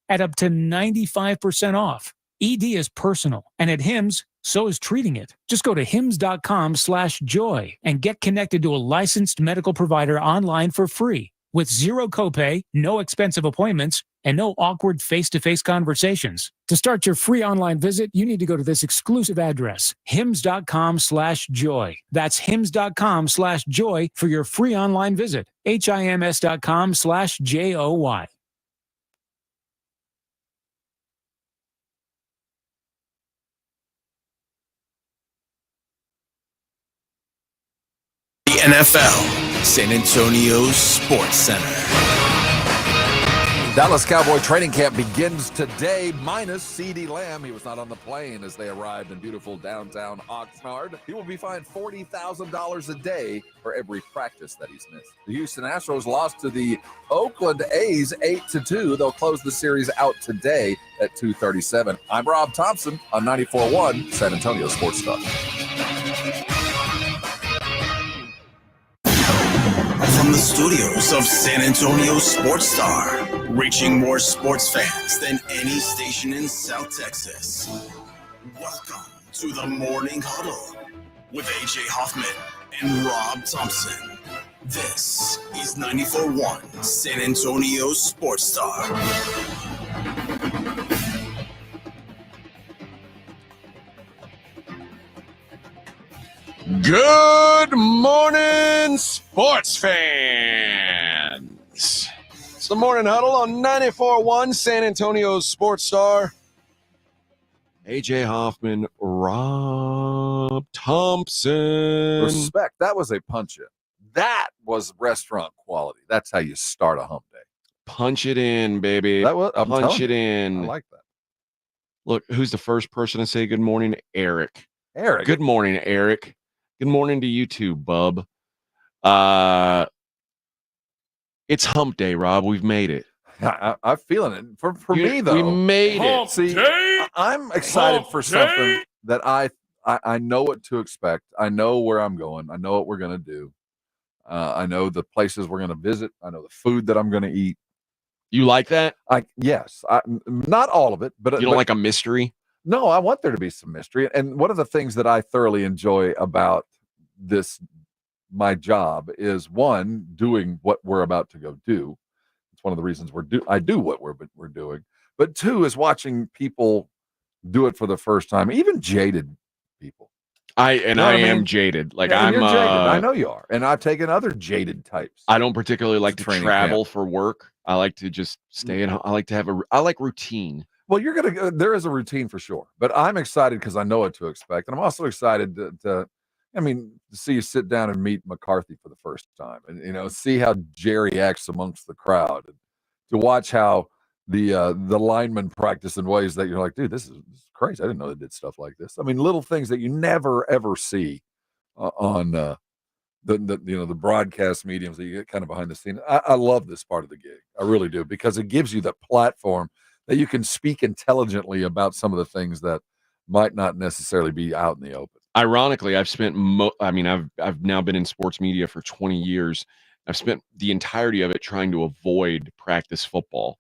at up to 95% off. ED is personal, and at Hims, so is treating it. Just go to hims.com/joy and get connected to a licensed medical provider online for free with zero copay, no expensive appointments, and no awkward face-to-face conversations. To start your free online visit, you need to go to this exclusive address, hims.com/joy. That's hims.com/joy for your free online visit. HIMS.com/JOY. NFL, San Antonio Sports Center. Dallas Cowboy training camp begins today, minus CeeDee Lamb. He was not on the plane as they arrived in beautiful downtown Oxnard. He will be fined $40,000 a day for every practice that he's missed. The Houston Astros lost to the Oakland A's 8-2. They'll close the series out today at 2:37. I'm Rob Thompson on 94.1 San Antonio Sports Talk. From the studios of San Antonio Sports Star, reaching more sports fans than any station in South Texas. Welcome to the Morning Huddle with AJ Hoffman and Rob Thompson. This is 94.1 San Antonio Sports Star. Good morning, sports fans. It's the Morning Huddle on 94.1 San Antonio Sports Star. AJ Hoffman, Rob Thompson. Respect. That was a punch-in. That was restaurant quality. That's how you start a hump day. Punch it in, baby. Punch it in. I like that. Look, who's the first person to say good morning? Eric. Eric. Good morning, Eric. Good morning to you too, bub. It's hump day, Rob. We've made it. I'm feeling it. For me, though. We made it. See, I'm excited for something that I know what to expect. I know where I'm going. I know what we're going to do. I know the places we're going to visit. I know the food that I'm going to eat. You like that? Yes. Not all of it. But you don't like a mystery? No, I want there to be some mystery. And one of the things that I thoroughly enjoy about my job is, one, doing what we're about to go do. It's one of the reasons I do what we're doing. But two is watching people do it for the first time, even jaded people. I am jaded. Like, I'm you're jaded. I know you are. And I've taken other jaded types. I don't particularly like to travel for work. I like to just stay at home. I like routine. Well, there is a routine for sure, but I'm excited because I know what to expect. And I'm also excited to see you sit down and meet McCarthy for the first time and, see how Jerry acts amongst the crowd, and to watch how the linemen practice in ways that you're like, dude, this is crazy. I didn't know they did stuff like this. I mean, little things that you never, ever see on the broadcast mediums that you get kind of behind the scenes. I love this part of the gig. I really do, because it gives you the platform that you can speak intelligently about some of the things that might not necessarily be out in the open. Ironically, I've spent I've now been in sports media for 20 years. I've spent the entirety of it trying to avoid practice football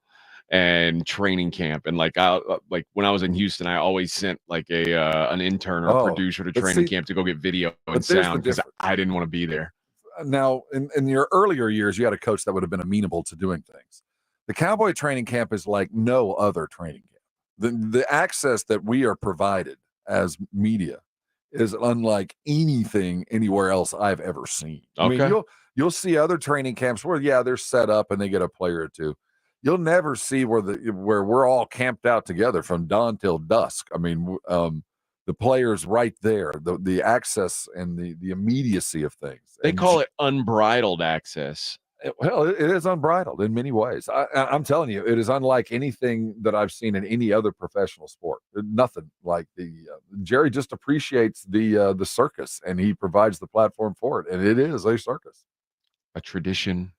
and training camp. And like when I was in Houston, I always sent like an intern or a producer to training camp to go get video and sound, because I didn't want to be there. Now, in your earlier years, you had a coach that would have been amenable to doing things. The Cowboy training camp is like no other training camp. The access that we are provided as media is unlike anything anywhere else I've ever seen. Okay. I mean, you'll see other training camps where, they're set up and they get a player or two. You'll never see where we're all camped out together from dawn till dusk. I mean, the players right there, the access and the immediacy of things. They call it unbridled access. Well, it is unbridled in many ways. I'm telling you, it is unlike anything that I've seen in any other professional sport. Nothing like Jerry just appreciates the circus, and he provides the platform for it, and it is a circus, a tradition.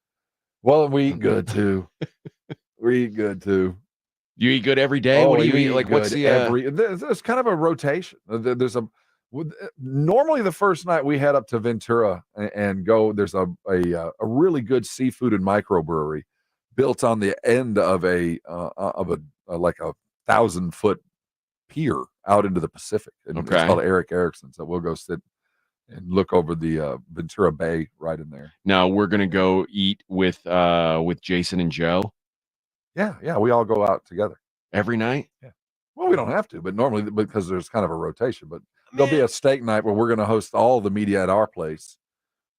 Well, we eat good too. We eat good too. You eat good every day. What do you eat? Like, what's the There's kind of a rotation. Normally the first night we head up to Ventura and go, there's a really good seafood and microbrewery built on the end of a like a 1,000-foot pier out into the Pacific, and it's Okay. called Eric Erickson. So we'll go sit and look over the Ventura Bay right in there. Now we're gonna go eat with Jason and Joe Yeah, we all go out together. every night. Well, we don't have to, but normally because there's kind of a rotation. But there'll be a steak night where we're going to host all the media at our place,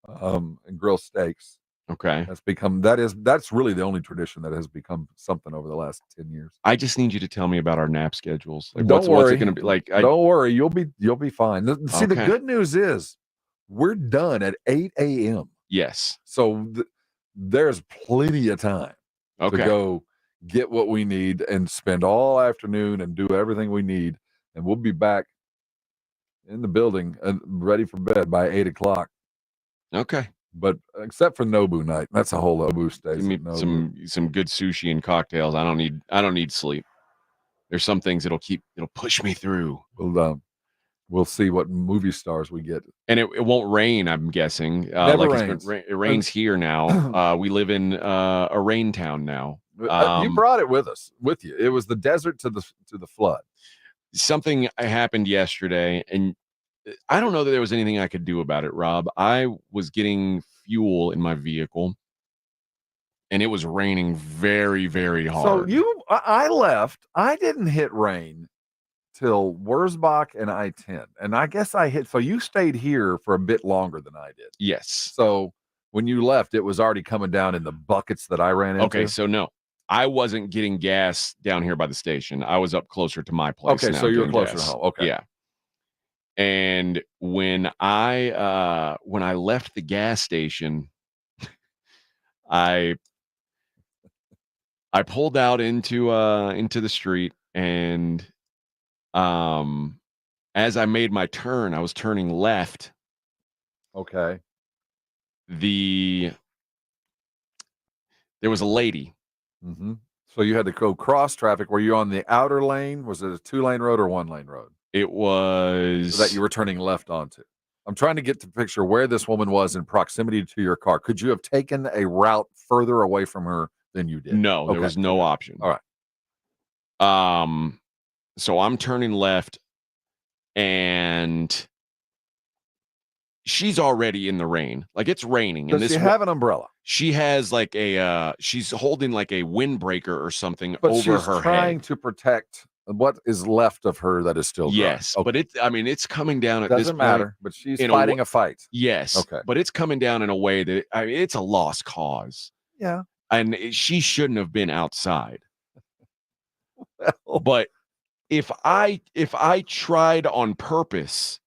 and grill steaks. Okay. That's really the only tradition that has become something over the last 10 years. I just need you to tell me about our nap schedules. Like, Don't what's worry. it going to be like? Don't worry, you'll be fine. See, the Okay. good news is we're done at 8 a.m. Yes. So there's plenty of time to Okay. go get what we need and spend all afternoon and do everything we need, and we'll be back in the building and ready for bed by 8 o'clock. Okay. But except for Nobu night, that's a whole Nobu stays. Give me at Nobu. some good sushi and cocktails. I don't need sleep. There's some things it'll push me through. We'll see what movie stars we get. And it won't rain, I'm guessing. Never rains. It rains here now. We live in a rain town now. You brought it with you. It was the desert to the flood. Something happened yesterday, and I don't know that there was anything I could do about it, Rob. I was getting fuel in my vehicle, and it was raining very, very hard. So I left. I didn't hit rain till Wurzbach and I-10. And I guess so you stayed here for a bit longer than I did. Yes. So when you left, it was already coming down in the buckets that I ran into. Okay, so no. I wasn't getting gas down here by the station. I was up closer to my place. Okay, so you were closer to home. Okay. Yeah. And when I left the gas station, I pulled out into the street, and as I made my turn, I was turning left. Okay. There was a lady. Mm-hmm. So you had to go cross traffic. Were you on the outer lane? Was it a 2-lane road or 1-lane road? It was that you were turning left onto. I'm trying to get to picture where this woman was in proximity to your car. Could you have taken a route further away from her than you did? No, there was no option. All right. So I'm turning left, and she's already in the rain. Like, it's raining. Does she have an umbrella? She has like she's holding like a windbreaker or something but over she's her trying head to protect what is left of her that is still dry. Yes, okay. but it's coming down at this point. Doesn't matter, but she's fighting a fight. Yes. Okay. But it's coming down in a way that it's a lost cause. Yeah. And she shouldn't have been outside. But if I tried on purpose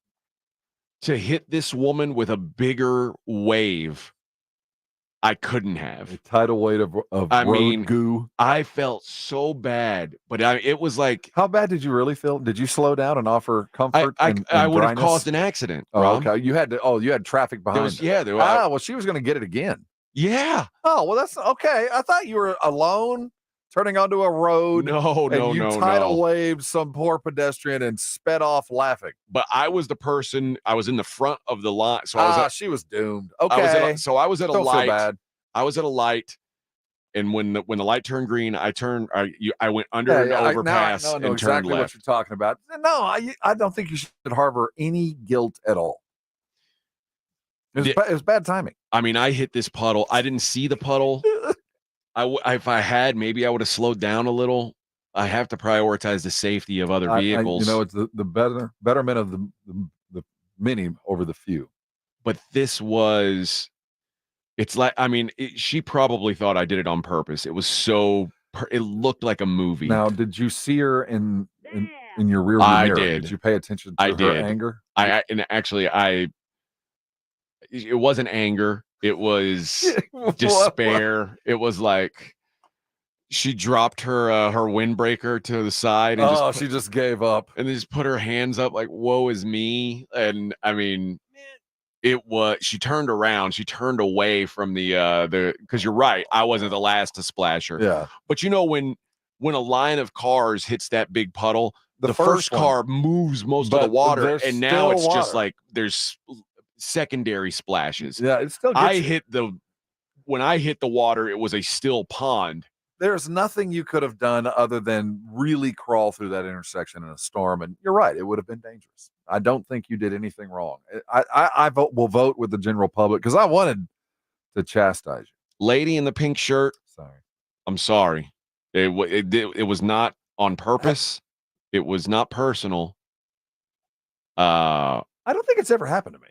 to hit this woman with a bigger wave, I couldn't have. The tidal weight of road goo. I felt so bad, but it was like. How bad did you really feel? Did you slow down and offer comfort? I would have caused an accident. Oh, Rob. okay. You had traffic behind. Well, she was going to get it again. Yeah. Oh, well, that's okay. I thought you were alone, turning onto a road. No, you tidal waved some poor pedestrian and sped off laughing. But I was the person. I was in the front of the line, so she was doomed. Okay, I was at a light. Feel bad. I was at a light, and when the light turned green, I went under an overpass I know and turned exactly left. What you're talking about. No, I don't think you should harbor any guilt at all. It was bad timing. I mean, I hit this puddle. I didn't see the puddle. If I had, maybe I would have slowed down a little. I have to prioritize the safety of other vehicles. It's the betterment of the many over the few. But this was. It's like, I mean, she probably thought I did it on purpose. It was it looked like a movie. Now, did you see her in your rear mirror? I did. Did you pay attention to her anger? It wasn't anger. It was despair. It was like she dropped her windbreaker to the side. And she just gave up. And then just put her hands up like, woe is me. And I mean, she turned around. She turned away from because you're right. I wasn't the last to splash her. Yeah. But when a line of cars hits that big puddle, the first car moves most of the water. And now it's just like there's secondary splashes. Yeah. It still I hit the when I hit the water, it was a still pond. There's nothing you could have done other than really crawl through that intersection in a storm. And you're right, it would have been dangerous. I don't think you did anything wrong. I will vote with the general public because I wanted to chastise you. Lady in the pink shirt. Sorry. I'm sorry. It was not on purpose. It was not personal. I don't think it's ever happened to me.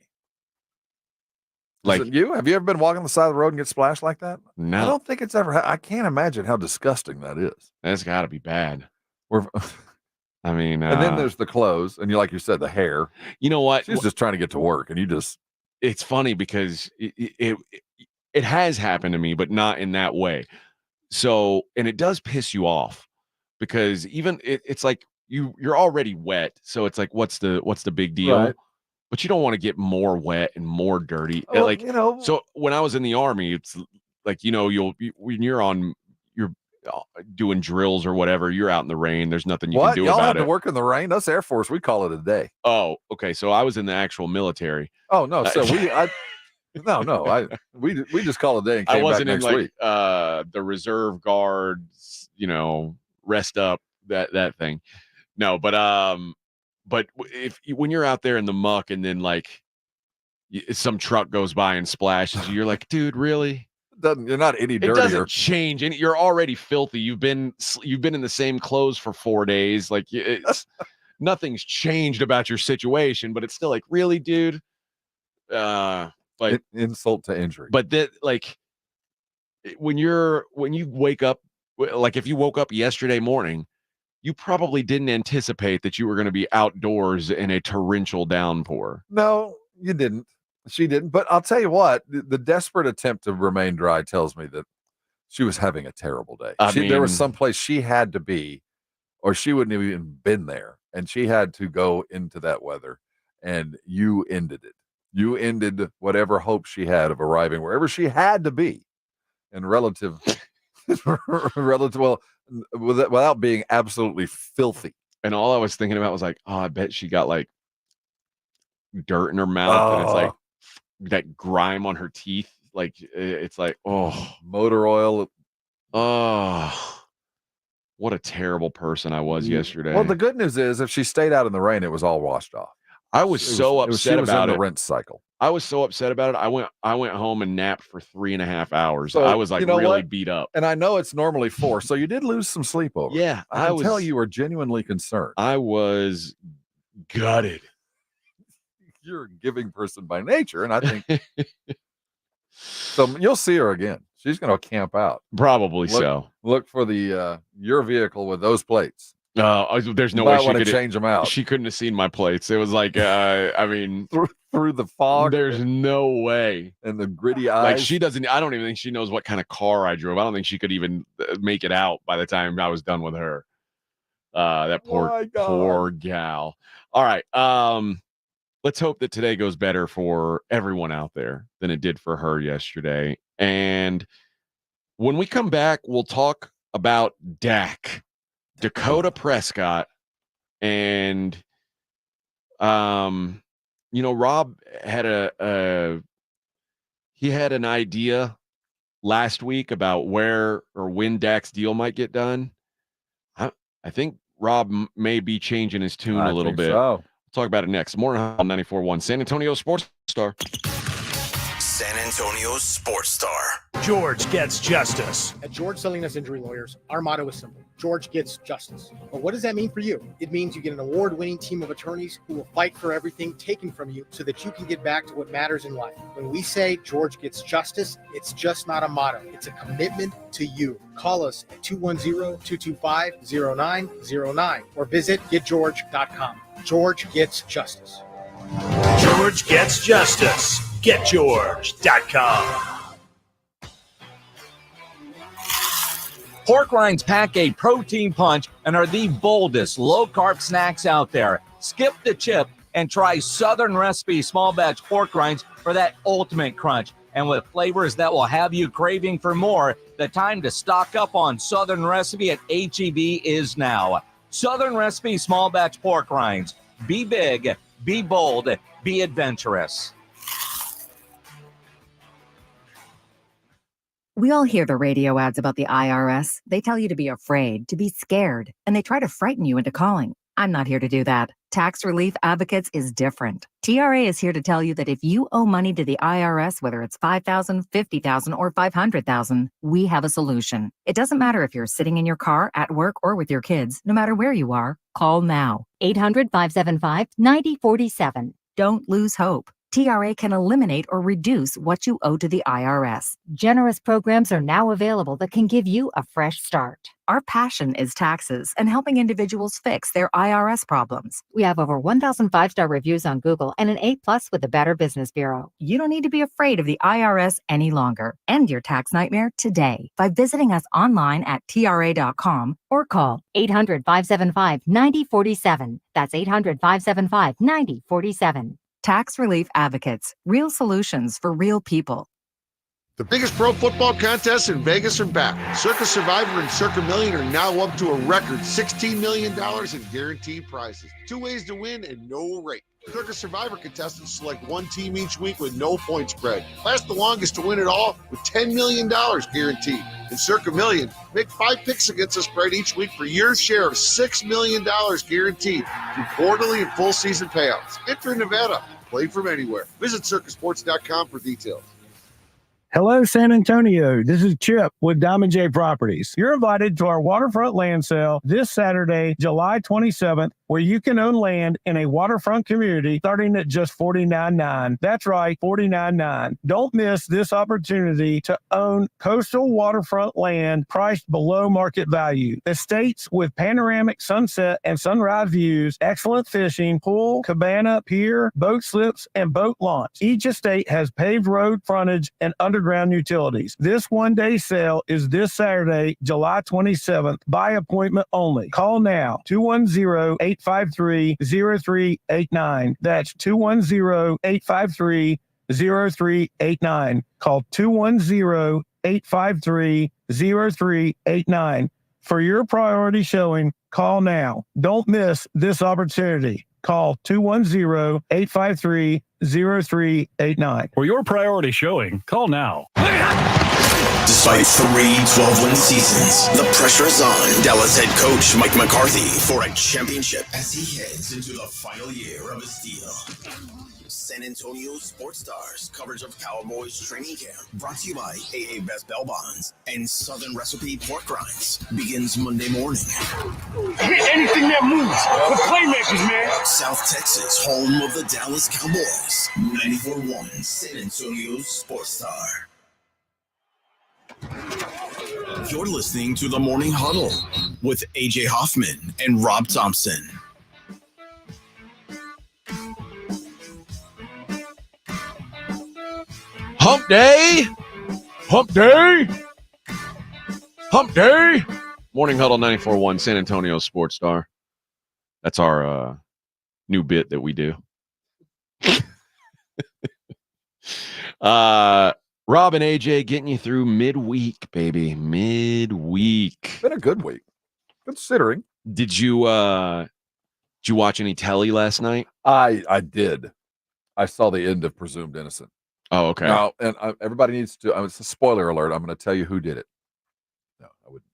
Like you? Have you ever been walking on the side of the road and get splashed like that? No. I don't think it's ever. I can't imagine how disgusting that is. That's got to be bad. I mean, and then there's the clothes, and like you said, the hair. You know what? She's just trying to get to work, and you just. It's funny because it has happened to me, but not in that way. So, and it does piss you off because even it's like you're already wet, so it's like, what's the big deal? Right. But you don't want to get more wet and more dirty. Well, like, so when I was in the Army, it's like, when you're doing drills or whatever, you're out in the rain. There's nothing you can do Y'all about have it. to work in the rain? Us Air Force, we call it a day. Oh, okay. So I was in the actual military. Oh no. So we just call it a day and came I wasn't back in next week. The reserve guards, rest up that thing. No, but when you're out there in the muck and then like some truck goes by and splashes you, you're like, dude, really? You're not any dirtier. It doesn't change. And you're already filthy. You've been in the same clothes for 4 days. Like nothing's changed about your situation, but it's still like, really, dude? But insult to injury. But that, like, when you wake up, like if you woke up yesterday morning, you probably didn't anticipate that you were going to be outdoors in a torrential downpour. No, you didn't. She didn't. But I'll tell you what, the desperate attempt to remain dry tells me that she was having a terrible day. There was some place she had to be, or she wouldn't have even been there. And she had to go into that weather, and you ended it. You ended whatever hope she had of arriving wherever she had to be in relative, without being absolutely filthy. And all I was thinking about was like, oh, I bet she got like dirt in her mouth, and it's like that grime on her teeth. Like it's like, oh, motor oil. Oh, what a terrible person I was yesterday. Well, the good news is if she stayed out in the rain, it was all washed off. I was so upset about it. The rinse cycle. I was so upset about it. I went home and napped for 3.5 hours. So, I was like really beat up. And I know it's normally 4, so you did lose some sleep over. Yeah, I can tell you were genuinely concerned. I was gutted. You're a giving person by nature, and I think so. You'll see her again. She's going to camp out. Probably so. Look for the your vehicle with those plates. There's no way she could change them out. She couldn't have seen my plates. It was like, I mean, through the fog. There's no way. And the gritty eyes. Like she doesn't. I don't even think she knows what kind of car I drove. I don't think she could even make it out by the time I was done with her. That poor gal. All right. Let's hope that today goes better for everyone out there than it did for her yesterday. And when we come back, we'll talk about Dak. Dakota Prescott, and Rob had he had an idea last week about where or when Dak's deal might get done. I think Rob may be changing his tune a little bit. So. We'll talk about it next. Morning Huddle 94.1 San Antonio Sports Star. San Antonio Sports Star. George gets justice. At George Salinas Injury Lawyers, our motto is simple. George gets justice. But what does that mean for you? It means you get an award-winning team of attorneys who will fight for everything taken from you so that you can get back to what matters in life. When we say George gets justice, it's just not a motto. It's a commitment to you. Call us at 210-225-0909 or visit getgeorge.com. George gets justice. George gets justice. GetGeorge.com. Pork rinds pack a protein punch and are the boldest low-carb snacks out there. Skip the chip and try Southern Recipe small batch pork rinds for that ultimate crunch. And with flavors that will have you craving for more, the time to stock up on Southern Recipe at H-E-B is now. Southern Recipe small batch pork rinds. Be big, be bold, be adventurous. We all hear the radio ads about the IRS. They tell you to be afraid, to be scared, and they try to frighten you into calling. I'm not here to do that. Tax Relief Advocates is different. TRA is here to tell you that if you owe money to the IRS, whether it's $5,000, $50,000, or $500,000, we have a solution. It doesn't matter if you're sitting in your car, at work, or with your kids. No matter where you are, call now. 800-575-9047. Don't lose hope. TRA can eliminate or reduce what you owe to the IRS. Generous programs are now available that can give you a fresh start. Our passion is taxes and helping individuals fix their IRS problems. We have over 1,000 5-star reviews on Google and an A+ with the Better Business Bureau. You don't need to be afraid of the IRS any longer. End your tax nightmare today by visiting us online at TRA.com or call 800-575-9047. That's 800-575-9047. Tax Relief Advocates, real solutions for real people. The biggest pro football contests in Vegas are back. Circus Survivor and Circa Million are now up to a record $16 million in guaranteed prizes. 2 ways to win and no rate. Circus Survivor contestants select one team each week with no point spread. Last the longest to win it all with $10 million guaranteed. In Circa Million, make 5 picks against the spread each week for your share of $6 million guaranteed through quarterly and full season payouts. Enter in Nevada. Play from anywhere. Visit circusports.com for details. Hello, San Antonio. This is Chip with Diamond J Properties. You're invited to our waterfront land sale this Saturday, July 27th, where you can own land in a waterfront community starting at just $49.9. That's right, $49.9. Don't miss this opportunity to own coastal waterfront land priced below market value. Estates with panoramic sunset and sunrise views, excellent fishing, pool, cabana, pier, boat slips, and boat launch. Each estate has paved road frontage and underground utilities. This one-day sale is this Saturday, July 27th, by appointment only. Call now, 210-853-0389. That's 210-853-0389. Call 210-853-0389. For your priority showing, call now. Don't miss this opportunity. Call 210-853-0389. For your priority showing, call now. Despite 3 12-win seasons, the pressure is on Dallas head coach Mike McCarthy for a championship as he heads into the final year of his deal. San Antonio Sports Stars coverage of Cowboys training camp, brought to you by AA Best Bell Bonds and Southern Recipe Pork Rinds, begins Monday morning. Anything that moves, the playmakers, man. South Texas, home of the Dallas Cowboys. 94.1 San Antonio Sports Star. You're listening to the Morning Huddle with AJ Hoffman and Rob Thompson. Hump day! Hump day! Hump day! Morning Huddle 94.1 San Antonio Sports Star. That's our new bit that we do. Rob and AJ getting you through midweek, baby. Midweek. Been a good week, considering. Did you watch any telly last night? I did. I saw the end of Presumed Innocent. Oh, okay. Now, and everybody needs to. It's a spoiler alert. I'm going to tell you who did it. No,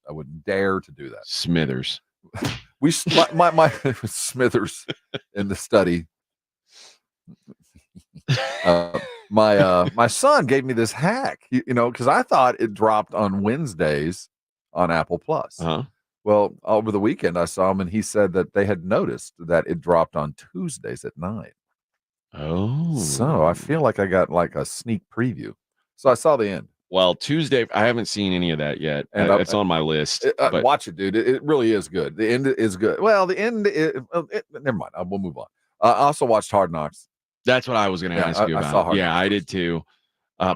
I wouldn't dare to do that. Smithers. My Smithers in the study. My son gave me this hack, because I thought it dropped on Wednesdays on Apple Plus. Uh-huh. Well, over the weekend I saw him, and he said that they had noticed that it dropped on Tuesdays at 9. Oh, so I feel like I got like a sneak preview. So I saw the end. Well, Tuesday, I haven't seen any of that yet. And it's on my list. But watch it, dude. It really is good. The end is good. Well, the end, never mind. We'll move on. I also watched Hard Knocks. That's what I was going to ask you about. I did too.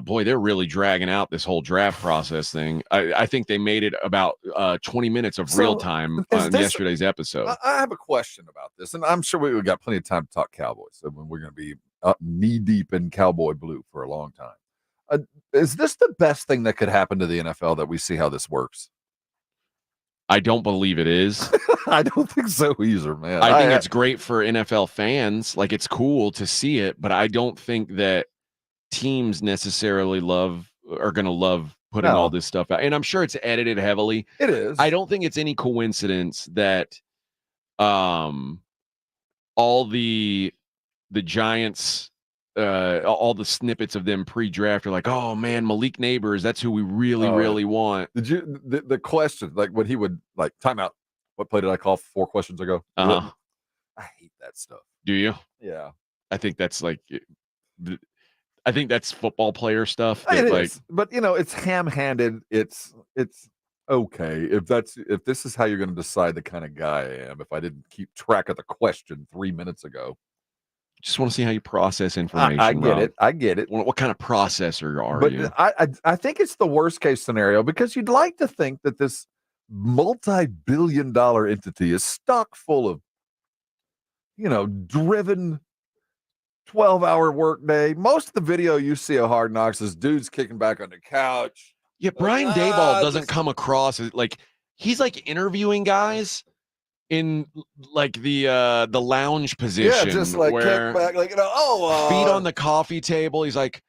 Boy, they're really dragging out this whole draft process thing. I think they made it about 20 minutes of real time on yesterday's episode. I have a question about this, and I'm sure we've got plenty of time to talk Cowboys. So we're going to be knee deep in Cowboy blue for a long time. Is this the best thing that could happen to the NFL, that we see how this works? I don't believe it is. I don't think so either, man. I think it's great for NFL fans. Like, it's cool to see it, but I don't think that teams necessarily are going to love putting all this stuff out. And I'm sure it's edited heavily. It is. I don't think it's any coincidence that all the Giants, all the snippets of them pre-draft are like, oh man, Malik Neighbors, that's who we really want. Did you the question, like when he would like timeout? What play did I call 4 questions ago? Uh-huh. I hate that stuff. Do you? Yeah. I think that's like, I think that's football player stuff. It like, is, but it's ham-handed. It's okay if this is how you're going to decide the kind of guy I am. If I didn't keep track of the question 3 minutes ago, just want to see how you process information. I get Rob. it. I get it. What kind of processor are you? I think it's the worst case scenario because you'd like to think that this multi-billion-dollar entity is stock full of, driven 12-hour workday. Most of the video you see of Hard Knocks is dudes kicking back on the couch. Yeah, Brian Daboll doesn't come across as like he's like interviewing guys in like the lounge position. Yeah, just like where kick back, like feet on the coffee table. He's like,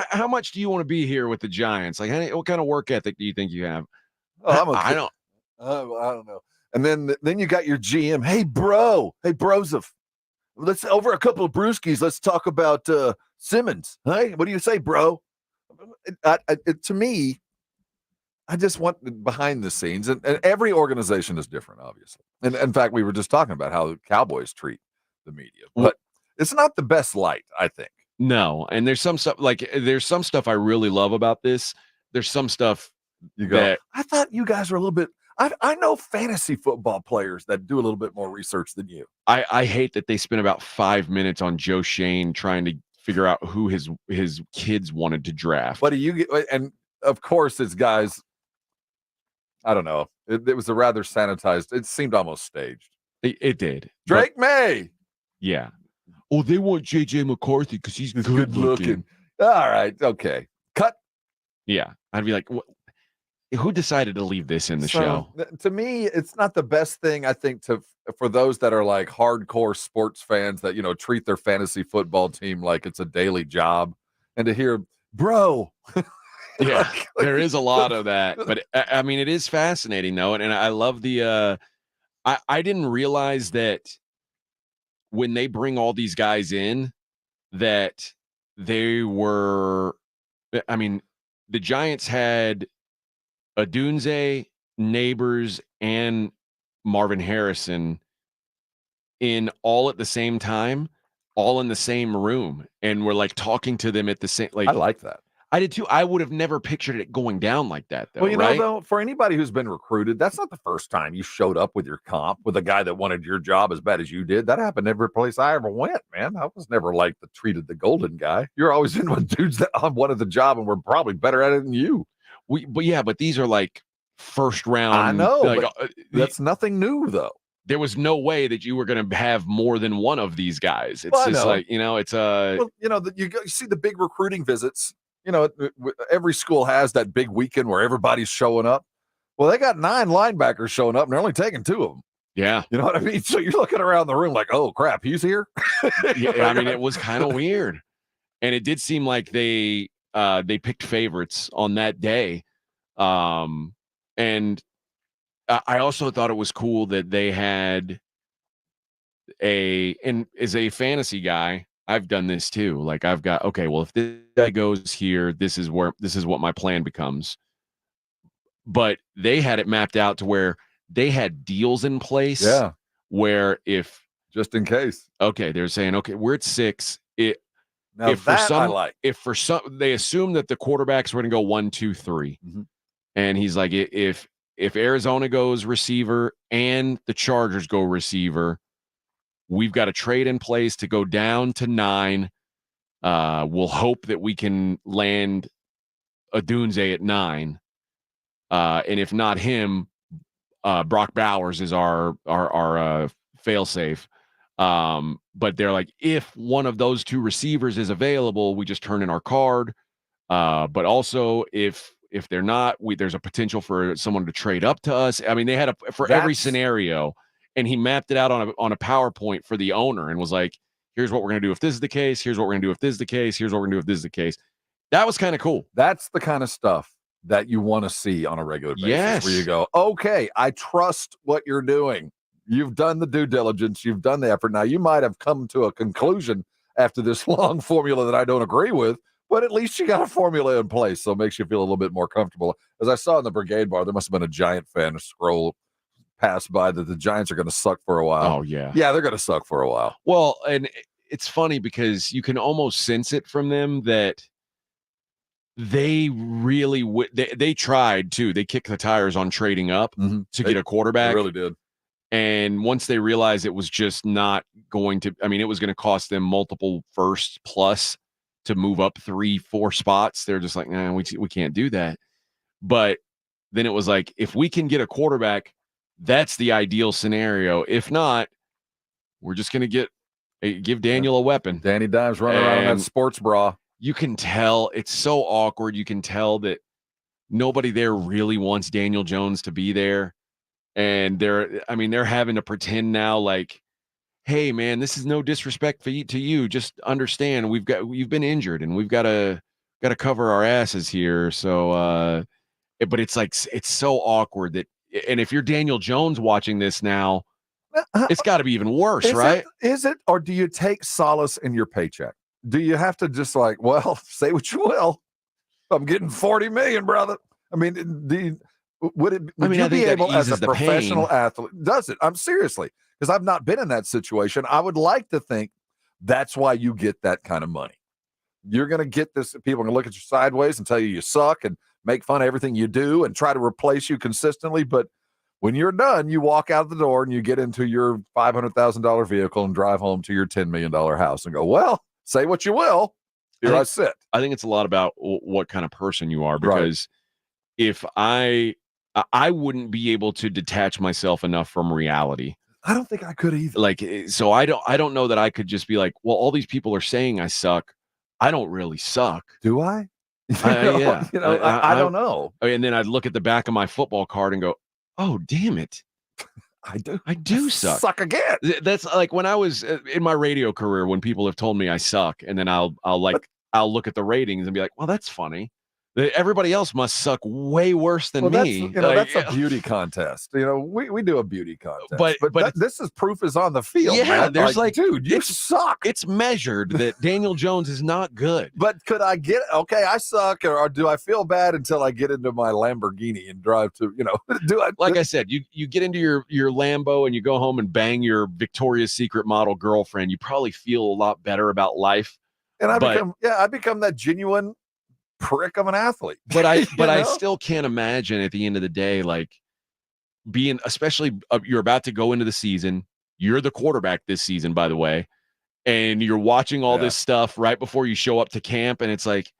how much do you want to be here with the Giants? Like, what kind of work ethic do you think you have? I don't know. And then you got your GM. Hey, Broseph. Let's over a couple of brewskis. Let's talk about Simmons. Hey, what do you say, bro? To me, I just want behind the scenes, and every organization is different, obviously. And in fact, we were just talking about how the Cowboys treat the media, but it's not the best light, I think. No, and there's some stuff I really love about this. There's some stuff you go. I thought you guys were a little bit. I know fantasy football players that do a little bit more research than you. I hate that they spent about 5 minutes on Joe Shane trying to figure out who his kids wanted to draft. What do you get? And of course, it's guys. I don't know. It was a rather sanitized. It seemed almost staged. It did. Drake May. Yeah. Oh, they want JJ McCarthy because he's good looking. All right. Okay. Cut. Yeah. I'd be like, who decided to leave this in the show? To me, it's not the best thing, I think, for those that are like hardcore sports fans that, treat their fantasy football team like it's a daily job. And to hear, bro. Yeah, there is a lot of that. But I mean, it is fascinating, though. And I love the I didn't realize that when they bring all these guys in, that they were, I mean, the Giants had Odunze, Neighbors, and Marvin Harrison in all at the same time, all in the same room. And we're like talking to them at the same, like, I like that. I did too. I would have never pictured it going down like that, though. Well, right? Though, for anybody who's been recruited, that's not the first time you showed up with your comp with a guy that wanted your job as bad as you did. That happened every place I ever went, man. I was never like the treated the golden guy. You're always in with dudes that wanted the job and were probably better at it than you. But these are like first round. I know. Like, that's nothing new, though. There was no way that you were going to have more than one of these guys. It's just like, it's you see the big recruiting visits. Every school has that big weekend where everybody's showing up. Well, they got 9 linebackers showing up, and they're only taking 2 of them. Yeah. You know what I mean? So you're looking around the room like, oh, crap, he's here? Yeah, I mean, it was kind of weird. And it did seem like they picked favorites on that day. And I also thought it was cool that they had and as a fantasy guy, I've done this too. Like if this guy goes here, this is what my plan becomes. But they had it mapped out to where they had deals in place. Yeah. Where if just in case. Okay, they're saying, okay, we're at 6. They assume that the quarterbacks were going to go 1, 2, 3. Mm-hmm. And he's like, if Arizona goes receiver and the Chargers go receiver, we've got a trade in place to go down to 9. We'll hope that we can land Odunze at 9. And if not him, Brock Bowers is our fail-safe. But they're like, if one of those 2 receivers is available, we just turn in our card. But also if they're not, there's a potential for someone to trade up to us. I mean, they had every scenario. And he mapped it out on a PowerPoint for the owner and was like, here's what we're going to do if this is the case. Here's what we're going to do if this is the case. Here's what we're going to do if this is the case. That was kind of cool. That's the kind of stuff that you want to see on a regular basis, Yes. where you go, okay, I trust what you're doing. You've done the due diligence. You've done the effort. Now, you might have come to a conclusion after this long formula that I don't agree with, but at least you got a formula in place, so it makes you feel a little bit more comfortable. As I saw in the Brigade Bar, there must have been a Giant fan scroll pass by that the Giants are going to suck for a while. Oh, yeah. Yeah, they're going to suck for a while. Well, and it's funny because you can almost sense it from them that they really they tried too. They kicked the tires on trading up to get a quarterback. They really did. And once they realized it was just not going to, I mean, it was going to cost them multiple firsts plus to move up 3-4 spots. They're just like, nah, we can't do that. But then it was like, if we can get a quarterback, that's the ideal scenario. If not, we're just going to give Daniel a weapon. Danny Dimes running around in that sports bra. You can tell it's so awkward. You can tell that nobody there really wants Daniel Jones to be there. And they're having to pretend now like, hey man, this is no disrespect to you. Just understand you've been injured and we've got to cover our asses here. So, but it's like, it's so awkward that, and if you're Daniel Jones watching this now, it's got to be even worse, right? Is it, or do you take solace in your paycheck? Do you have to just like, well, say what you will, I'm getting $40 million, brother? I mean, would you be able as a professional athlete? Does it? I'm seriously, because I've not been in that situation. I would like to think that's why you get that kind of money. You're going to get this. People are going to look at you sideways and tell you suck and make fun of everything you do and try to replace you consistently. But when you're done, you walk out the door and you get into your $500,000 vehicle and drive home to your $10 million house and go, well, say what you will. Here I sit. I think it's a lot about what kind of person you are, because if I wouldn't be able to detach myself enough from reality. I don't think I could either. Like, so I don't know that I could just be like, well, all these people are saying I suck. I don't really suck. Do I? Yeah. I don't know. And then I'd look at the back of my football card and go, oh, damn it. I do suck. Suck again. That's like when I was in my radio career, when people have told me I suck, and then I'll look at the ratings and be like, well, that's funny. Everybody else must suck way worse than me. That's a beauty contest. We do a beauty contest, but this is proof is on the field. Yeah, man. there's dude, you suck. It's measured that Daniel Jones is not good. But could I get okay? I suck, or do I feel bad until I get into my Lamborghini and drive to? Do I? Like I said, you get into your Lambo and you go home and bang your Victoria's Secret model girlfriend. You probably feel a lot better about life. And I become that genuine prick of an athlete. But I still can't imagine at the end of the day, like being, especially you're about to go into the season. You're the quarterback this season, by the way, and you're watching all this stuff right before you show up to camp. And it's like,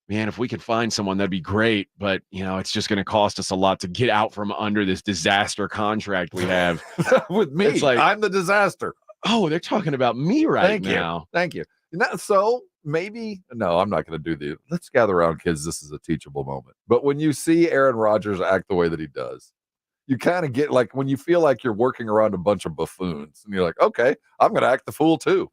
man, if we could find someone, that'd be great. But it's just going to cost us a lot to get out from under this disaster contract we have. With me. It's like, I'm the disaster. Oh, they're talking about me now. Thank you. So maybe, no, I'm not going to do let's gather around, kids. This is a teachable moment. But when you see Aaron Rodgers act the way that he does, you kind of get like when you feel like you're working around a bunch of buffoons and you're like, okay, I'm going to act the fool too.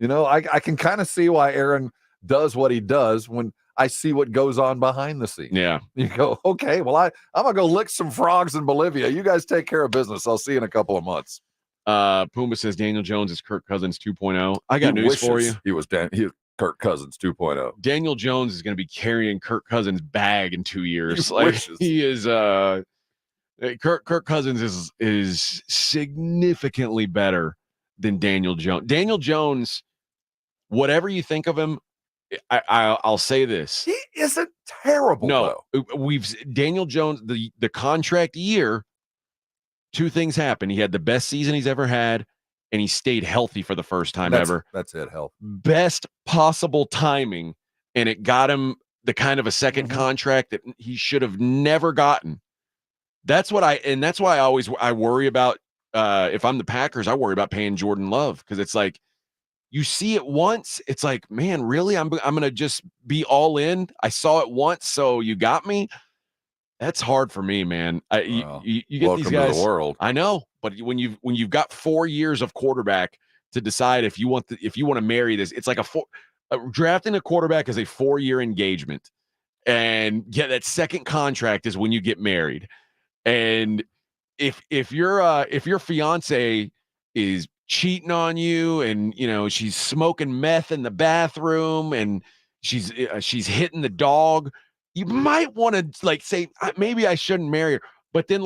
I can kind of see why Aaron does what he does when I see what goes on behind the scenes. Yeah. You go, okay, well, I'm going to go lick some frogs in Bolivia. You guys take care of business. I'll see you in a couple of months. Puma says Daniel Jones is Kirk Cousins 2.0. I got news for you. He was Kirk Cousins 2.0. Daniel Jones is going to be carrying Kirk Cousins' bag in 2 years. He is Kirk Cousins is significantly better than Daniel Jones. Daniel Jones, whatever you think of him, I'll say this. He isn't terrible. No, Daniel Jones, the contract year, two things happened. He had the best season he's ever had, and he stayed healthy for the first time ever. That's it, health. Best possible timing, and it got him the kind of a second contract that he should have never gotten. That's why I worry about if I'm the Packers, I worry about paying Jordan Love, because it's like you see it once, it's like, man, really? I'm going to just be all in. I saw it once, so you got me. That's hard for me, man. You get these guys. To the world. I know, but when you've got 4 years of quarterback to decide if you want to marry this, it's like drafting a quarterback is a 4-year engagement, and that second contract is when you get married. And if your fiance is cheating on you, and she's smoking meth in the bathroom, and she's hitting the dog, you might want to say, maybe I shouldn't marry her. But then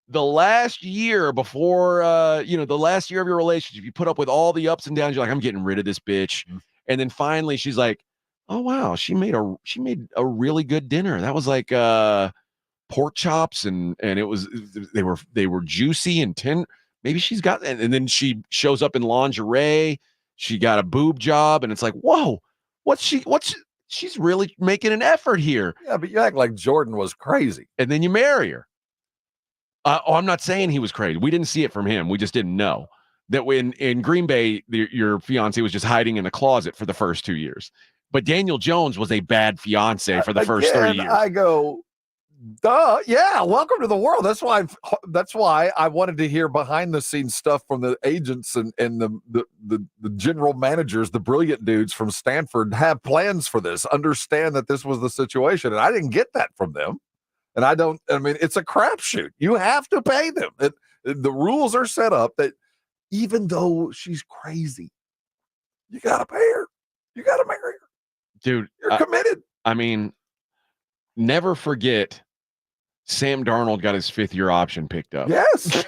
the last year before, the last year of your relationship, you put up with all the ups and downs. You're like, I'm getting rid of this bitch. Mm-hmm. And then finally she's like, oh wow, she made a really good dinner. That was like pork chops, and they were juicy and tender. Maybe she's got, and then she shows up in lingerie. She got a boob job, and it's like, whoa, she's really making an effort here. Yeah, but you act like Jordan was crazy. And then you marry her. I'm not saying he was crazy. We didn't see it from him. We just didn't know that when in Green Bay, your fiance was just hiding in a closet for the first 2 years. But Daniel Jones was a bad fiance for the first 3 years. I go, duh, yeah, welcome to the world. That's why I wanted to hear behind the scenes stuff from the agents and the general managers, the brilliant dudes from Stanford, have plans for this, understand that this was the situation. And I didn't get that from them. And it's a crapshoot. You have to pay them. The rules are set up that even though she's crazy, you got to pay her. You got to marry her. Dude, you're committed. Never forget Sam Darnold got his 5th-year option picked up. Yes.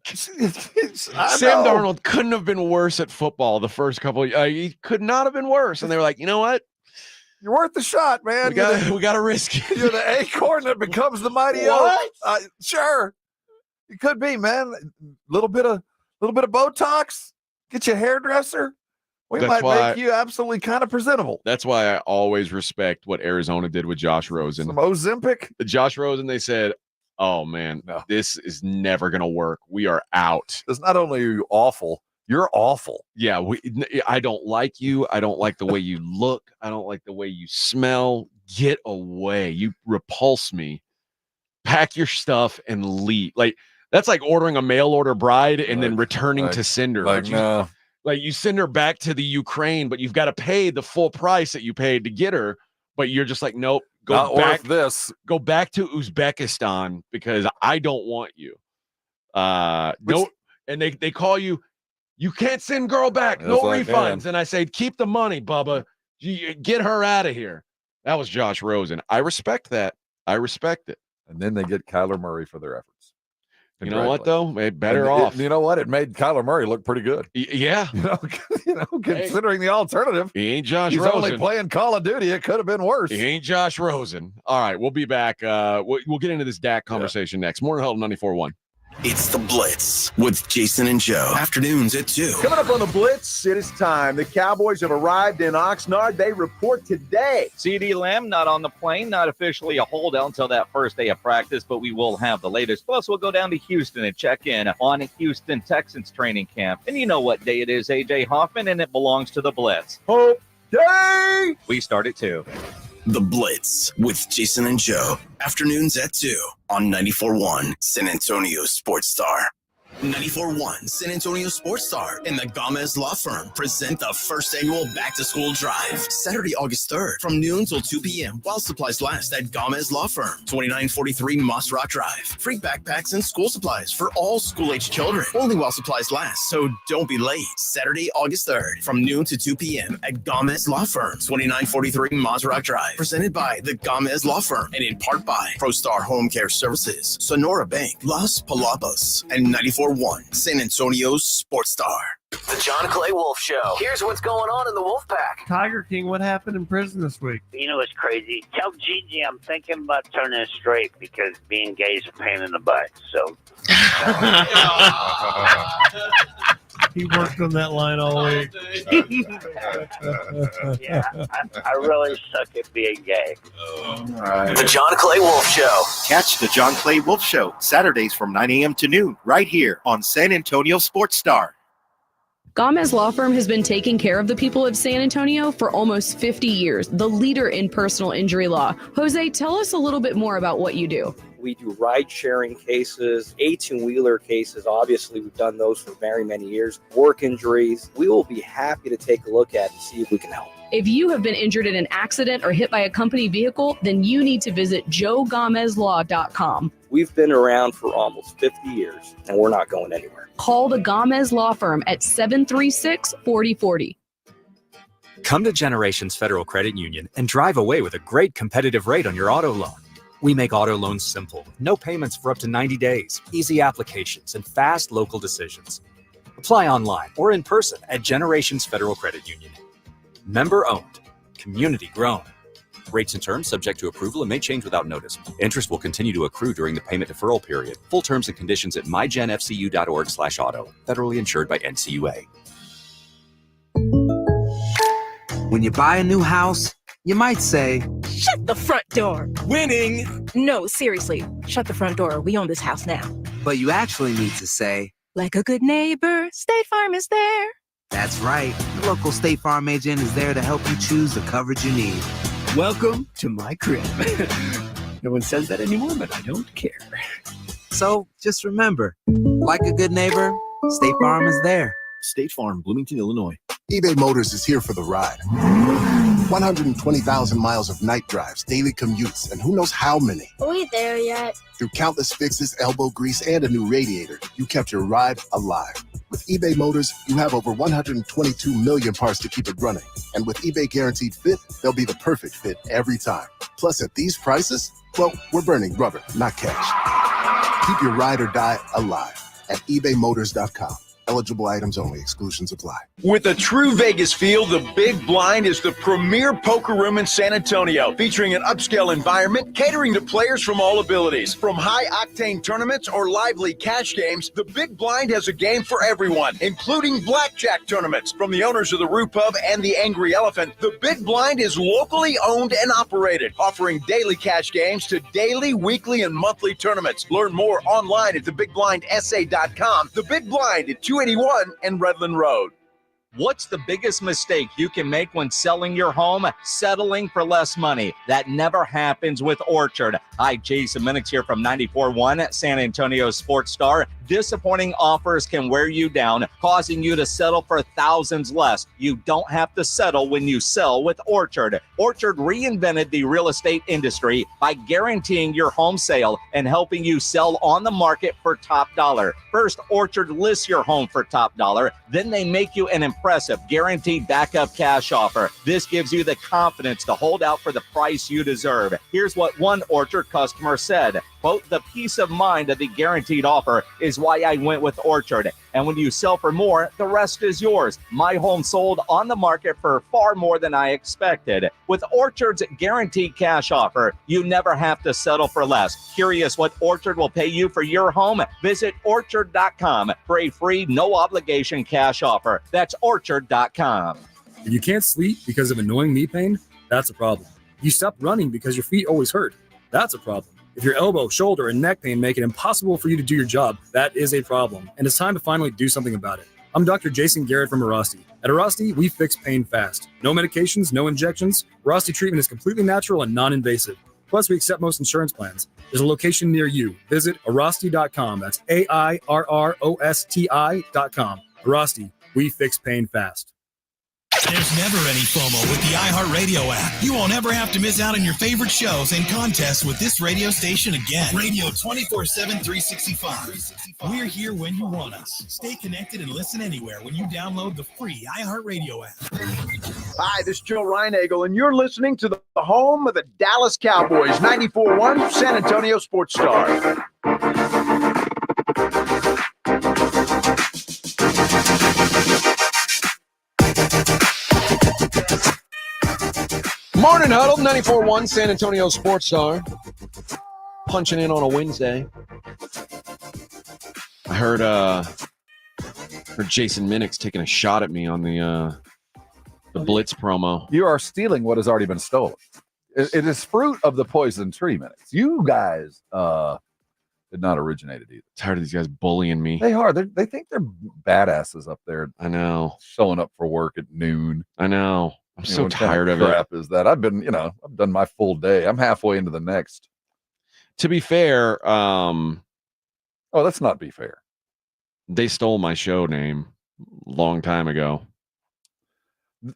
Sam Darnold couldn't have been worse at football the first couple of years. He could not have been worse. And they were like, you know what? You're worth the shot, man. We got to risk it. You're the acorn that becomes the mighty oak. Sure, it could be, man. Little bit of Botox. Get you a hairdresser. We might make you absolutely kind of presentable. That's why I always respect what Arizona did with Josh Rosen. Some Ozempic. Josh Rosen, they said, "Oh man, this is never gonna work. We are out." It's not only are you awful. You're awful. Yeah, I don't like you. I don't like the way you look. I don't like the way you smell. Get away. You repulse me. Pack your stuff and leave. That's like ordering a mail order bride and then returning to send her. You send her back to the Ukraine, but you've got to pay the full price that you paid to get her. But you're just like, nope, go back to Uzbekistan because I don't want you. No, and they call you. You can't send girl back. No refunds. And I say, keep the money, Bubba. Get her out of here. That was Josh Rosen. I respect that. I respect it. And then they get Kyler Murray for their efforts. You know what, though? Better off. You know what? It made Kyler Murray look pretty good. Yeah. Considering the alternative. He ain't Josh Rosen. He's only playing Call of Duty. It could have been worse. He ain't Josh Rosen. All right. We'll be back. We'll get into this Dak conversation next. Morning Huddle 94.1. It's The Blitz with Jason and Joe. Afternoons at 2. Coming up on The Blitz, it is time. The Cowboys have arrived in Oxnard. They report today. CeeDee Lamb not on the plane, not officially a holdout until that first day of practice, but we will have the latest. Plus, we'll go down to Houston and check in on Houston Texans training camp. And you know what day it is, A.J. Hoffman, and it belongs to The Blitz. Hope Day! We start at 2. The Blitz with Jason and Joe. Afternoons at 2 on 94.1 San Antonio Sports Star. 94.1 San Antonio Sports Star and the Gomez Law Firm present the first annual back-to-school drive. Saturday, August 3rd from noon till 2 p.m. while supplies last at Gomez Law Firm, 2943 Moss Rock Drive. Free backpacks and school supplies for all school-age children. Only while supplies last, so don't be late. Saturday, August 3rd from noon to 2 p.m. at Gomez Law Firm, 2943 Moss Rock Drive. Presented by the Gomez Law Firm and in part by ProStar Home Care Services, Sonora Bank, Las Palabas, and 94.1 San Antonio Sports Star. The John Clay Wolf Show. Here's what's going on in the Wolf Pack. Tiger King, what happened in prison this week? You know what's crazy? Tell Gigi I'm thinking about turning it straight because being gay is a pain in the butt. So. He worked on that line all week. Yeah, I really suck at being gay. The John Clay Wolf Show. Catch the John Clay Wolf Show Saturdays from 9 a.m. to noon right here on San Antonio Sports Star. Gomez Law Firm has been taking care of the people of San Antonio for almost 50 years, the leader in personal injury law. Jose, tell us a little bit more about what you do. We do ride-sharing cases, 18-wheeler cases. Obviously, we've done those for very many years. Work injuries. We will be happy to take a look at and see if we can help. If you have been injured in an accident or hit by a company vehicle, then you need to visit joegomezlaw.com. We've been around for almost 50 years, and we're not going anywhere. Call the Gomez Law Firm at 736-4040. Come to Generations Federal Credit Union and drive away with a great competitive rate on your auto loan. We make auto loans simple, no payments for up to 90 days, easy applications, and fast local decisions. Apply online or in person at Generations Federal Credit Union. Member owned, community grown. Rates and terms subject to approval and may change without notice. Interest will continue to accrue during the payment deferral period. Full terms and conditions at mygenfcu.org/auto. Federally insured by NCUA. When you buy a new house, you might say, "Shut the front door." "Winning." No, seriously, shut the front door. We own this house now. But you actually need to say, "Like a good neighbor, State Farm is there." That's right. The local State Farm agent is there to help you choose the coverage you need. Welcome to my crib. No one says that anymore, but I don't care. So just remember, like a good neighbor, State Farm is there. State Farm, Bloomington, Illinois. eBay Motors is here for the ride. 120,000 miles of night drives, daily commutes, and who knows how many. Are we there yet? Through countless fixes, elbow grease, and a new radiator, you kept your ride alive. With eBay Motors, you have over 122 million parts to keep it running. And with eBay Guaranteed Fit, they'll be the perfect fit every time. Plus, at these prices, well, we're burning rubber, not cash. Keep your ride or die alive at ebaymotors.com. Eligible items only. Exclusions apply. With a true Vegas feel, the Big Blind is the premier poker room in San Antonio, featuring an upscale environment catering to players from all abilities. From high-octane tournaments or lively cash games, the Big Blind has a game for everyone, including blackjack tournaments. From the owners of the Roo Pub and the Angry Elephant, the Big Blind is locally owned and operated, offering daily cash games to daily, weekly, and monthly tournaments. Learn more online at thebigblindsa.com. The Big Blind at 281 and Redland Road. What's the biggest mistake you can make when selling your home? Settling for less money. That never happens with Orchard. Hi, Jason Minix here from 94.1 San Antonio Sports Star. Disappointing offers can wear you down, causing you to settle for thousands less. You don't have to settle when you sell with Orchard. Orchard reinvented the real estate industry by guaranteeing your home sale and helping you sell on the market for top dollar. First, Orchard lists your home for top dollar. Then they make you an impressive guaranteed backup cash offer. This gives you the confidence to hold out for the price you deserve. Here's what one Orchard customer said. Quote, "The peace of mind of the guaranteed offer is why I went with Orchard. And when you sell for more, the rest is yours. My home sold on the market for far more than I expected. With Orchard's guaranteed cash offer, you never have to settle for less. Curious what Orchard will pay you for your home? Visit Orchard.com for a free, no-obligation cash offer. That's Orchard.com. If you can't sleep because of annoying knee pain, that's a problem. You stop running because your feet always hurt. That's a problem. If your elbow, shoulder, and neck pain make it impossible for you to do your job, that is a problem, and it's time to finally do something about it. I'm Dr. Jason Garrett from Arasti. At Arasti, we fix pain fast. No medications, no injections. Arasti treatment is completely natural and non-invasive. Plus, we accept most insurance plans. There's a location near you. Visit Arasti.com. That's AIRROSTI.com. Arasti, we fix pain fast. There's never any FOMO with the iHeartRadio app. You won't ever have to miss out on your favorite shows and contests with this radio station again. Radio 24/7, 365. We're here when you want us. Stay connected and listen anywhere when you download the free iHeartRadio app. Hi, this is Joe Reinagel, and you're listening to the home of the Dallas Cowboys, 94.1 San Antonio Sports Star. Morning Huddle, 94.1 San Antonio Sports Star. Punching in on a Wednesday. I heard Jason Minix taking a shot at me on the Blitz promo. You are stealing what has already been stolen. It is fruit of the poison tree, Minix. You guys did not originate it either. Tired of these guys bullying me. They are. They think they're badasses up there. I know. Showing up for work at noon. I know. I'm so tired of it. What crap is that? I've done my full day. I'm halfway into the next. To be fair, let's not be fair. They stole my show name a long time ago.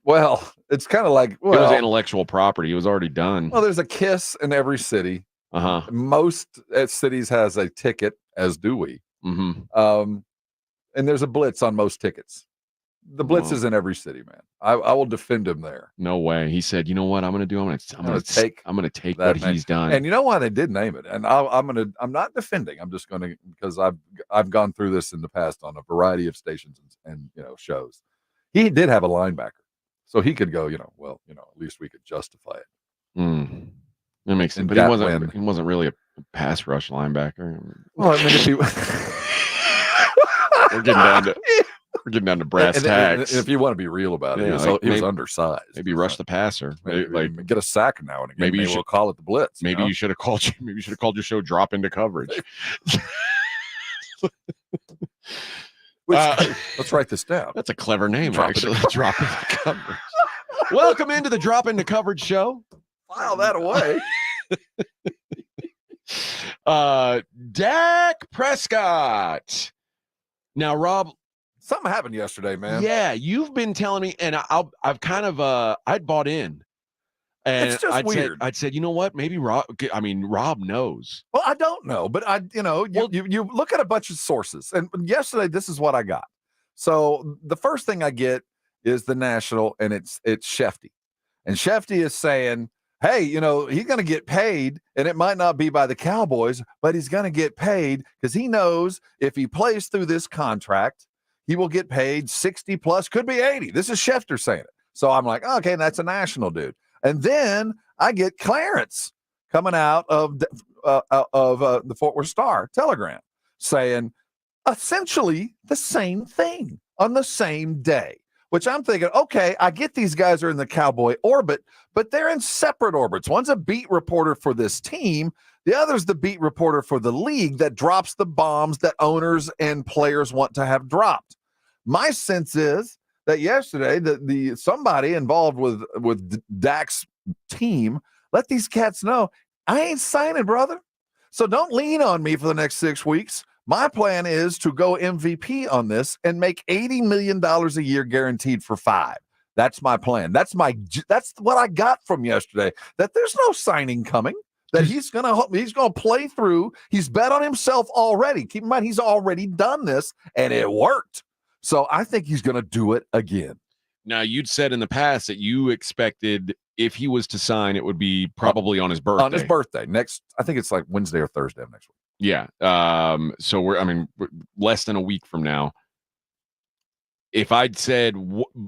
Well, it's kind of like, it was intellectual property. It was already done. Well, there's a KISS in every city. Most cities has a ticket, as do we. And there's a blitz on most tickets. The blitz is in every city, man. I will defend him there. No way. He said, "You know what I'm going to do? I'm going to take what he's done." And you know why they did name it? And I'm not defending. I'm just going to, because I've gone through this in the past on a variety of stations and shows. He did have a linebacker, so he could go. At least we could justify it. That makes sense. But he wasn't really a pass rush linebacker. Well, I mean, if he we're getting down to brass tacks. And if you want to be real about it, he was undersized. Maybe rush the passer. Maybe get a sack now and again. Maybe we'll call it the blitz. Maybe you should have called. Maybe you should have called your show "Drop Into Coverage." Let's write this down. That's a clever name, actually. Drop Into Coverage. Welcome into the Drop Into Coverage show. File that away. Dak Prescott. Now, Rob, something happened yesterday, man. Yeah, you've been telling me, and I've kind of I'd bought in, and it's just weird. I'd said, you know what? Maybe Rob knows. Well, I don't know, but you look at a bunch of sources, and yesterday this is what I got. So the first thing I get is the National, and it's Shefty, and Shefty is saying, hey, he's going to get paid, and it might not be by the Cowboys, but he's going to get paid because he knows if he plays through this contract, he will get paid 60 plus, could be 80. This is Schefter saying it. So I'm like, okay, that's a National dude. And then I get Clarence coming out of the Fort Worth Star Telegram saying essentially the same thing on the same day. Which I'm thinking, okay, I get these guys are in the Cowboy orbit, but they're in separate orbits. One's a beat reporter for this team. The other's the beat reporter for the league that drops the bombs that owners and players want to have dropped. My sense is that yesterday, the somebody involved with Dak's team let these cats know, I ain't signing, brother. So don't lean on me for the next 6 weeks. My plan is to go MVP on this and make $80 million a year guaranteed for 5. That's my plan. That's what I got from yesterday, that there's no signing coming, that he's going to play through. He's bet on himself already. Keep in mind, he's already done this and it worked. So I think he's going to do it again. Now, you'd said in the past that you expected if he was to sign, it would be probably on his birthday. On his birthday. I think it's like Wednesday or Thursday of next week. Yeah. So we're less than a week from now. If I'd said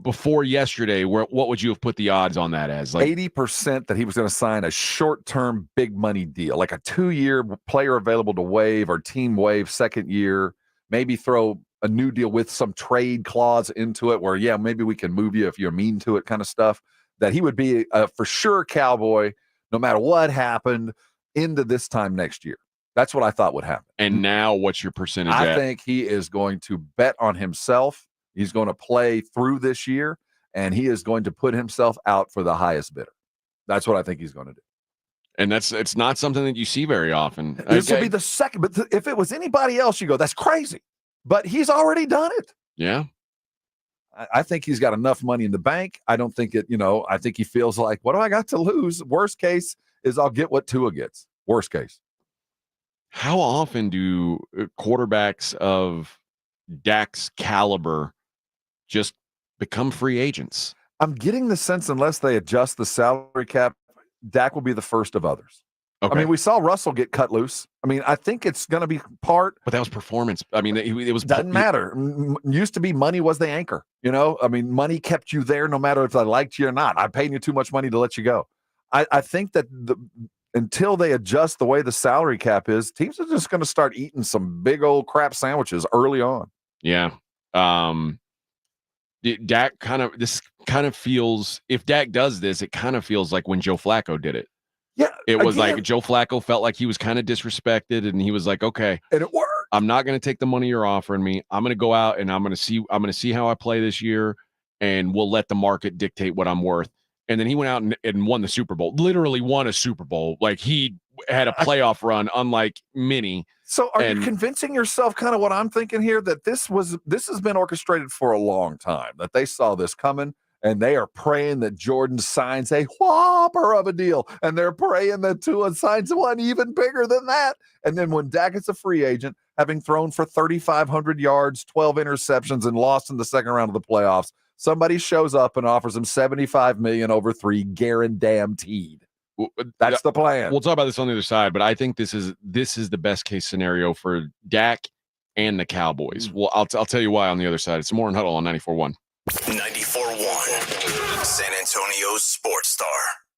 before yesterday, what would you have put the odds on that as? Like 80% that he was going to sign a short-term big money deal, like a 2-year player available to waive or team waive second year, maybe throw a new deal with some trade clause into it where, yeah, maybe we can move you if you're mean to it kind of stuff, that he would be for sure Cowboy no matter what happened into this time next year. That's what I thought would happen. And now what's your percentage I think he is going to bet on himself. He's going to play through this year, and he is going to put himself out for the highest bidder. That's what I think he's going to do. And it's not something that you see very often. This will be the second. But if it was anybody else, you go, that's crazy. But he's already done it. Yeah. I think he's got enough money in the bank. I don't think I think he feels like, what do I got to lose? Worst case is I'll get what Tua gets. Worst case. How often do quarterbacks of Dak's caliber just become free agents? I'm getting the sense unless they adjust the salary cap, Dak will be the first of others. Okay. I mean, we saw Russell get cut loose. I mean, I think it's going to be part. But that was performance. I mean, it was. Doesn't matter. Used to be money was the anchor. I mean, money kept you there no matter if I liked you or not. I'm paying you too much money to let you go. I think that until they adjust the way the salary cap is, teams are just going to start eating some big old crap sandwiches early on. Yeah. Dak this kind of feels, if Dak does this, it kind of feels like when Joe Flacco did it. Yeah. It was like Joe Flacco felt like he was kind of disrespected, and he was like, okay, and it worked. I'm not going to take the money you're offering me. I'm going to go out and I'm going to see how I play this year, and we'll let the market dictate what I'm worth. And then he went out and won the Super Bowl, literally won a Super Bowl. Like he had a playoff run, unlike many. So are you convincing yourself kind of what I'm thinking here, that this has been orchestrated for a long time, that they saw this coming and they are praying that Jordan signs a whopper of a deal, and they're praying that Tua signs one even bigger than that. And then when Dak is a free agent, having thrown for 3,500 yards, 12 interceptions, and lost in the second round of the playoffs, somebody shows up and offers him $75 million over 3, guaranteed. That's the plan. We'll talk about this on the other side, but I think this is the best case scenario for Dak and the Cowboys. Well, I'll tell you why on the other side. It's Morning Huddle on 94.1. 94.1, San Antonio's Sports Star.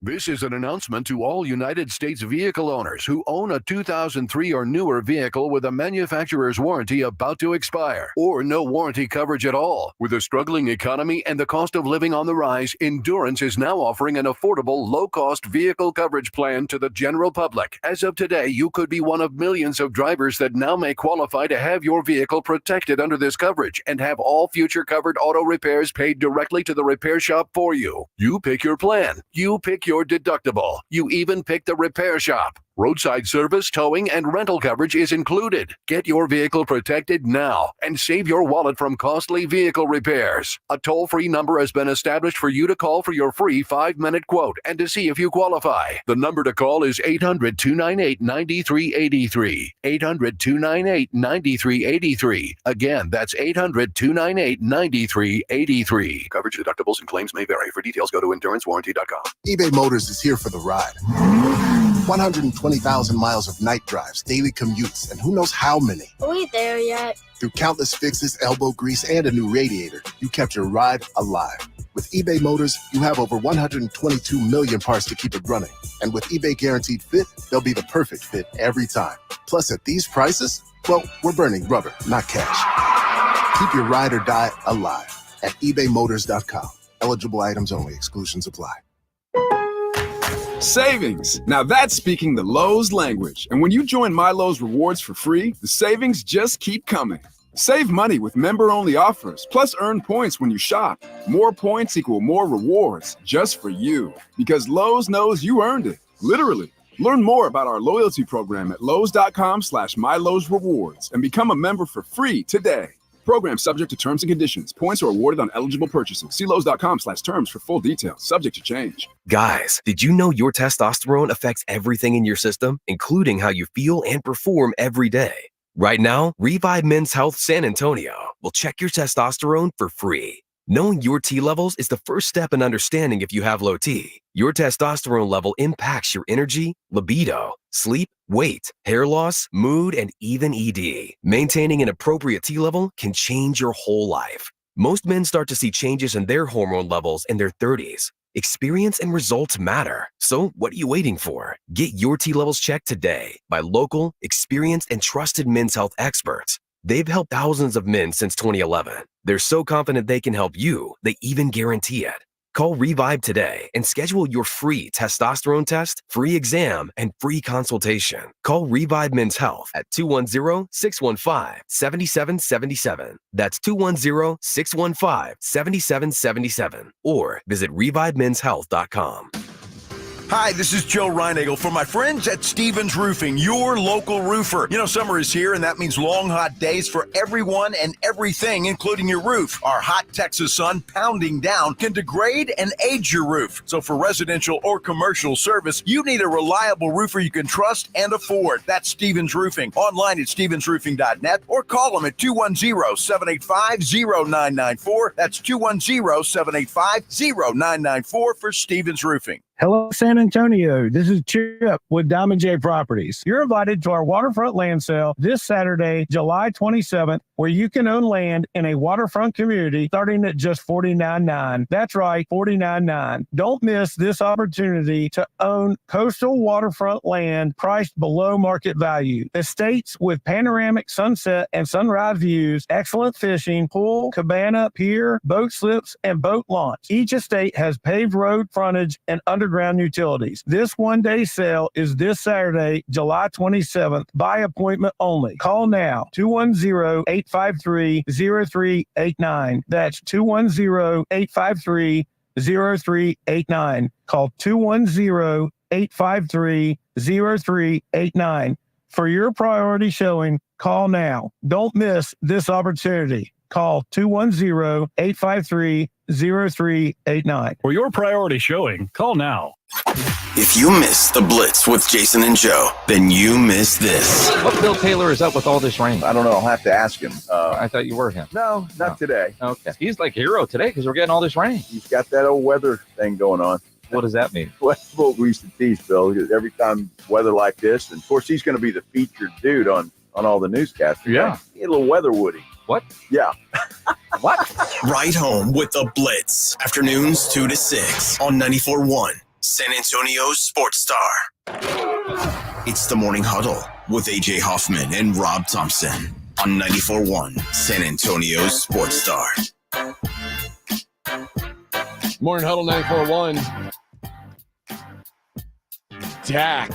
This is an announcement to all United States vehicle owners who own a 2003 or newer vehicle with a manufacturer's warranty about to expire, or no warranty coverage at all. With a struggling economy and the cost of living on the rise, Endurance is now offering an affordable, low-cost vehicle coverage plan to the general public. As of today, you could be one of millions of drivers that now may qualify to have your vehicle protected under this coverage and have all future covered auto repairs paid directly to the repair shop for you. You pick your plan. You pick your deductible. You even pick the repair shop. Roadside service, towing, and rental coverage is included. Get your vehicle protected now and save your wallet from costly vehicle repairs. A toll-free number has been established for you to call for your free 5-minute quote and to see if you qualify. The number to call is 800-298-9383. 800-298-9383. Again, that's 800-298-9383. Coverage, deductibles, and claims may vary. For details, go to endurancewarranty.com. eBay Motors is here for the ride. 120,000 miles of night drives, daily commutes, and who knows how many. Are we there yet? Through countless fixes, elbow grease, and a new radiator, you kept your ride alive. With eBay Motors, you have over 122 million parts to keep it running. And with eBay Guaranteed Fit, they'll be the perfect fit every time. Plus, at these prices, well, we're burning rubber, not cash. Keep your ride or die alive at ebaymotors.com. Eligible items only. Exclusions apply. Savings. Now that's speaking the Lowe's language. And when you join My Lowe's Rewards for free, the savings just keep coming. Save money with member-only offers, plus earn points when you shop. More points equal more rewards, just for you. Because Lowe's knows you earned it, literally. Learn more about our loyalty program at lowes.com/MyLowe'sRewards and become a member for free today. Program subject to terms and conditions. Points are awarded on eligible purchases. See Lowe's.com/terms for full details. Subject to change. Guys, did you know your testosterone affects everything in your system, including how you feel and perform every day? Right now, Revive Men's Health San Antonio will check your testosterone for free. Knowing your T levels is the first step in understanding if you have low T. Your testosterone level impacts your energy, libido, sleep, weight, hair loss, mood, and even ED. Maintaining an appropriate T level can change your whole life. Most men start to see changes in their hormone levels in their 30s. Experience and results matter. So what are you waiting for? Get your T levels checked today by local, experienced, and trusted men's health experts. They've helped thousands of men since 2011. They're so confident they can help you, they even guarantee it. Call Revive today and schedule your free testosterone test, free exam, and free consultation. Call Revive Men's Health at 210-615-7777. That's 210-615-7777. Or visit ReviveMen'sHealth.com. Hi, this is Joe Reinagle for my friends at Stevens Roofing, your local roofer. You know, summer is here, and that means long, hot days for everyone and everything, including your roof. Our hot Texas sun pounding down can degrade and age your roof. So for residential or commercial service, you need a reliable roofer you can trust and afford. That's Stevens Roofing. Online at stevensroofing.net or call them at 210-785-0994. That's 210-785-0994 for Stevens Roofing. Hello, San Antonio. This is Chip with Diamond J Properties. You're invited to our waterfront land sale this Saturday, July 27th, where you can own land in a waterfront community starting at just $49.9. That's right, $49.9. Don't miss this opportunity to own coastal waterfront land priced below market value. Estates with panoramic sunset and sunrise views, excellent fishing, pool, cabana, pier, boat slips, and boat launch. Each estate has paved road frontage and underground utilities. This one-day sale is this Saturday, July 27th, by appointment only. Call now, 210-853-0389. That's 210-853-0389. Call 210-853-0389. For your priority showing, call now. Don't miss this opportunity. Call 210-853-0389. For your priority showing, call now. If you missed the Blitz with Jason and Joe, then you missed this. What Bill Taylor is up with all this rain? I don't know. I'll have to ask him. I thought you were him. No, not today. Okay. He's like hero today because we're getting all this rain. He's got that old weather thing going on. What does that mean? Well, that's what we used to tease, Bill. Every time weather like this, and of course he's going to be the featured dude on all the newscasts. Yeah. He had a little weather woody. What? Yeah. What? Right home with the Blitz. Afternoons 2 to 6 on 94.1 San Antonio's Sports Star. It's the Morning Huddle with AJ Hoffman and Rob Thompson on 94.1 San Antonio's Sports Star. Morning Huddle 94.1. Dak.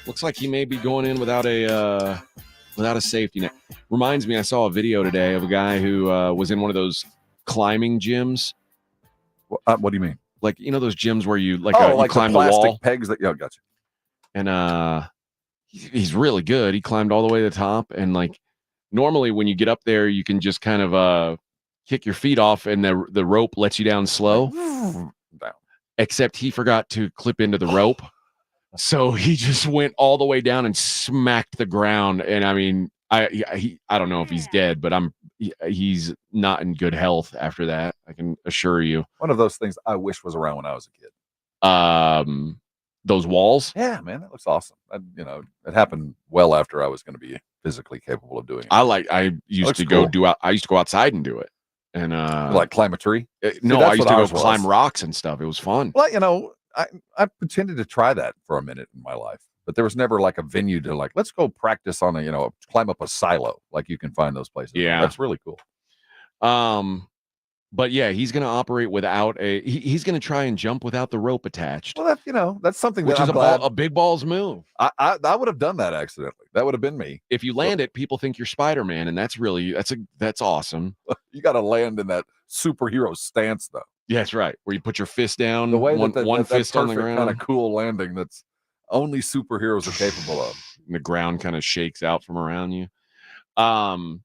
Looks like he may be going in without a safety net. Reminds me, I saw a video today of a guy who was in one of those climbing gyms. What do you mean? Like, you know, those gyms where you you climb the the plastic wall. pegs that, yeah, gotcha. And he's really good. He climbed all the way to the top. And like, normally when you get up there, you can just kind of kick your feet off and the rope lets you down slow. Down. Except he forgot to clip into the rope. So he just went all the way down and smacked the ground. And I mean, I don't know if he's dead, but he's not in good health after that. I can assure you. One of those things I wish was around when I was a kid. Those walls. Yeah, man, that looks awesome. It happened well after I was going to be physically capable of doing it. I used to go outside and do it. And like climb a tree. No, I used to go climb rocks and stuff. It was fun. Well, I pretended to try that for a minute in my life, but there was never like a venue to like, let's go practice on climb up a silo. Like you can find those places. Yeah. That's really cool. But yeah, he's going to operate without he's going to try and jump without the rope attached. Well, that's something which that is a big balls move. I would have done that accidentally. That would have been me. If you land it, people think you're Spider-Man, and that's awesome. You got to land in that superhero stance, though. Yeah, that's right. Where you put your fist down, the way one fist on the ground. Kind of cool landing that's only superheroes are capable of. And the ground kind of shakes out from around you. I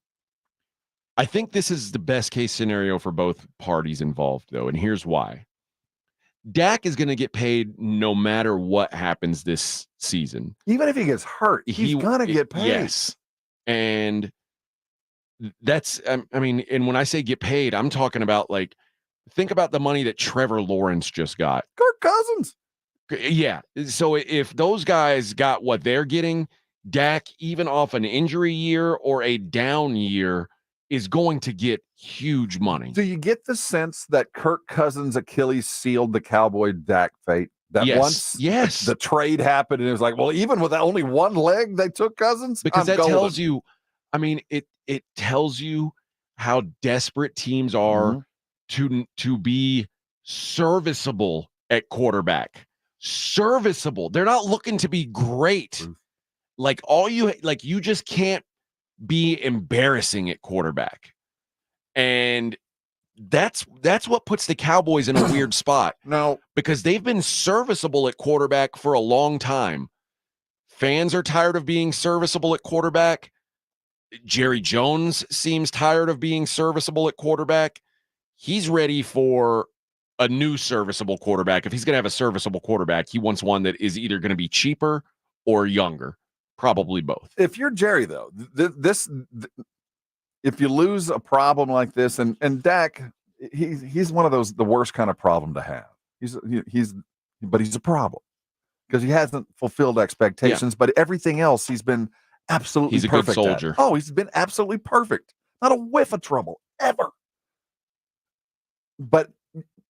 think this is the best case scenario for both parties involved, though, and here's why. Dak is going to get paid no matter what happens this season. Even if he gets hurt, he's going to get paid. Yes. And that's, and when I say get paid, I'm talking about think about the money that Trevor Lawrence just got. Kirk Cousins. Yeah. So if those guys got what they're getting, Dak, even off an injury year or a down year, is going to get huge money. Do you get the sense that Kirk Cousins' Achilles sealed the Cowboy Dak fate? That once the trade happened and it was like, well, even with only one leg, they took Cousins? Because that tells you, it tells you how desperate teams are to be serviceable at quarterback. Serviceable. They're not looking to be great. You just can't be embarrassing at quarterback. And that's what puts the Cowboys in a weird spot. No, because they've been serviceable at quarterback for a long time. Fans are tired of being serviceable at quarterback. Jerry Jones seems tired of being serviceable at quarterback. He's ready for a new serviceable quarterback. If he's going to have a serviceable quarterback, he wants one that is either going to be cheaper or younger. Probably both. If you're Jerry, though, if you lose a problem like this, and Dak, he's one of those, the worst kind of problem to have. But he's a problem because he hasn't fulfilled expectations. Yeah. But everything else, he's been absolutely he's a perfect good soldier. Oh, he's been absolutely perfect. Not a whiff of trouble ever. But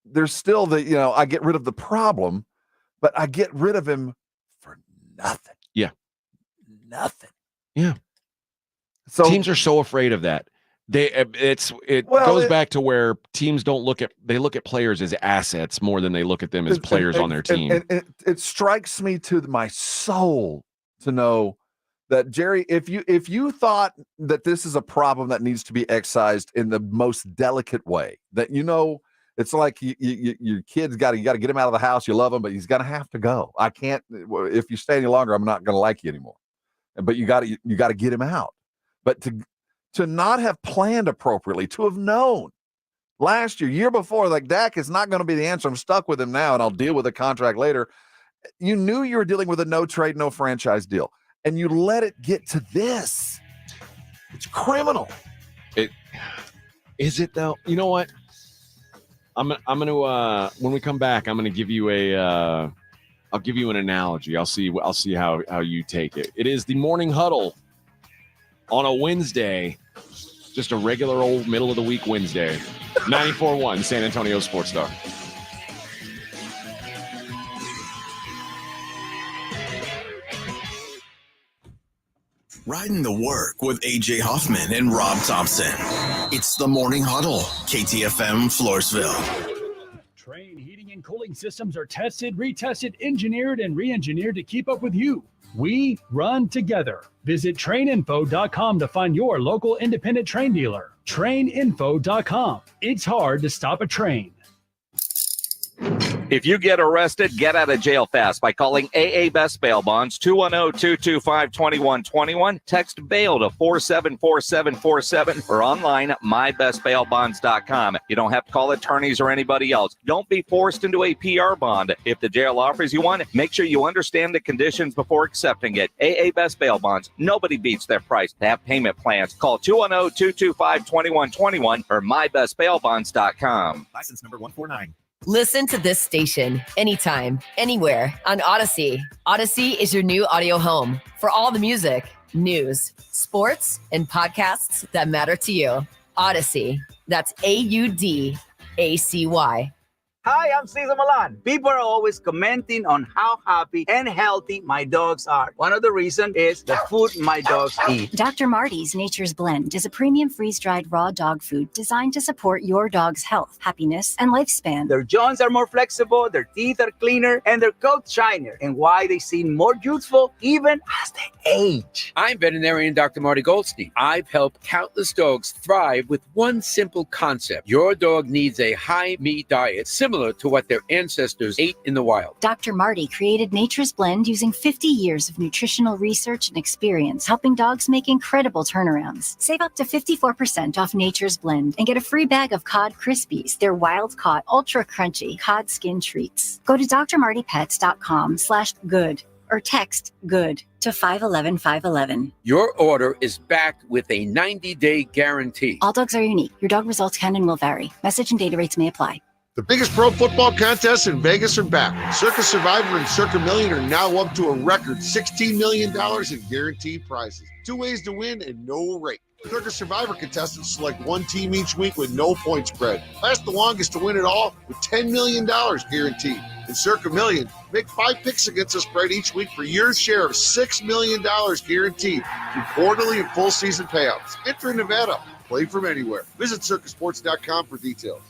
there's still I get rid of the problem, but I get rid of him for nothing. Yeah. Nothing. Yeah. So teams are so afraid of that. It goes back to where teams look at players as assets more than they look at them as players on their team. It strikes me to my soul to know that, Jerry, if you thought that this is a problem that needs to be excised in the most delicate way, that It's like your kid's you got to get him out of the house. You love him, but he's going to have to go. I can't, if you stay any longer, I'm not going to like you anymore. But you got to get him out. But to not have planned appropriately, to have known last year before, like Dak is not going to be the answer. I'm stuck with him now, and I'll deal with the contract later. You knew you were dealing with a no trade, no franchise deal, and you let it get to this. It's criminal. Is it though? You know what? I'm gonna when we come back, I'm gonna give you I'll give you an analogy. I'll see how you take it. It is the Morning Huddle on a Wednesday, just a regular old middle of the week Wednesday. 94.1 San Antonio Sports Star. Riding the work with AJ Hoffman and Rob Thompson. It's the Morning Huddle, KTFM Floresville. Train heating and cooling systems are tested, retested, engineered, and re-engineered to keep up with you. We run together. Visit traininfo.com to find your local independent train dealer. Traininfo.com. It's hard to stop a train. If you get arrested, get out of jail fast by calling AA Best Bail Bonds, 210-225-2121. Text bail to 474747 or online at mybestbailbonds.com. You don't have to call attorneys or anybody else. Don't be forced into a PR bond. If the jail offers you one, make sure you understand the conditions before accepting it. AA Best Bail Bonds. Nobody beats their price. They have payment plans. Call 210-225-2121 or mybestbailbonds.com. License number 149. Listen to this station anytime, anywhere on Odyssey. Odyssey is your new audio home for all the music, news, sports, and podcasts that matter to you. Odyssey. That's AUDACY. Hi, I'm Cesar Milan. People are always commenting on how happy and healthy my dogs are. One of the reasons is the food my dogs eat. Dr. Marty's Nature's Blend is a premium freeze-dried raw dog food designed to support your dog's health, happiness, and lifespan. Their joints are more flexible, their teeth are cleaner, and their coats shinier, and why they seem more youthful even as they age. I'm veterinarian Dr. Marty Goldstein. I've helped countless dogs thrive with one simple concept. Your dog needs a high-meat diet similar to what their ancestors ate in the wild. Dr. Marty created Nature's Blend using 50 years of nutritional research and experience, helping dogs make incredible turnarounds. Save up to 54% off Nature's Blend and get a free bag of Cod Krispies, their wild-caught, ultra-crunchy cod skin treats. Go to drmartypets.com/good or text GOOD to 511-511. Your order is backed with a 90-day guarantee. All dogs are unique. Your dog results can and will vary. Message and data rates may apply. The biggest pro football contests in Vegas are back. Circa Survivor and Circa Million are now up to a record $16 million in guaranteed prizes. 2 ways to win and no rate. Circa Survivor contestants select one team each week with no point spread. Last the longest to win it all with $10 million guaranteed. In Circa Million, make 5 picks against the spread each week for your share of $6 million guaranteed through quarterly and full season payouts. Enter in Nevada. Play from anywhere. Visit circasports.com for details.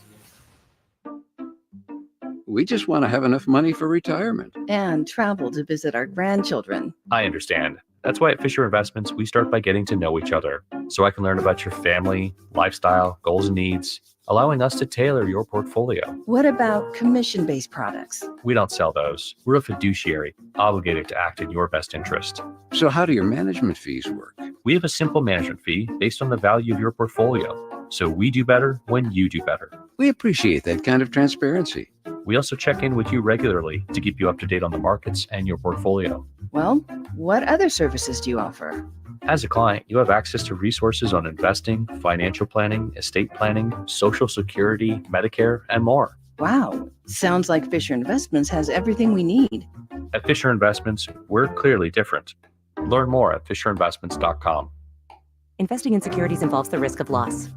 We just want to have enough money for retirement. And travel to visit our grandchildren. I understand. That's why at Fisher Investments, we start by getting to know each other so I can learn about your family, lifestyle, goals, and needs, allowing us to tailor your portfolio. What about commission-based products? We don't sell those. We're a fiduciary, obligated to act in your best interest. So how do your management fees work? We have a simple management fee based on the value of your portfolio. So we do better when you do better. We appreciate that kind of transparency. We also check in with you regularly to keep you up to date on the markets and your portfolio. Well, what other services do you offer? As a client, you have access to resources on investing, financial planning, estate planning, Social Security, Medicare, and more. Wow, sounds like Fisher Investments has everything we need. At Fisher Investments, we're clearly different. Learn more at fisherinvestments.com. Investing in securities involves the risk of loss.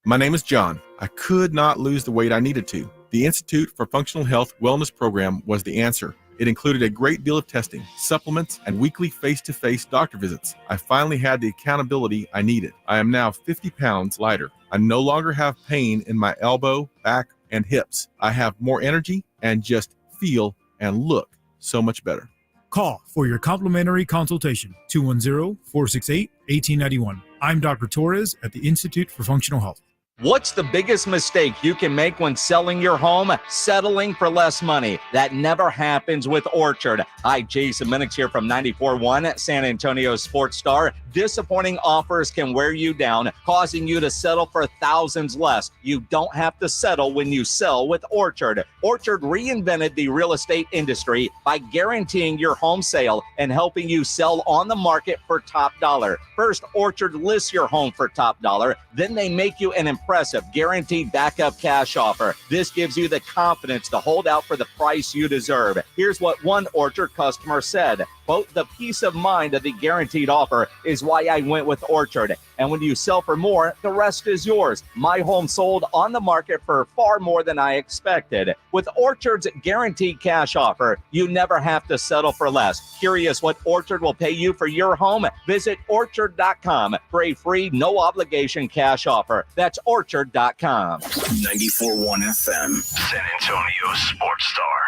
My name is John. I could not lose the weight I needed to. The Institute for Functional Health Wellness Program was the answer. It included a great deal of testing, supplements, and weekly face-to-face doctor visits. I finally had the accountability I needed. I am now 50 pounds lighter. I no longer have pain in my elbow, back, and hips. I have more energy and just feel and look so much better. Call for your complimentary consultation, 210-468-1891. I'm Dr. Torres at the Institute for Functional Health. What's the biggest mistake you can make when selling your home? Settling for less money. That never happens with Orchard. Hi, Jason Minix here from 94.1 San Antonio Sports Star. Disappointing offers can wear you down, causing you to settle for thousands less. You don't have to settle when you sell with Orchard. Orchard reinvented the real estate industry by guaranteeing your home sale and helping you sell on the market for top dollar. First, Orchard lists your home for top dollar. Then they make you an impressive guaranteed backup cash offer. This gives you the confidence to hold out for the price you deserve. Here's what one Orchard customer said. Quote, the peace of mind of the guaranteed offer is why I went with Orchard. And when you sell for more, the rest is yours. My home sold on the market for far more than I expected. With Orchard's guaranteed cash offer, you never have to settle for less. Curious what Orchard will pay you for your home? Visit Orchard.com for a free, no obligation cash offer. That's Orchard.com. 94.1 FM, San Antonio Sports Star.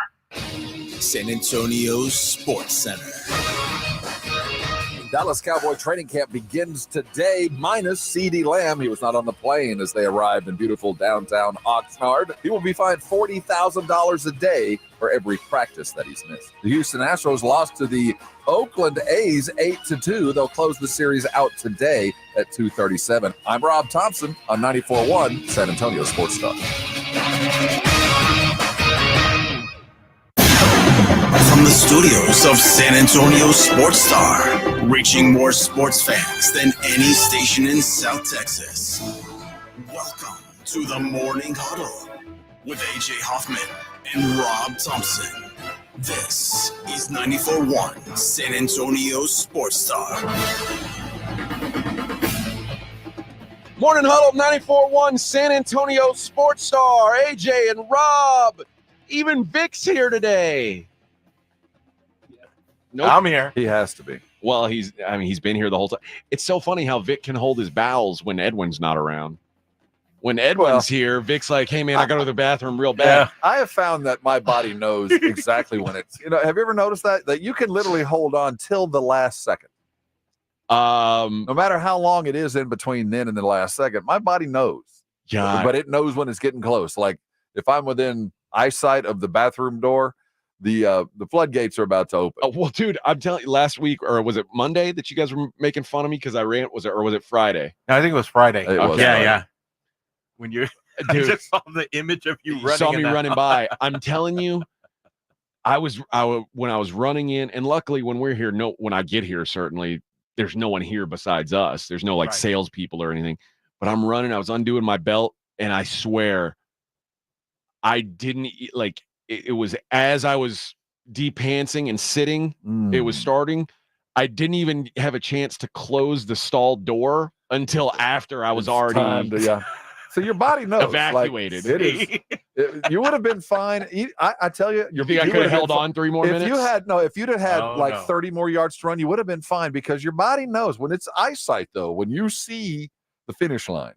San Antonio Sports Center. Dallas Cowboy training camp begins today, minus CeeDee Lamb. He was not on the plane as they arrived in beautiful downtown Oxnard. He will be fined $40,000 a day for every practice that he's missed. The Houston Astros lost to the Oakland A's 8-2. They'll close the series out today at 2:37. I'm Rob Thompson on 94.1 San Antonio Sports Star. From the studios of San Antonio Sports Star, reaching more sports fans than any station in South Texas. Welcome to the Morning Huddle with AJ Hoffman and Rob Thompson. This is 94.1 San Antonio Sports Star. Morning Huddle, 94.1 San Antonio Sports Star. AJ and Rob. Even Vic's here today. Nope. I'm here. He has to be. Well, he's been here the whole time. It's so funny how Vic can hold his bowels when Edwin's not around. When Edwin's here, Vic's like, hey, man, I got to the bathroom real bad. Yeah, I have found that my body knows exactly when it's, have you ever noticed that? That you can literally hold on till the last second. No matter how long it is in between then and the last second, my body knows. Yeah. But it knows when it's getting close. Like if I'm within eyesight of the bathroom door, the floodgates are about to open. Oh, well, dude, I'm telling you, last week, or was it Monday that you guys were making fun of me because I ran? Was it Friday? No, I think it was Friday. It was yeah, Friday. yeah. When you, dude, I just saw the image of you running. Saw me in that running by. I'm telling you, when I was running in, and luckily when we're here, when I get here, certainly there's no one here besides us. There's no salespeople or anything. But I'm running. I was undoing my belt, and I swear, I didn't like. It was as I was de-pantsing and sitting, it was starting. I didn't even have a chance to close the stall door until after I was already So your body knows. Evacuated. Like, you would have been fine. I tell you, you think I could have held on 3 more minutes? If you'd have had 30 more yards to run, you would have been fine because your body knows when it's eyesight, though, when you see the finish line.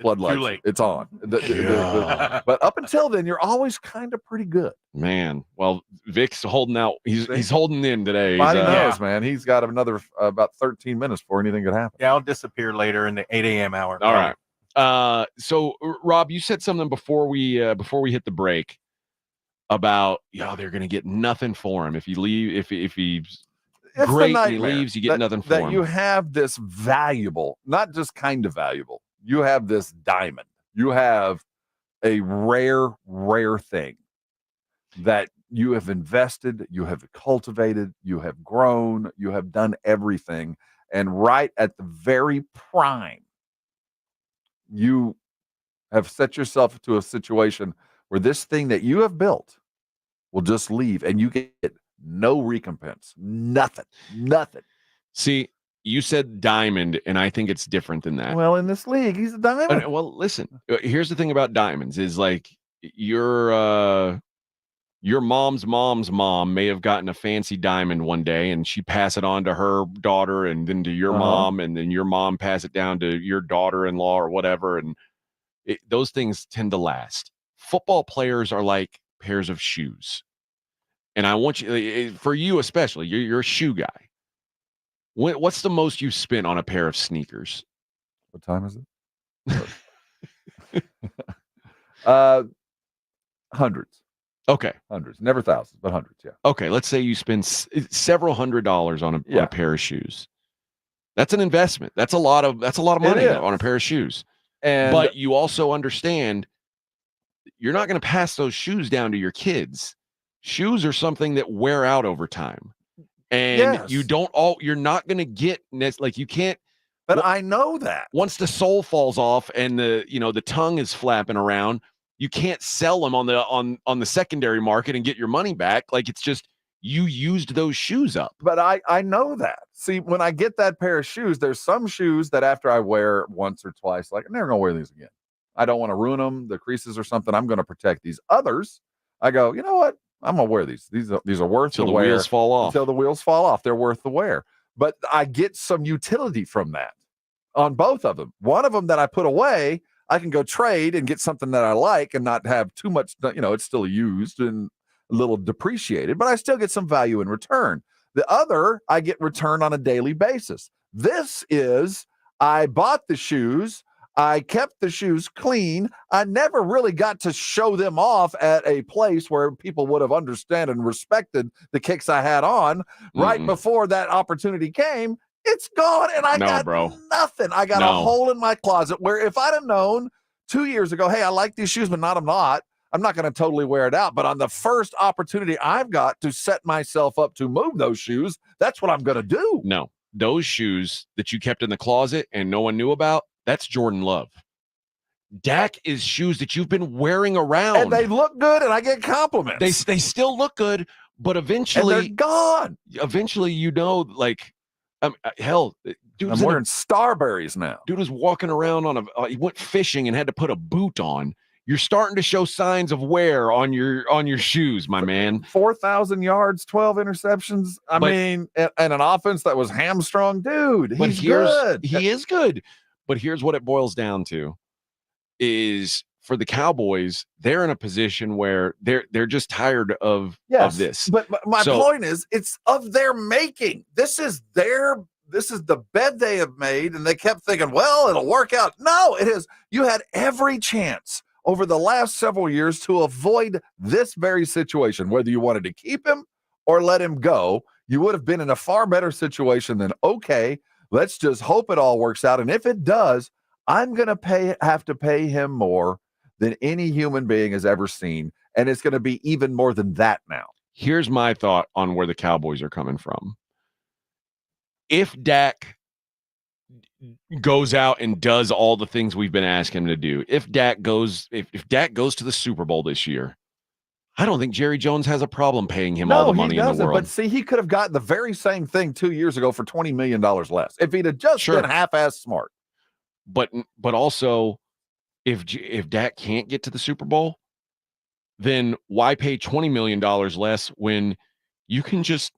Floodlights. It's on. But up until then, you're always kind of pretty good. Man, well, Vic's holding out. He's holding in today. Body knows, man. He's got another about 13 minutes before anything could happen. Yeah, I'll disappear later in the 8 a.m. hour. All right. So Rob, you said something before we hit the break about they're going to get nothing for him if you leave. If he's great and he leaves, you get nothing for him. That you have this valuable, not just kind of valuable. You have this diamond. You have a rare thing that you have invested, you have cultivated, you have grown, you have done everything. And right at the very prime, you have set yourself to a situation where this thing that you have built will just leave and you get no recompense. Nothing. See, you said diamond, and I think it's different than that. Well, in this league, he's a diamond. Well, listen, here's the thing about diamonds is like your mom's mom may have gotten a fancy diamond one day, and she pass it on to her daughter, and then to your mom, and then your mom pass it down to your daughter-in-law or whatever, and those things tend to last. Football players are like pairs of shoes, and I want you, for you especially, you're a shoe guy. What's the most you spent on a pair of sneakers? What time is it? Hundreds. Okay. Hundreds. Never thousands, but hundreds, yeah. Okay, let's say you spend several $100s on a pair of shoes. That's an investment. That's a lot of money on a pair of shoes. But you also understand you're not going to pass those shoes down to your kids. Shoes are something that wear out over time. And you're not going to get like you can't. But I know that once the sole falls off and the tongue is flapping around, you can't sell them on the secondary market and get your money back. Like it's just you used those shoes up. But I know that. See, when I get that pair of shoes, there's some shoes that after I wear once or twice, like I'm never gonna wear these again. I don't want to ruin them, the creases or something. I'm gonna protect these others. I go, you know what? I'm gonna wear these. These are worth the wear. Wheels fall off. Until the wheels fall off. They're worth the wear. But I get some utility from that on both of them. One of them that I put away, I can go trade and get something that I like and not have too much, it's still used and a little depreciated, but I still get some value in return. The other, I get return on a daily basis. This is, I bought the shoes. I kept the shoes clean. I never really got to show them off at a place where people would have understood and respected the kicks I had on. Right before that opportunity came, it's gone, and I got nothing. I got a hole in my closet where if I'd have known 2 years ago, hey, I like these shoes, but I'm not going to totally wear it out. But on the first opportunity I've got to set myself up to move those shoes, that's what I'm going to do. No, those shoes that you kept in the closet and no one knew about, that's Jordan Love. Dak is shoes that you've been wearing around. And they look good, and I get compliments. They still look good, but eventually... And they're gone. Eventually, like... hell, dude, I'm wearing Starberries now. Dude was walking around he went fishing and had to put a boot on. You're starting to show signs of wear on your shoes, my man. 4,000 yards, 12 interceptions. I mean, and an offense that was hamstrung, dude. He's good. He is good. But here's what it boils down to: is for the Cowboys, they're in a position where they're just tired of this. But my point is, it's of their making. This is the bed they have made, and they kept thinking, well, it'll work out. No, it is. You had every chance over the last several years to avoid this very situation, whether you wanted to keep him or let him go. You would have been in a far better situation than, okay, let's just hope it all works out. And if it does, I'm going to have to pay him more than any human being has ever seen. And it's going to be even more than that now. Here's my thought on where the Cowboys are coming from. If Dak goes out and does all the things we've been asking him to do, if Dak goes to the Super Bowl this year, I don't think Jerry Jones has a problem paying him all the money in the world. But see, he could have gotten the very same thing 2 years ago for $20 million less if he'd have just been half-ass smart. But also, if Dak can't get to the Super Bowl, then why pay $20 million less when you can just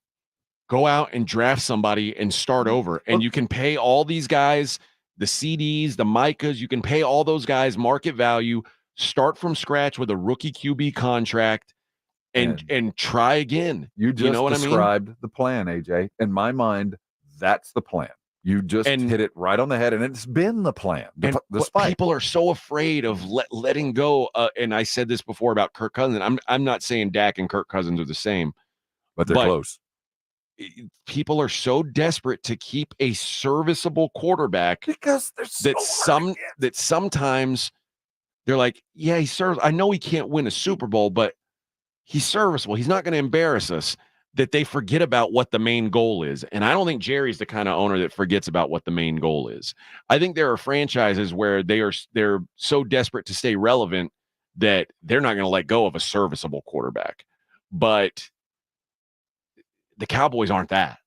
go out and draft somebody and start over? And you can pay all these guys, the CDs, the Micahs, you can pay all those guys market value, start from scratch with a rookie QB contract, and try again. You just know what described I mean? The plan, AJ. In my mind, that's the plan. You just hit it right on the head, and it's been the plan. People are so afraid of letting go. And I said this before about Kirk Cousins. I'm not saying Dak and Kirk Cousins are the same, but they're close. People are so desperate to keep a serviceable quarterback because that sometimes they're like, yeah, he serves. I know he can't win a Super Bowl, but he's serviceable. He's not going to embarrass us. That they forget about what the main goal is. And I don't think Jerry's the kind of owner that forgets about what the main goal is. I think there are franchises where they're so desperate to stay relevant that they're not going to let go of a serviceable quarterback. But the Cowboys aren't that.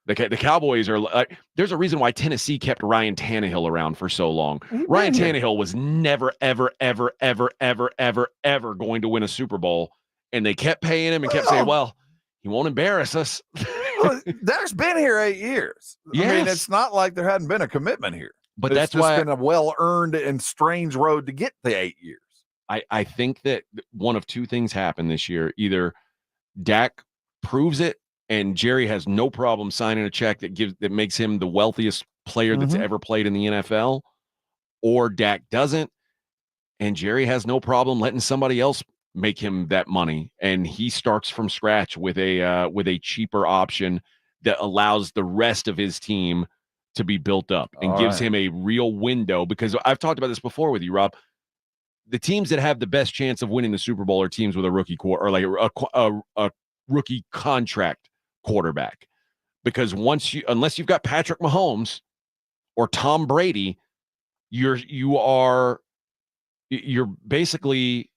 The Cowboys are like, there's a reason why Tennessee kept Ryan Tannehill around for so long. Ryan Tannehill was never, ever, ever, ever, ever, ever, ever going to win a Super Bowl. And they kept paying him and kept saying, well, he won't embarrass us. Dak's been here 8 years. Yes. I mean, it's not like there hadn't been a commitment here. But it's that's just why been a well-earned and strange road to get the 8 years. I think that one of two things happened this year. Either Dak proves it, and Jerry has no problem signing a check that makes him the wealthiest player that's ever played in the NFL, or Dak doesn't, and Jerry has no problem letting somebody else make him that money, and he starts from scratch with a cheaper option that allows the rest of his team to be built up and All gives right. him a real window. Because I've talked about this before with you, Rob. The teams that have the best chance of winning the Super Bowl are teams with a rookie or like a rookie contract quarterback. Because unless you've got Patrick Mahomes or Tom Brady, you're basically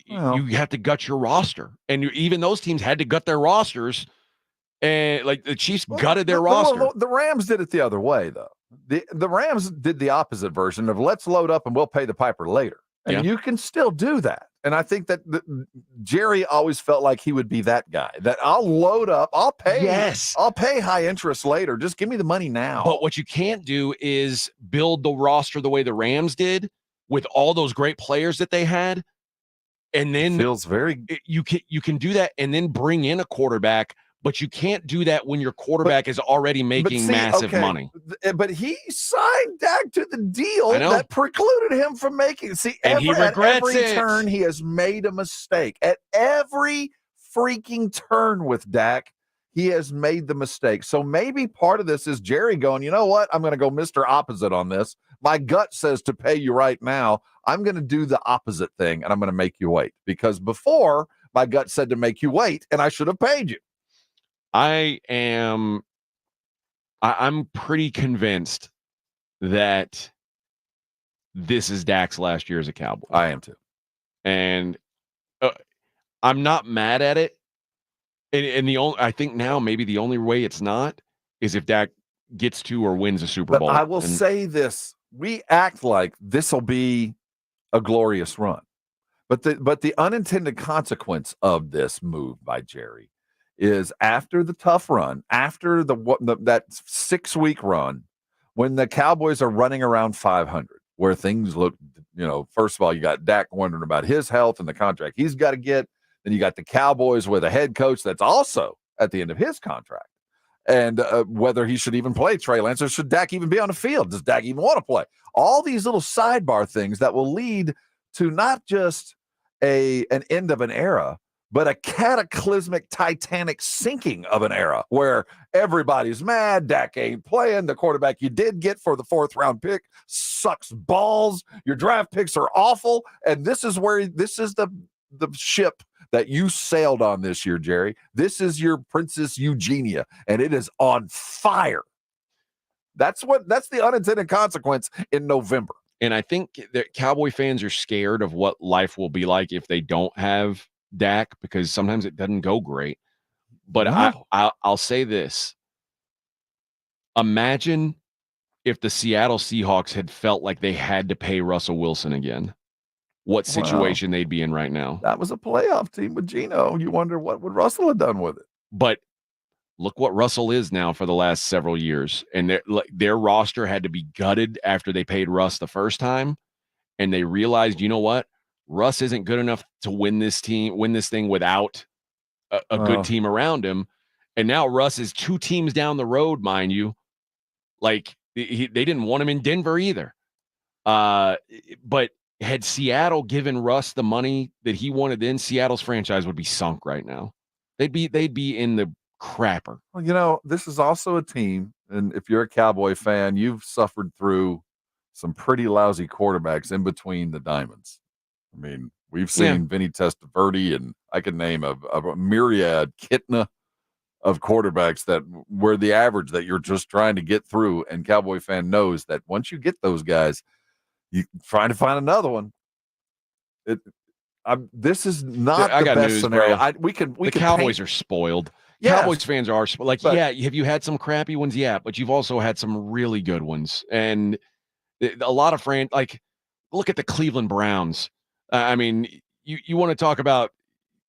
you have to gut your roster, and even those teams had to gut their rosters, and like the Chiefs gutted their roster. The Rams did it the other way, though. The Rams did the opposite version of let's load up and we'll pay the piper later, and you can still do that. And I think that Jerry always felt like he would be that guy that I'll load up, I'll pay. Yes, I'll pay high interest later. Just give me the money now. But what you can't do is build the roster the way the Rams did with all those great players that they had. And then you can do that and then bring in a quarterback, but you can't do that when your quarterback is already making massive money. But he signed Dak to the deal that precluded him from making. See, and he regrets at every it. turn he has made a mistake. At every freaking turn with Dak, he has made the mistake. So maybe part of this is Jerry going, you know what? I'm going to go Mr. Opposite on this. My gut says to pay you right now. I'm going to do the opposite thing, and I'm going to make you wait. Because before, my gut said to make you wait, and I should have paid you. I'm pretty convinced that this is Dak's last year as a Cowboy. I am too. And I'm not mad at it. And I think now maybe the only way it's not is if Dak gets to or wins a Super Bowl. I will say this. We act like this will be a glorious run. But the unintended consequence of this move by Jerry is after the tough run, after that 6-week run, when the Cowboys are running around 500, where things look, first of all, you got Dak wondering about his health and the contract he's got to get. Then you got the Cowboys with a head coach that's also at the end of his contract. And whether he should even play Trey Lance or should Dak even be on the field? Does Dak even want to play? All these little sidebar things that will lead to not just an end of an era, but a cataclysmic, titanic sinking of an era where everybody's mad. Dak ain't playing. The quarterback you did get for the 4th round pick sucks balls. Your draft picks are awful. And this is the ship that you sailed on this year, Jerry. This is your Princess Eugenia, and it is on fire. That's the unintended consequence in November. And I think that Cowboy fans are scared of what life will be like if they don't have Dak, because sometimes it doesn't go great. But No. I'll say this. Imagine if the Seattle Seahawks had felt like they had to pay Russell Wilson again. What situation they'd be in right now. That was a playoff team with Geno. You wonder what would Russell have done with it. But look what Russell is now for the last several years. And their roster had to be gutted after they paid Russ the first time. And they realized, you know what? Russ isn't good enough to win this thing without a good team around him. And now Russ is 2 teams down the road, mind you. Like they didn't want him in Denver either. But had Seattle given Russ the money that he wanted, then Seattle's franchise would be sunk right now. They'd be in the crapper. Well, this is also a team, and if you're a Cowboy fan, you've suffered through some pretty lousy quarterbacks in between the diamonds. I mean, we've seen Vinny Testaverde, and I can name a myriad Kitna of quarterbacks that were the average that you're just trying to get through, and Cowboy fan knows that once you get those guys, you trying to find another one. This is not the best news, scenario. Bro. The Cowboys are spoiled. Yes. Cowboys fans are spoiled. Have you had some crappy ones? Yeah, but you've also had some really good ones. And a lot of look at the Cleveland Browns. I mean, you want to talk about.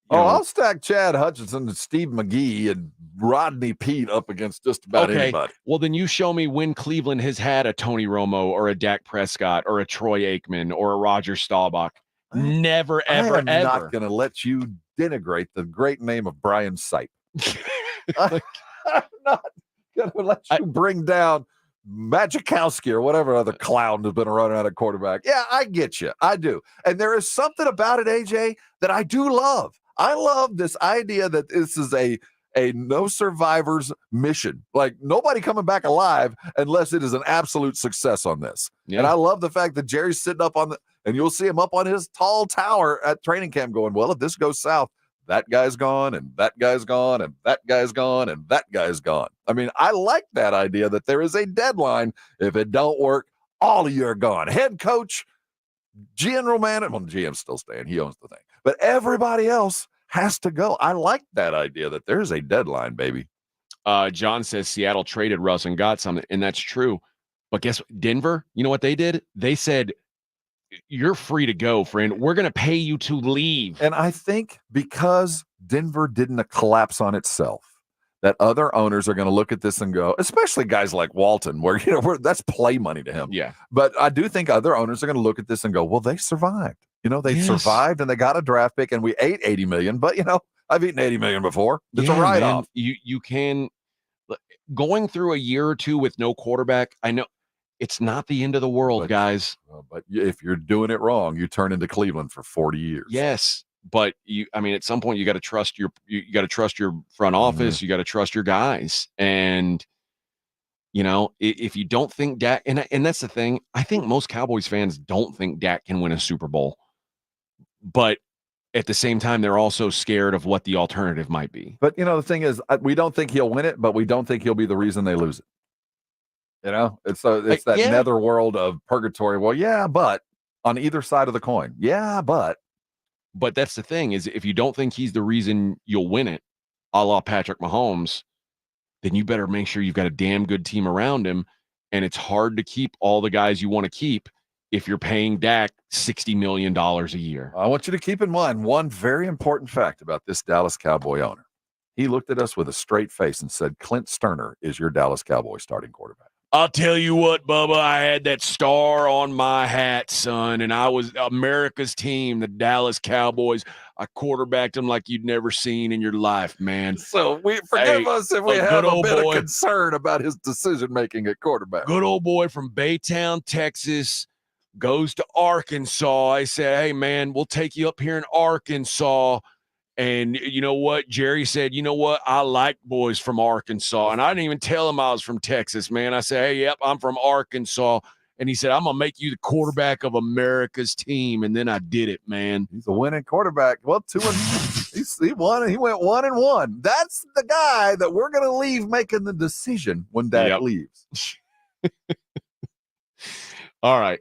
I'll stack Chad Hutchinson and Steve McGee and Rodney Peete up against just about anybody. Well, then you show me when Cleveland has had a Tony Romo or a Dak Prescott or a Troy Aikman or a Roger Staubach. Never, ever, I'm not going to let you denigrate the great name of Brian Sipe. I'm not going to let you bring down Magikowski or whatever other clown has been running out of quarterback. Yeah, I get you. I do. And there is something about it, AJ, that I do love. I love this idea that this is a no survivors mission. Like nobody coming back alive unless it is an absolute success on this. Yeah. And I love the fact that Jerry's sitting up and you'll see him up on his tall tower at training camp going, well, if this goes south, that guy's gone, and that guy's gone, and that guy's gone, and that guy's gone. I mean, I like that idea that there is a deadline. If it don't work, all of you are gone. Head coach, general manager, well, GM's still staying. He owns the thing. But everybody else has to go. I like that idea that there's a deadline, baby. John says Seattle traded Russ and got something, and that's true. But guess what? Denver, you know what they did? They said, you're free to go, friend. We're going to pay you to leave. And I think because Denver didn't collapse on itself, that other owners are going to look at this and go, especially guys like Walton, where, that's play money to him. Yeah. But I do think other owners are going to look at this and go, well, they survived. They survived and they got a draft pick and we ate $80 million. But, I've eaten $80 million before. It's a write-off. You can, going through a year or two with no quarterback, I know, it's not the end of the world, guys. But if you're doing it wrong, you turn into Cleveland for 40 years. Yes, but at some point you got to trust your front office. You got to trust your guys, and if you don't think Dak, and that's the thing. I think most Cowboys fans don't think Dak can win a Super Bowl, but at the same time, they're also scared of what the alternative might be. But the thing is, we don't think he'll win it, but we don't think he'll be the reason they lose it. It's that netherworld of purgatory. Well, yeah, but on either side of the coin. Yeah, but that's the thing is if you don't think he's the reason you'll win it, a la Patrick Mahomes, then you better make sure you've got a damn good team around him. And it's hard to keep all the guys you want to keep if you're paying Dak $60 million a year. I want you to keep in mind one very important fact about this Dallas Cowboy owner. He looked at us with a straight face and said, Clint Sterner is your Dallas Cowboy starting quarterback. I'll tell you what, Bubba, I had that star on my hat, son, and I was America's team, the Dallas Cowboys. I quarterbacked them like you'd never seen in your life, man. So forgive us if we have a bit of concern about his decision-making at quarterback. Good old boy from Baytown, Texas, goes to Arkansas. I said, hey, man, we'll take you up here in Arkansas. And you know what? Jerry said, you know what? I like boys from Arkansas. And I didn't even tell him I was from Texas, man. I said, hey, yep, I'm from Arkansas. And he said, I'm going to make you the quarterback of America's team. And then I did it, man. He's a winning quarterback. Well, he won. He went 1-1. That's the guy that we're going to leave making the decision when Dak leaves. All right.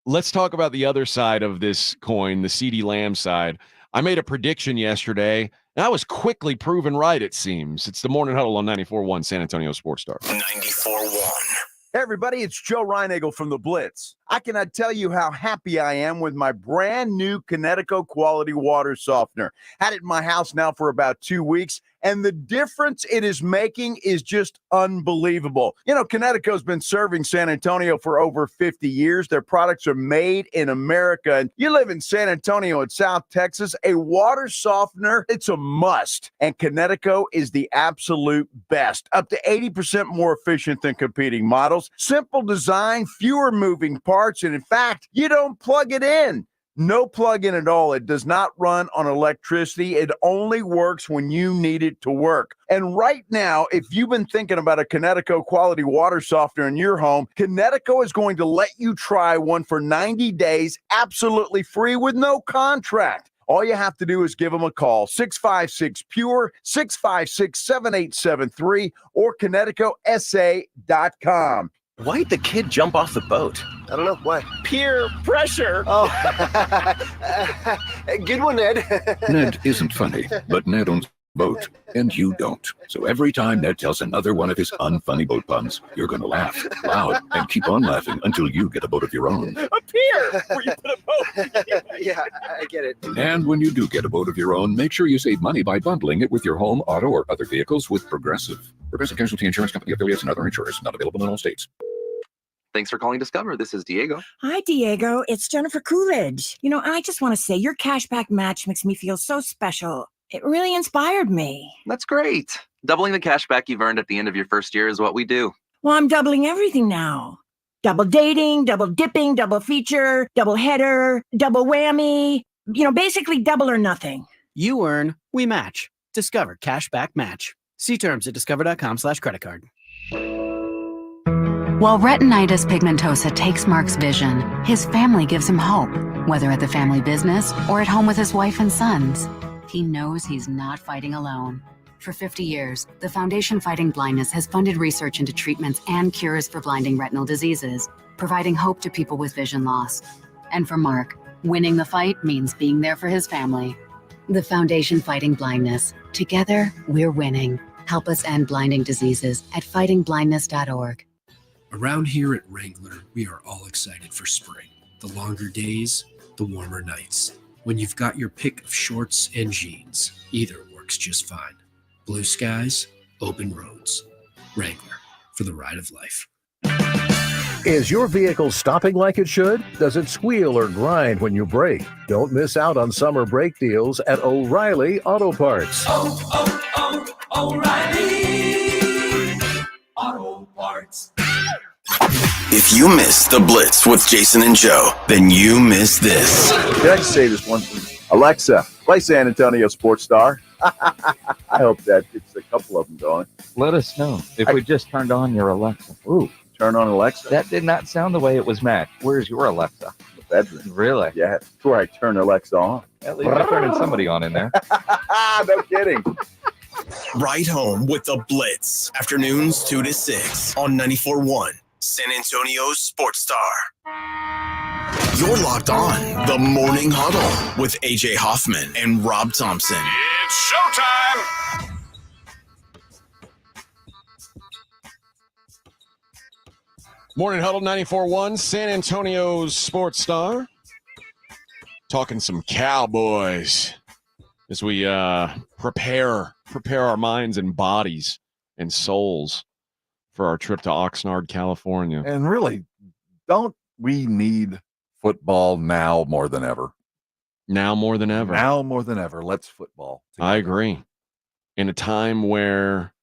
Let's talk about the other side of this coin, the CeeDee Lamb side. I made a prediction yesterday, and I was quickly proven right, it seems. It's the Morning Huddle on 94.1 San Antonio Sports Star. 94.1. Hey, everybody, it's Joe Reinagel from The Blitz. I cannot tell you how happy I am with my brand new Connecticut quality water softener. Had it in my house now for about 2 weeks, and the difference it is making is just unbelievable. Connecticut's been serving San Antonio for over 50 years. Their products are made in America, and you live in San Antonio in South Texas, a water softener, it's a must. And Connecticut is the absolute best, up to 80% more efficient than competing models. Simple design, fewer moving parts, and in fact, you don't plug it in. No plug-in at all. It does not run on electricity. It only works when you need it to work. And right now, if you've been thinking about a Connecticut quality water softener in your home, Connecticut is going to let you try one for 90 days, absolutely free with no contract. All you have to do is give them a call, 656-PURE, 656-7873, or ConnecticutSA.com. Why'd the kid jump off the boat? I don't know. Why? Peer pressure. Oh, good one, Ned. Ned isn't funny, but Ned owns a boat, and you don't. So every time Ned tells another one of his unfunny boat puns, you're going to laugh loud and keep on laughing until you get a boat of your own. A pier where you put a boat. Yeah, I get it. And when you do get a boat of your own, make sure you save money by bundling it with your home, auto, or other vehicles with Progressive. Progressive Casualty Insurance Company affiliates and other insurers. Not available in all states. Thanks for calling Discover. This is Diego. Hi, Diego. It's Jennifer Coolidge. I just want to say your cashback match makes me feel so special. It really inspired me. That's great. Doubling the cashback you've earned at the end of your first year is what we do. Well, I'm doubling everything now. Double dating, double dipping, double feature, double header, double whammy. Basically double or nothing. You earn, we match. Discover Cashback Match. See terms at discover.com/creditcard. While retinitis pigmentosa takes Mark's vision, his family gives him hope, whether at the family business or at home with his wife and sons. He knows he's not fighting alone. For 50 years, the Foundation Fighting Blindness has funded research into treatments and cures for blinding retinal diseases, providing hope to people with vision loss. And for Mark, winning the fight means being there for his family. The Foundation Fighting Blindness. Together, we're winning. Help us end blinding diseases at fightingblindness.org. Around here at Wrangler, we are all excited for spring. The longer days, the warmer nights. When you've got your pick of shorts and jeans, either works just fine. Blue skies, open roads. Wrangler, for the ride of life. Is your vehicle stopping like it should? Does it squeal or grind when you brake? Don't miss out on summer brake deals at O'Reilly Auto Parts. O'Reilly Auto Parts. If you missed the Blitz with Jason and Joe, then you missed this. Can I just say this one thing? Alexa, play San Antonio Sports Star. I hope that gets a couple of them going. Let us know if we just turned on your Alexa. Ooh, turn on Alexa? That did not sound the way it was meant. Where's your Alexa? The bedroom. Really? Yeah, that's where I turn Alexa on. At least you're turning somebody on in there. No kidding. Right home with the Blitz. Afternoons 2 to 6 on 94.1 San Antonio Sports Star. You're locked on the Morning Huddle with AJ Hoffman and Rob Thompson. It's showtime! Morning Huddle 94.1 San Antonio's Sports Star. Talking some Cowboys as we prepare our minds and bodies and souls for our trip to Oxnard, California. And really, don't we need football now more than ever? Now more than ever. Now more than ever. Let's football together. I agree. In a time where,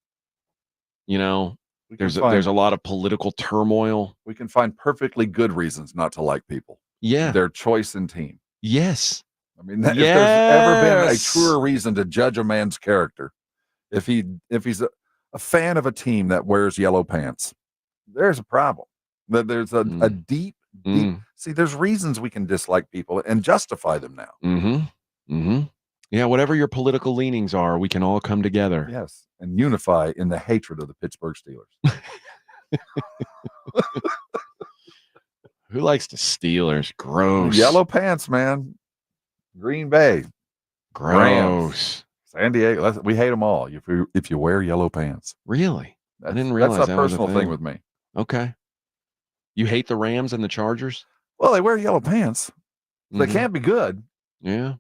there's a lot of political turmoil. We can find perfectly good reasons not to like people. Yeah. Their choice in team. Yes. I mean, if there's ever been a truer reason to judge a man's character, if he's a fan of a team that wears yellow pants, there's a problem. That there's a deep. See, there's reasons we can dislike people and justify them now. Yeah, whatever your political leanings are, we can all come together. Yes, and unify in the hatred of the Pittsburgh Steelers. Who likes the Steelers? Gross. Yellow pants, man. Green Bay. Gross. Rams, San Diego. We hate them all. If you wear yellow pants. Really? I didn't realize that's a that was personal thing with me. Okay. You hate the Rams and the Chargers? Well, they wear yellow pants. They can't be good. Yeah.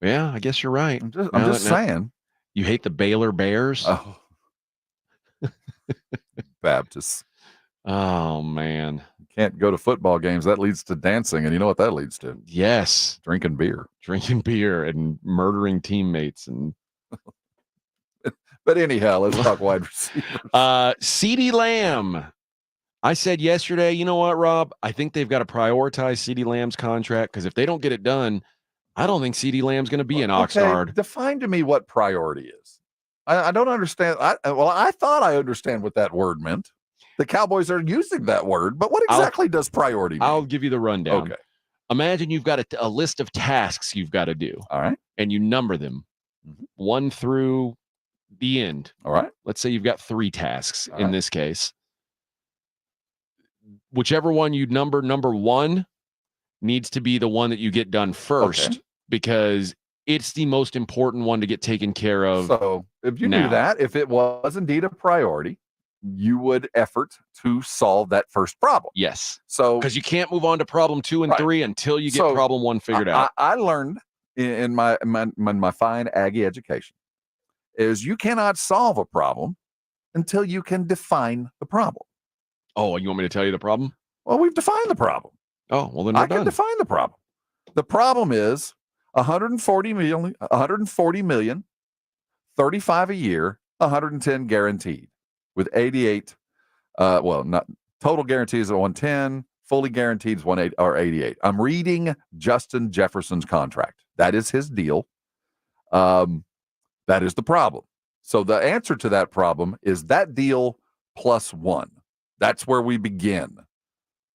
Yeah, I guess you're right. I'm just saying. You hate the Baylor Bears? Oh. Baptists. Oh, man. You can't go to football games. That leads to dancing. And you know what that leads to? Yes. Drinking beer and murdering teammates. And But anyhow, let's talk wide receivers. CeeDee Lamb. I said yesterday, you know what, Rob? I think they've got to prioritize CeeDee Lamb's contract because if they don't get it done, I don't think CeeDee Lamb's going to be in Oxnard. Define to me what priority is. I don't understand. I thought I understand what that word meant. The Cowboys are using that word, but what exactly does priority mean? I'll give you the rundown. Okay. Imagine you've got a list of tasks you've got to do. All right. And you number them 1 through the end. All right. Let's say you've got 3 tasks in this case. Whichever one you number 1 needs to be the one that you get done first because it's the most important one to get taken care of. So if you knew that, if it was indeed a priority, you would effort to solve that first problem. Yes. So because you can't move on to problem 2 and 3 until you get problem 1 figured out. I learned in my fine Aggie education is you cannot solve a problem until you can define the problem. Oh, you want me to tell you the problem? Well, we've defined the problem. Oh, well then we're I done. can define the problem. The problem is 140 million, 35 a year, 110 guaranteed, with 88 Well, not total guarantees at 110, fully guaranteed is 180 or 88. I'm reading Justin Jefferson's contract. That is his deal. That is the problem. So the answer to that problem is that deal plus one. That's where we begin.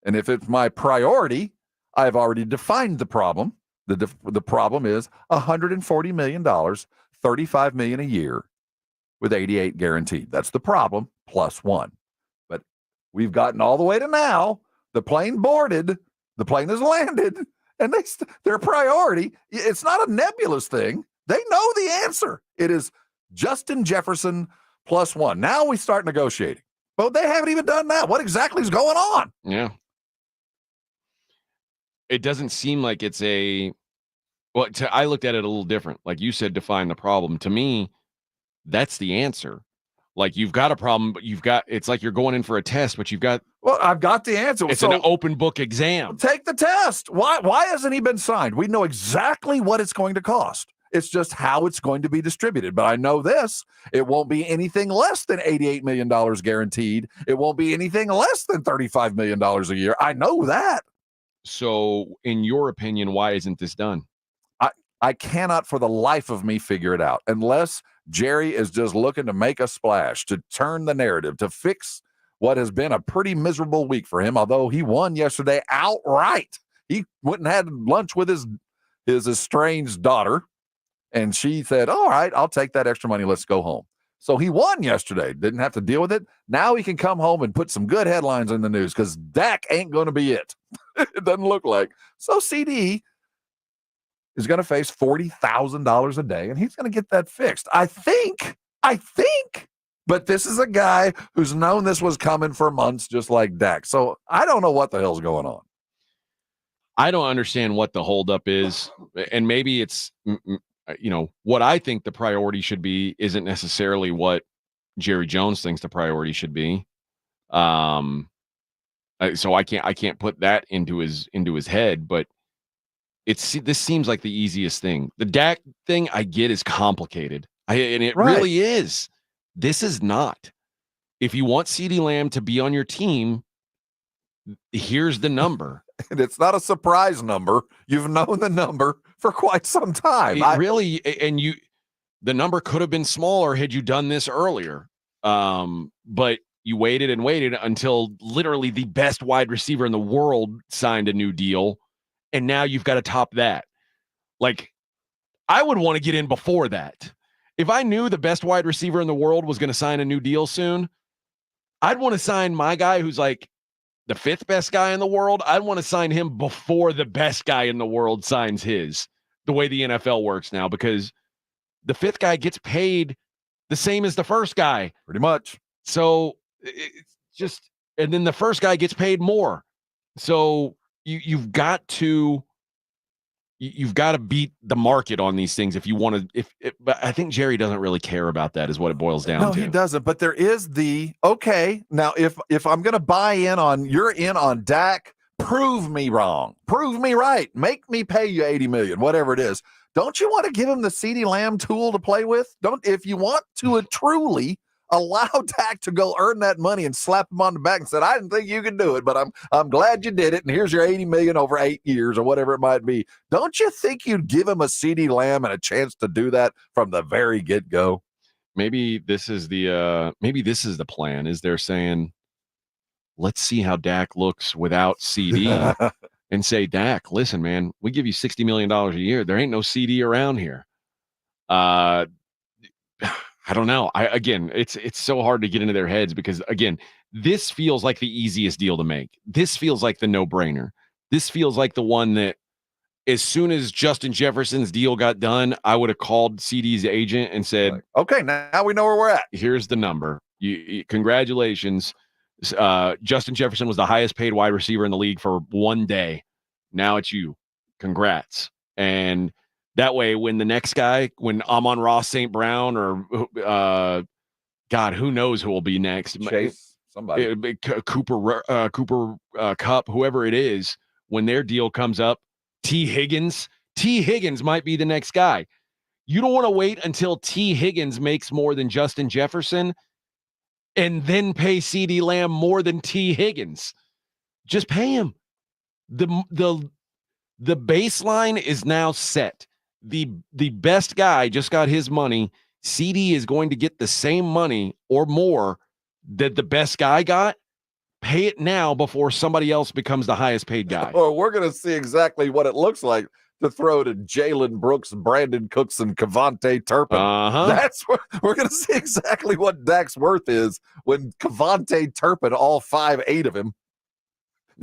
And if it's my priority, I've already defined the problem. The problem is $140 million, $35 million a year with 88 guaranteed. That's the problem, plus one. But we've gotten all the way to now. The plane boarded, the plane has landed, and their priority, it's not a nebulous thing. They know the answer. It is Justin Jefferson plus one. Now we start negotiating. But they haven't even done that. What exactly is going on? Yeah. It doesn't seem like it's I looked at it a little different. Like you said, define the problem. To me, that's the answer. Like you've got a problem, but it's like you're going in for a test, but well, I've got the answer. It's an open book exam. Take the test. Why hasn't he been signed? We know exactly what it's going to cost. It's just how it's going to be distributed. But I know this, it won't be anything less than $88 million guaranteed. It won't be anything less than $35 million a year. I know that. So in your opinion, why isn't this done? I cannot for the life of me figure it out unless Jerry is just looking to make a splash, to turn the narrative, to fix what has been a pretty miserable week for him, although he won yesterday outright. He went and had lunch with his estranged daughter, and she said, all right, I'll take that extra money. Let's go home. So he won yesterday, didn't have to deal with it. Now he can come home and put some good headlines in the news because Dak ain't going to be it. It doesn't look like. So CD is going to face $40,000 a day, and he's going to get that fixed. I think. But this is a guy who's known this was coming for months, just like Dak. So I don't know what the hell's going on. I don't understand what the holdup is, and maybe it's, what I think the priority should be isn't necessarily what Jerry Jones thinks the priority should be. So I can't put that into his head, but this seems like the easiest thing. The Dak thing I get is complicated. And it really is. This is not. If you want CeeDee Lamb to be on your team, here's the number. And it's not a surprise number. You've known the number for quite some time. The number could have been smaller had you done this earlier. But you waited and waited until literally the best wide receiver in the world signed a new deal. And now you've got to top that. Like, I would want to get in before that. If I knew the best wide receiver in the world was going to sign a new deal soon, I'd want to sign my guy who's like the fifth best guy in the world. I'd want to sign him before the best guy in the world signs his, the way the NFL works now, because the fifth guy gets paid the same as the first guy. Pretty much. So it's just, and then the first guy gets paid more. So you've got to beat the market on these things if you want to. But I think Jerry doesn't really care about that, is what it boils down to. No, he doesn't. But there is okay. Now, if I'm going to buy in on, you're in on Dak, prove me wrong, prove me right, make me pay you $80 million, whatever it is. Don't you want to give him the CeeDee Lamb tool to play with? If you want to truly allow Dak to go earn that money and slap him on the back and said, I didn't think you could do it, but I'm glad you did it. And here's your $80 million over 8 years or whatever it might be. Don't you think you'd give him a CeeDee Lamb and a chance to do that from the very get-go? Maybe this is the plan. Is they're saying, let's see how Dak looks without CD and say, Dak, listen, man, we give you $60 million a year. There ain't no CD around here. I don't know. It's so hard to get into their heads because, again, this feels like the easiest deal to make. This feels like the no-brainer. This feels like the one that as soon as Justin Jefferson's deal got done, I would have called CD's agent and said, okay, now we know where we're at. Here's the number. Congratulations. Justin Jefferson was the highest paid wide receiver in the league for one day. Now it's you. Congrats. And that way, when the next guy, when Amon-Ra St. Brown or God, who knows who will be next? Chase, somebody. Cooper Kupp, whoever it is, when their deal comes up, T. Higgins might be the next guy. You don't want to wait until T. Higgins makes more than Justin Jefferson. and then pay CD Lamb more than T. Higgins. Just pay him. The baseline is now set. The best guy just got his money. CD is going to get the same money or more that the best guy got. Pay it now before somebody else becomes the highest paid guy. Or we're going to see exactly what it looks like to throw to Jalen Brooks, Brandon Cooks, and Kevontae Turpin. That's what we're going to see exactly what Dak's worth is when Kevontae Turpin, all 5'8" of him,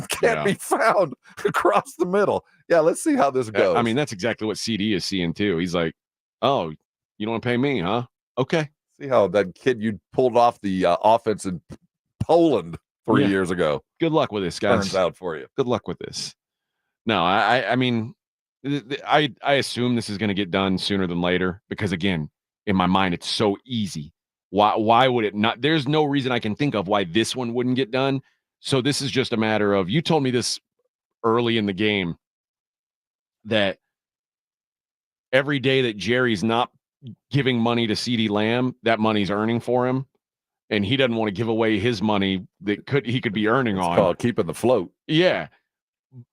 can't be found across the middle. Yeah, let's see how this goes. I mean, that's exactly what CD is seeing too. He's like, "Oh, you don't want to pay me, huh? Okay." See how that kid you pulled off the offense in Poland 3 years ago. Good luck with this, guys. Turns out for you. Good luck with this. No, I mean, I assume this is going to get done sooner than later because, again, in my mind, it's so easy. Why would it not? There's no reason I can think of why this one wouldn't get done. So this is just a matter of, you told me this early in the game, that every day that Jerry's not giving money to CD Lamb, that money's earning for him. And he doesn't want to give away his money that he could be earning on. It's called keeping the float. Yeah.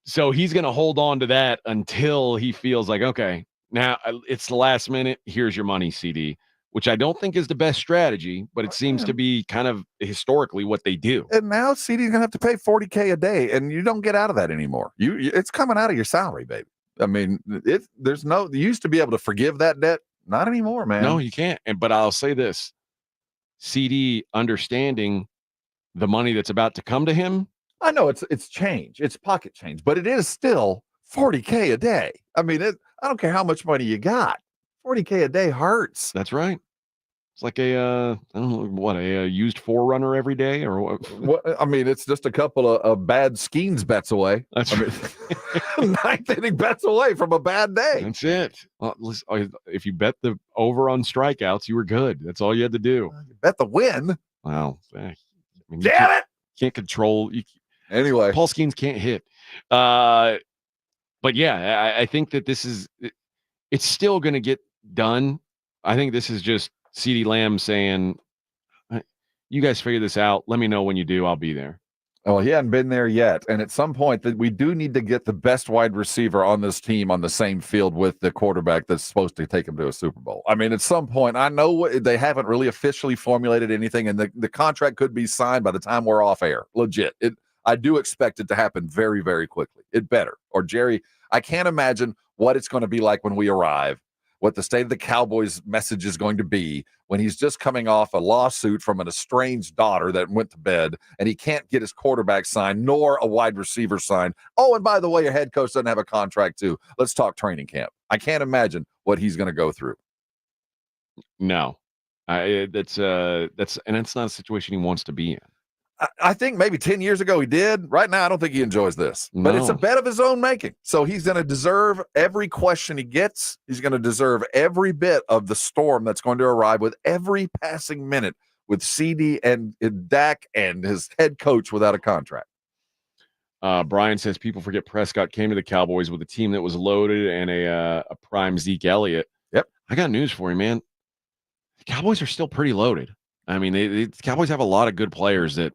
So he's going to hold on to that until he feels like, okay, now it's the last minute. Here's your money, CD, which I don't think is the best strategy, but it seems to be kind of historically what they do. And now CD's going to have to pay $40K a day, and you don't get out of that anymore. It's coming out of your salary, baby. I mean, you used to be able to forgive that debt. Not anymore, man. No, you can't. But I'll say this. CD understanding the money that's about to come to him. I know it's change. It's pocket change, but it is still $40K a day. I mean, I don't care how much money you got. $40K a day hurts. That's right. It's like I don't know what, a used Forerunner every day or what? I mean, it's just a couple of bad Skeens bets away. That's ninth inning bets away from a bad day. That's it. Well, listen, if you bet the over on strikeouts, you were good. That's all you had to do. You bet the win. Wow. I mean, damn it! Can't control. Anyway, Paul Skeens can't hit. But yeah, I think that this is. It's still going to get done. I think this is just CD Lamb saying, "You guys figure this out. Let me know when you do. I'll be there." Oh, he hadn't been there yet. And at some point, that we do need to get the best wide receiver on this team on the same field with the quarterback that's supposed to take him to a Super Bowl. I mean, at some point, I know they haven't really officially formulated anything, and the contract could be signed by the time we're off air. Legit. I do expect it to happen very, very quickly. It better. Or Jerry, I can't imagine what it's going to be like when we arrive, what the state of the Cowboys message is going to be when he's just coming off a lawsuit from an estranged daughter that went to bed, and he can't get his quarterback signed nor a wide receiver signed. Oh, and by the way, your head coach doesn't have a contract too. Let's talk training camp. I can't imagine what he's going to go through. No, that's and it's not a situation he wants to be in. I think maybe 10 years ago he did. Right now, I don't think he enjoys this. But it's a bet of his own making. So he's going to deserve every question he gets. He's going to deserve every bit of the storm that's going to arrive with every passing minute with CD and Dak and his head coach without a contract. Brian says people forget Prescott came to the Cowboys with a team that was loaded and a prime Zeke Elliott. Yep. I got news for you, man. The Cowboys are still pretty loaded. I mean, the Cowboys have a lot of good players that.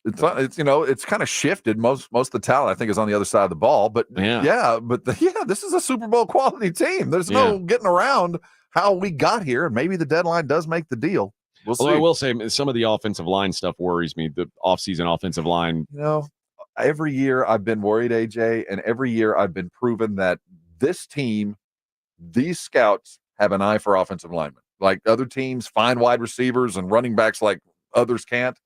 It's kind of shifted. Most of the talent, I think, is on the other side of the ball. But this is a Super Bowl quality team. There's no getting around how we got here. And maybe the deadline does make the deal. We'll see. I will say some of the offensive line stuff worries me. The offseason offensive line. Every year I've been worried, AJ, and every year I've been proven that this team, these scouts have an eye for offensive linemen. Like other teams find wide receivers and running backs like others can't.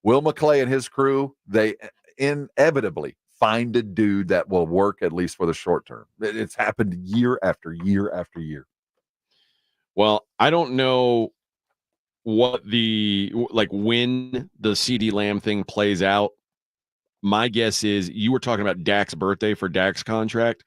Will McClay and his crew, they inevitably find a dude that will work at least for the short term. It's happened year after year after year. Well, I don't know what when the CD Lamb thing plays out. My guess is you were talking about Dak's birthday for Dak's contract.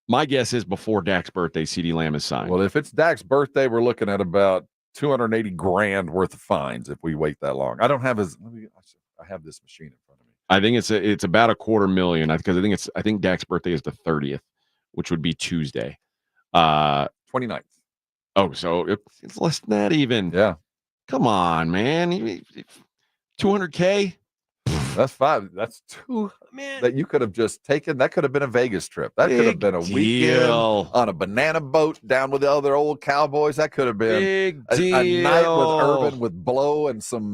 My guess is before Dak's birthday, CD Lamb is signed. Well, if it's Dak's birthday, we're looking at about $280,000 worth of fines if we wait that long. I don't have I have this machine in front of me. I think it's about $250,000 because I think Dak's birthday is the 30th, which would be Tuesday. 29th. Oh, so it's less than that even. Yeah. Come on, man. $200K. That's fine. That's two that you could have just taken. That could have been a Vegas trip. That could have been a weekend on a banana boat down with the other old cowboys. That could have been a night with Urban with Blow and some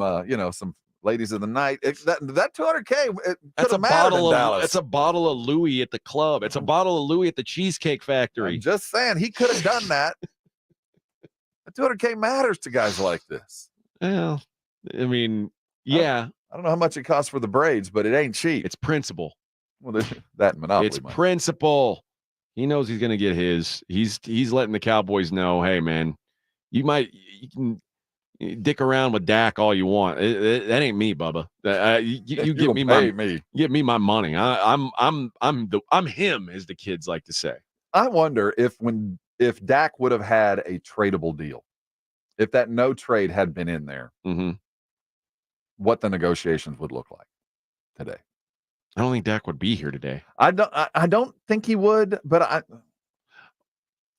some ladies of the night. That $200K could have mattered in Dallas. That's a bottle of Louis at the club. It's a bottle of Louis at the Cheesecake Factory. I'm just saying he could have done that. That $200K matters to guys like this. Well, I mean, yeah. I don't know how much it costs for the braids, but it ain't cheap. It's principle. Well, that Monopoly. It's principle. He knows he's going to get his. He's letting the Cowboys know, hey, man, you can dick around with Dak all you want. That ain't me, Bubba. You give me give me my money. I'm him, as the kids like to say. I wonder if Dak would have had a tradable deal, if that no trade had been in there. Mm-hmm. What the negotiations would look like today. I don't think Dak would be here today. I don't think he would, but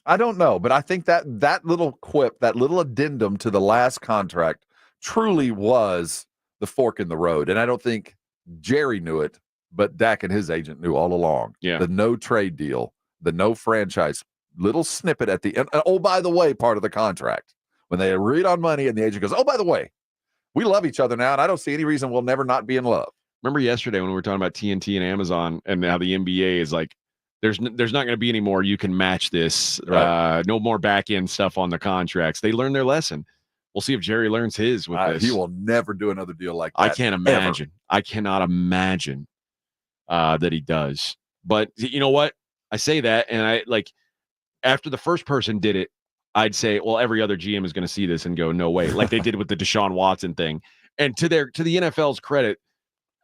I don't know. But I think that little quip, that little addendum to the last contract truly was the fork in the road. And I don't think Jerry knew it, but Dak and his agent knew all along. Yeah. The no trade deal, the no franchise, little snippet at the end. Oh, by the way, part of the contract. When they agreed on money and the agent goes, oh, by the way, we love each other now, and I don't see any reason we'll never not be in love. Remember yesterday when we were talking about TNT and Amazon and how the NBA is like, there's not going to be any more. You can match this. Right. No more back end stuff on the contracts. They learned their lesson. We'll see if Jerry learns his with this. He will never do another deal like that. I can't imagine. Ever. I cannot imagine that he does. But you know what? I say that, and I like after the first person did it, I'd say, well, every other GM is going to see this and go, no way, like they did with the Deshaun Watson thing. And to the NFL's credit,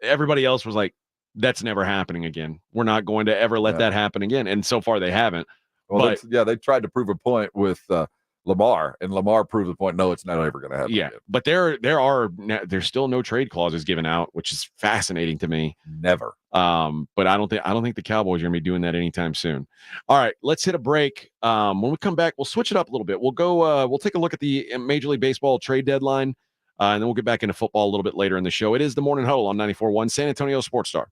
everybody else was like, that's never happening again. We're not going to ever let that happen again. And so far they haven't. Well, they tried to prove a point with Lamar, and Lamar proved the point. No, it's not ever going to happen. Yeah, again. But there's still no trade clauses given out, which is fascinating to me. Never. But I don't think the Cowboys are going to be doing that anytime soon. All right, let's hit a break. When we come back, we'll switch it up a little bit. We'll go. We'll take a look at the Major League Baseball trade deadline, and then we'll get back into football a little bit later in the show. It is the Morning Huddle on 94.1 San Antonio Sports Star.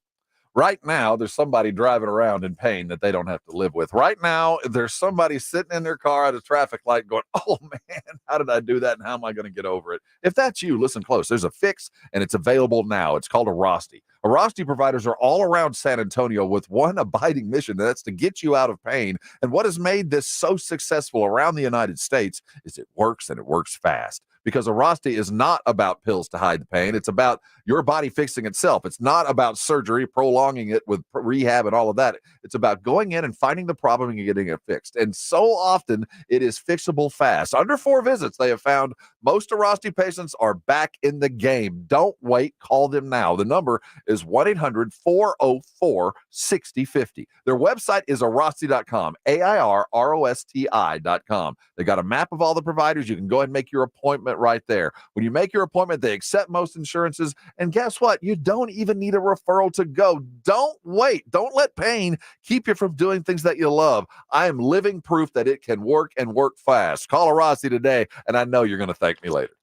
Right now, there's somebody driving around in pain that they don't have to live with. Right now, there's somebody sitting in their car at a traffic light going, oh, man, how did I do that, and how am I going to get over it? If that's you, listen close. There's a fix, and it's available now. It's called Arosty. Arosty providers are all around San Antonio with one abiding mission, and that's to get you out of pain. And what has made this so successful around the United States is it works, and it works fast. Because Arosty is not about pills to hide the pain. It's about your body fixing itself. It's not about surgery, prolonging it with rehab and all of that. It's about going in and finding the problem and getting it fixed. And so often it is fixable fast. Under 4 visits, they have found most Arosty patients are back in the game. Don't wait. Call them now. The number is 1-800-404-6050. Their website is Arosty.com, AIRROSTI.com. They got a map of all the providers. You can go ahead and make your appointment right there. When you make your appointment, they accept most insurances. And guess what? You don't even need a referral to go. Don't wait. Don't let pain keep you from doing things that you love. I am living proof that it can work and work fast. Call Arosty today, and I know you're going to thank me later.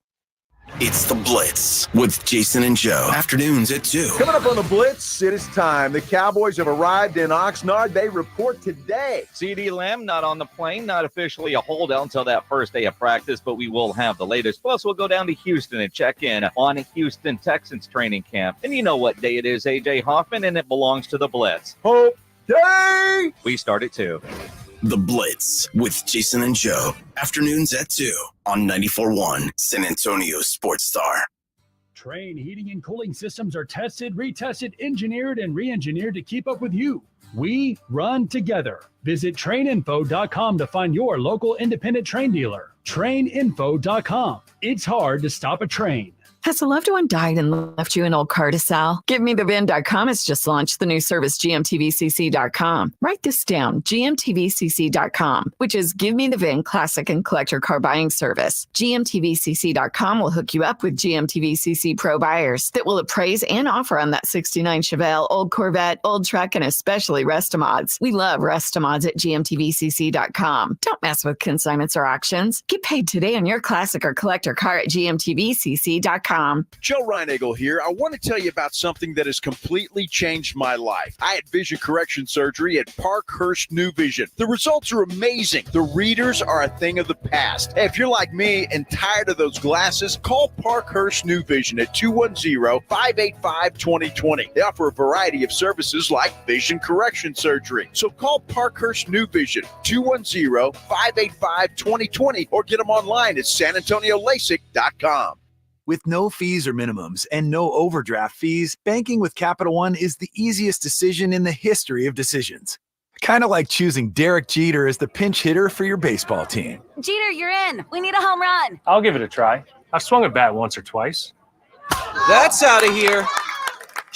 It's The Blitz with Jason and Joe. Afternoons at 2. Coming up on The Blitz, it is time. The Cowboys have arrived in Oxnard. They report today. CeeDee Lamb not on the plane, not officially a holdout until that first day of practice, but we will have the latest. Plus, we'll go down to Houston and check in on Houston Texans training camp. And you know what day it is, AJ Hoffman, and it belongs to The Blitz. Hope Day! We start at 2. The Blitz with Jason and Joe. Afternoons at 2 on 94.1 San Antonio Sports Star. Train heating and cooling systems are tested, retested, engineered, and re-engineered to keep up with you. We run together. Visit traininfo.com to find your local independent train dealer. Traininfo.com. It's hard to stop a train. Has a loved one died and left you an old car to sell? GiveMeTheVin.com has just launched the new service, GMTVCC.com. Write this down, GMTVCC.com, which is Give Me the VIN classic and collector car buying service. GMTVCC.com will hook you up with GMTVCC Pro buyers that will appraise and offer on that 69 Chevelle, old Corvette, old truck, and especially Restomods. We love Restomods at GMTVCC.com. Don't mess with consignments or auctions. Get paid today on your classic or collector car at GMTVCC.com. CNToniosSportsStar.com. Joe Reinagle here. I want to tell you about something that has completely changed my life. I had vision correction surgery at Parkhurst New Vision. The results are amazing. The readers are a thing of the past. Hey, if you're like me and tired of those glasses, call Parkhurst New Vision at 210-585-2020. They offer a variety of services like vision correction surgery. So call Parkhurst New Vision, 210-585-2020, or get them online at sanantoniolasik.com. With no fees or minimums and no overdraft fees, banking with Capital One is the easiest decision in the history of decisions. Kind of like choosing Derek Jeter as the pinch hitter for your baseball team. Jeter, you're in. We need a home run. I'll give it a try. I've swung a bat once or twice. That's out of here.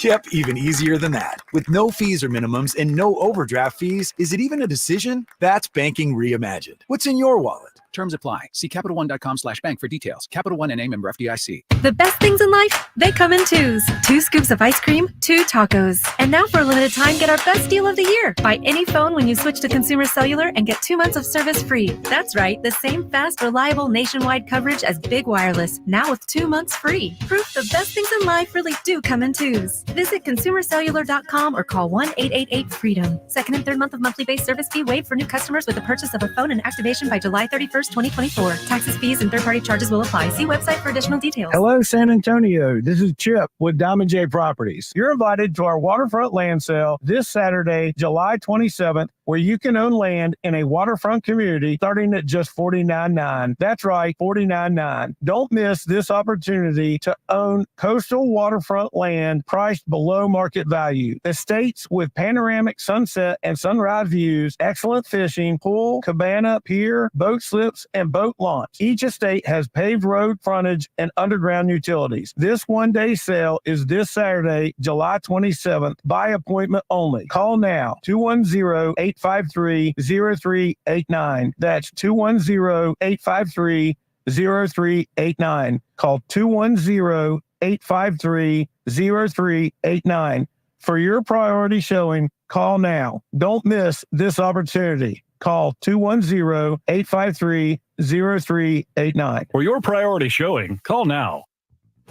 Yep, even easier than that. With no fees or minimums and no overdraft fees, is it even a decision? That's banking reimagined. What's in your wallet? Terms apply. See CapitalOne.com/bank for details. Capital One NA, member FDIC. The best things in life, they come in twos. 2 scoops of ice cream, 2 tacos. And now for a limited time, get our best deal of the year. Buy any phone when you switch to Consumer Cellular and get 2 months of service free. That's right, the same fast, reliable nationwide coverage as Big Wireless, now with 2 months free. Proof the best things in life really do come in twos. Visit ConsumerCellular.com or call 1-888-FREEDOM. Second and third month of monthly base service fee waived for new customers with the purchase of a phone and activation by July 31st, 2024. Taxes, fees, and third-party charges will apply. See website for additional details. Hello, San Antonio. This is Chip with Diamond J Properties. You're invited to our waterfront land sale this Saturday, July 27th, where you can own land in a waterfront community starting at just $49.9. That's right, $49.9. Don't miss this opportunity to own coastal waterfront land priced below market value. Estates with panoramic sunset and sunrise views, excellent fishing, pool, cabana, pier, boat slips, and boat launch. Each estate has paved road frontage and underground utilities. This one-day sale is this Saturday, July 27th, by appointment only. Call now, 210-853-0389. That's 210-853-0389. Call 210-853-0389. For your priority showing, call now. Don't miss this opportunity. Call 210-853-0389. For your priority showing, call now.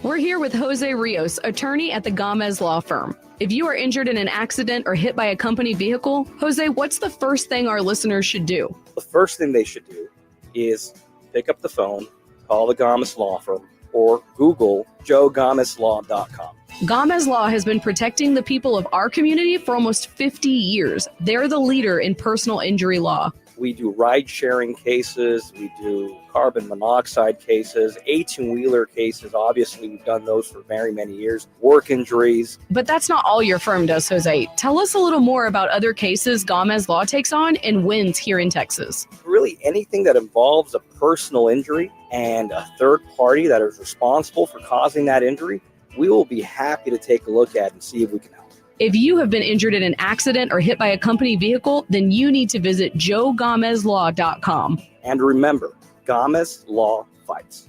We're here with Jose Rios, attorney at the Gomez Law Firm. If you are injured in an accident or hit by a company vehicle, Jose, what's the first thing our listeners should do? The first thing they should do is pick up the phone, call the Gomez Law Firm, or Google joegomezlaw.com. Gomez Law has been protecting the people of our community for almost 50 years. They're the leader in personal injury law. We do ride-sharing cases. We do carbon monoxide cases, 18-wheeler cases. Obviously, we've done those for very many years. Work injuries. But that's not all your firm does, Jose. Tell us a little more about other cases Gomez Law takes on and wins here in Texas. Really, anything that involves a personal injury and a third party that is responsible for causing that injury, we will be happy to take a look at and see if we can help. If you have been injured in an accident or hit by a company vehicle, then you need to visit joegomezlaw.com. And remember, Gomez Law fights.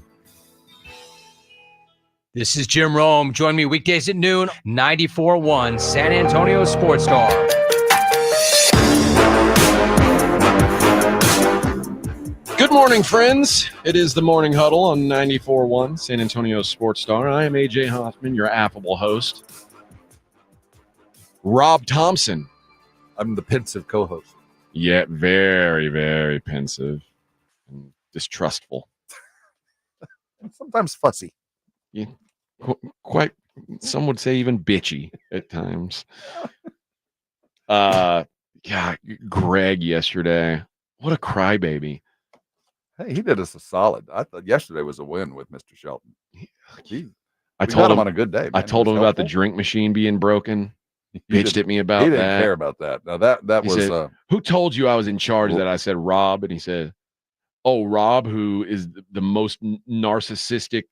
This is Jim Rome. Join me weekdays at noon, 94.1 San Antonio Sports Star. Good morning, friends. It is the Morning Huddle on 94.1 San Antonio Sports Star. I am AJ Hoffman, your affable host. Rob Thompson. I'm the pensive co-host. Yeah, very, very pensive and distrustful. Sometimes fussy. Yeah, quite, some would say even bitchy at times. Yeah, Greg yesterday. What a crybaby. Hey, he did us a solid. I thought yesterday was a win with Mr. Shelton. I told him on a good day. Man. I told him about the drink machine being broken. Bitched at me about that. He didn't care about that. Now that He was said, who told you I was in charge of that? I said Rob, and he said, "Oh, Rob, who is the most narcissistic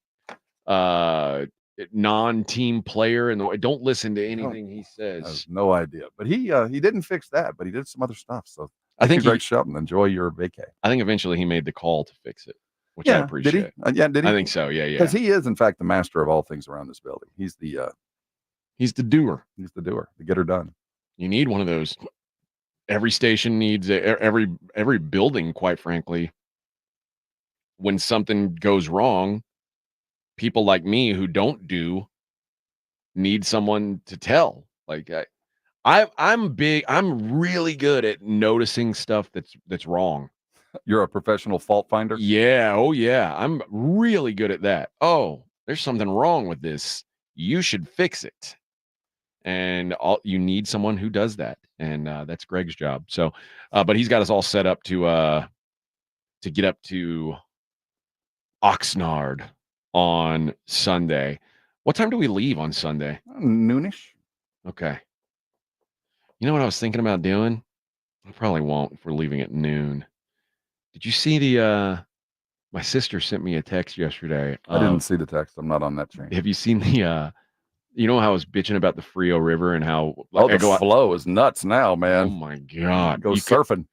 non-team player, and don't listen to anything he says." I have no idea, but he didn't fix that, but he did some other stuff. So I think Greg Shelton, enjoy your vacay. I think eventually he made the call to fix it, which I appreciate. Did he? Yeah, did he? I think so. Yeah. Because he is, in fact, the master of all things around this building. He's the doer. He's the doer, the getter done. You need one of those. Every station needs every building, quite frankly. When something goes wrong, people like me who don't do need someone to tell. Like I'm really good at noticing stuff that's wrong. You're a professional fault finder? Yeah, oh yeah. I'm really good at that. Oh, there's something wrong with this. You should fix it. And you need someone who does that. And that's Greg's job. So but he's got us all set up to get up to Oxnard on Sunday. What time do we leave on Sunday? Noonish. Okay. You know what I was thinking about doing? I probably won't if we're leaving at noon. Did you see my sister sent me a text yesterday. I didn't see the text. I'm not on that train. Have you seen the you know how I was bitching about the Frio River and how the flow is nuts now, man. Oh my God. Go surfing.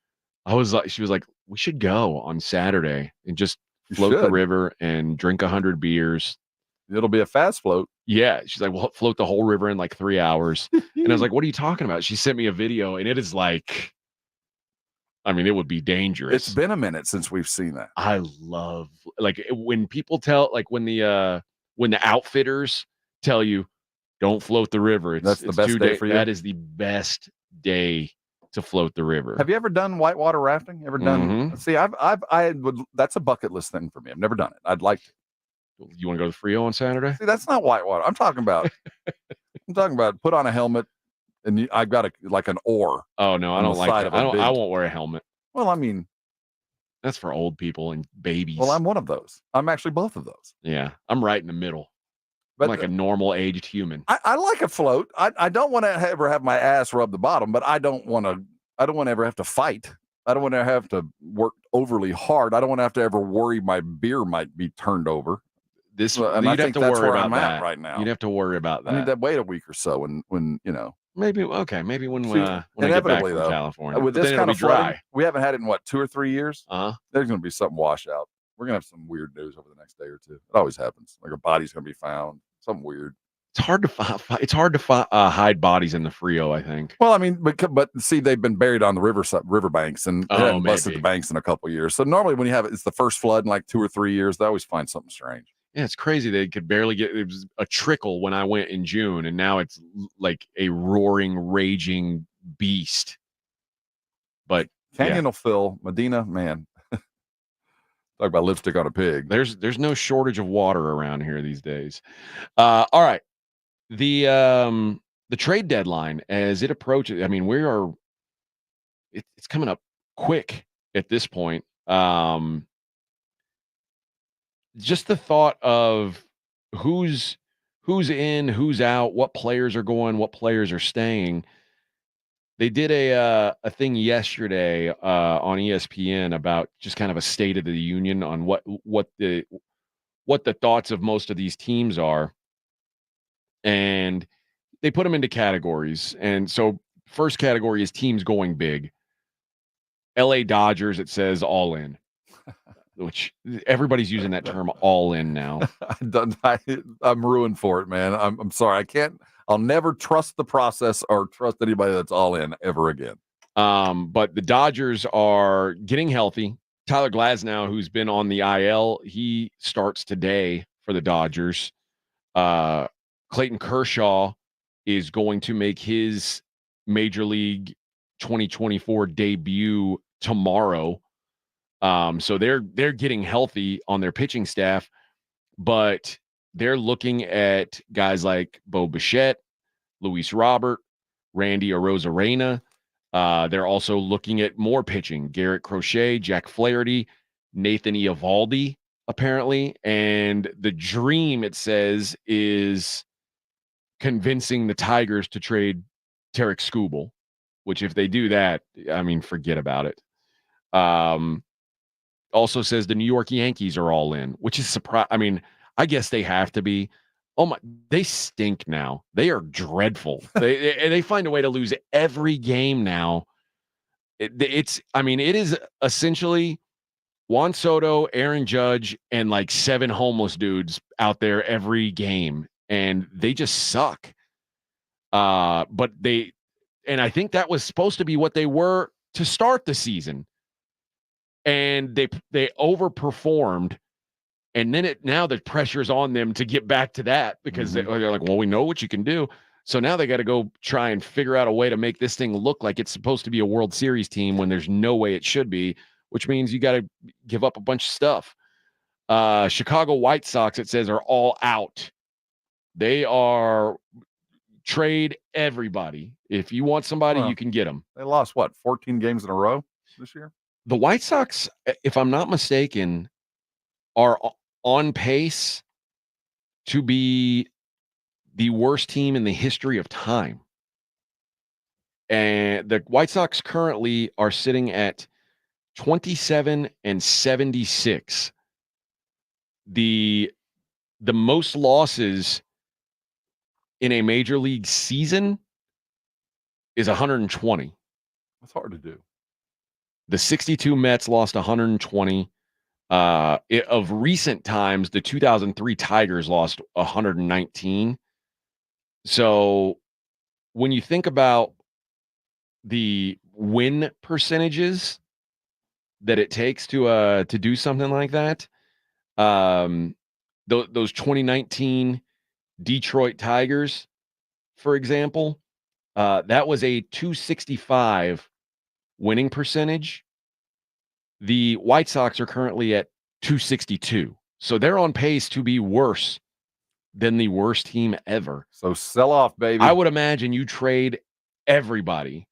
She was like, we should go on Saturday and just float the should. river and drink 100 beers. It'll be a fast float. Yeah. She's like, we'll float the whole river in like 3 hours. And I was like, what are you talking about? She sent me a video and it is like, I mean, it would be dangerous. It's been a minute since we've seen that. I love, like, when people tell, like, when the outfitters tell you don't float the river, That's the best day for you. That is the best day to float the river. Have you ever done whitewater rafting? Ever done? See, I would. That's a bucket list thing for me. I've never done it. I'd like to. You want to go to the Frio on Saturday? See, that's not whitewater. I'm talking about. Put on a helmet, and I've got like an oar. Oh no, I don't like that. I won't wear a helmet. Well, I mean, that's for old people and babies. Well, I'm one of those. I'm actually both of those. Yeah, I'm right in the middle. But I'm like a normal aged human. I like a float. I don't want to ever have my ass rub the bottom, but I don't want to ever have to fight. I don't want to have to work overly hard. I don't want to have to ever worry my beer might be turned over. And I you'd have think to that's worry where about I'm that at right now. You'd have to worry about that. I need to wait a week or so when you know. Maybe when I get back from California. With But this then kind it'll of be dry. flooding, we haven't had it in 2 or 3 years. There's going to be something wash out. We're going to have some weird news over the next day or two. It always happens. Like a body's going to be found. Something weird. It's hard to hide bodies in the Frio, I think. Well, I mean, but see, they've been buried on the riverbanks and they haven't busted the banks in a couple of years. So normally when you have it's the first flood in 2 or 3 years, they always find something strange. Yeah, it's crazy. They could barely get. It was a trickle when I went in June, and now it's like a roaring, raging beast. But Canyon will fill. Medina, man. Talk about lipstick on a pig. There's no shortage of water around here these days. All right, the trade deadline as it approaches. I mean, it's coming up quick at this point. Just the thought of who's in, who's out, what players are going, what players are staying. They did a thing yesterday on ESPN about just kind of a state of the union on what the thoughts of most of these teams are, and they put them into categories. And so, first category is teams going big. LA Dodgers, it says all in. Which everybody's using that term all in now. I'm ruined for it, man. I'm sorry. I'll never trust the process or trust anybody that's all in ever again. But the Dodgers are getting healthy. Tyler Glasnow, who's been on the IL, he starts today for the Dodgers. Clayton Kershaw is going to make his Major League 2024 debut tomorrow. So they're getting healthy on their pitching staff, but they're looking at guys like Bo Bichette, Luis Robert, Randy Arozarena. They're also looking at more pitching: Garrett Crochet, Jack Flaherty, Nathan Eovaldi, apparently. And the dream, it says, is convincing the Tigers to trade Tarek Skubal, which if they do that, I mean, forget about it. Also says the New York Yankees are all in, which is surprise. I mean, I guess they have to be. Oh my, they stink now. They are dreadful. They find a way to lose every game now. It is essentially Juan Soto, Aaron Judge, and like 7 homeless dudes out there every game, and they just suck. And I think that was supposed to be what they were to start the season. And they overperformed, And then now the pressure's on them to get back to that because they're like, well, we know what you can do. So now they got to go try and figure out a way to make this thing look like it's supposed to be a World Series team when there's no way it should be, which means you got to give up a bunch of stuff. Chicago White Sox, it says, are all out. They are trade everybody. If you want somebody, you can get them. They lost, 14 games in a row this year? The White Sox, if I'm not mistaken, are on pace to be the worst team in the history of time. And the White Sox currently are sitting at 27-76. The most losses in a major league season is 120. That's hard to do. The 62 Mets lost 120. Of recent times, the 2003 Tigers lost 119. So when you think about the win percentages that it takes to do something like that, those 2019 Detroit Tigers, for example, that was a 265 winning percentage. The White Sox are currently at 262. So they're on pace to be worse than the worst team ever. So sell off, baby. I would imagine you trade everybody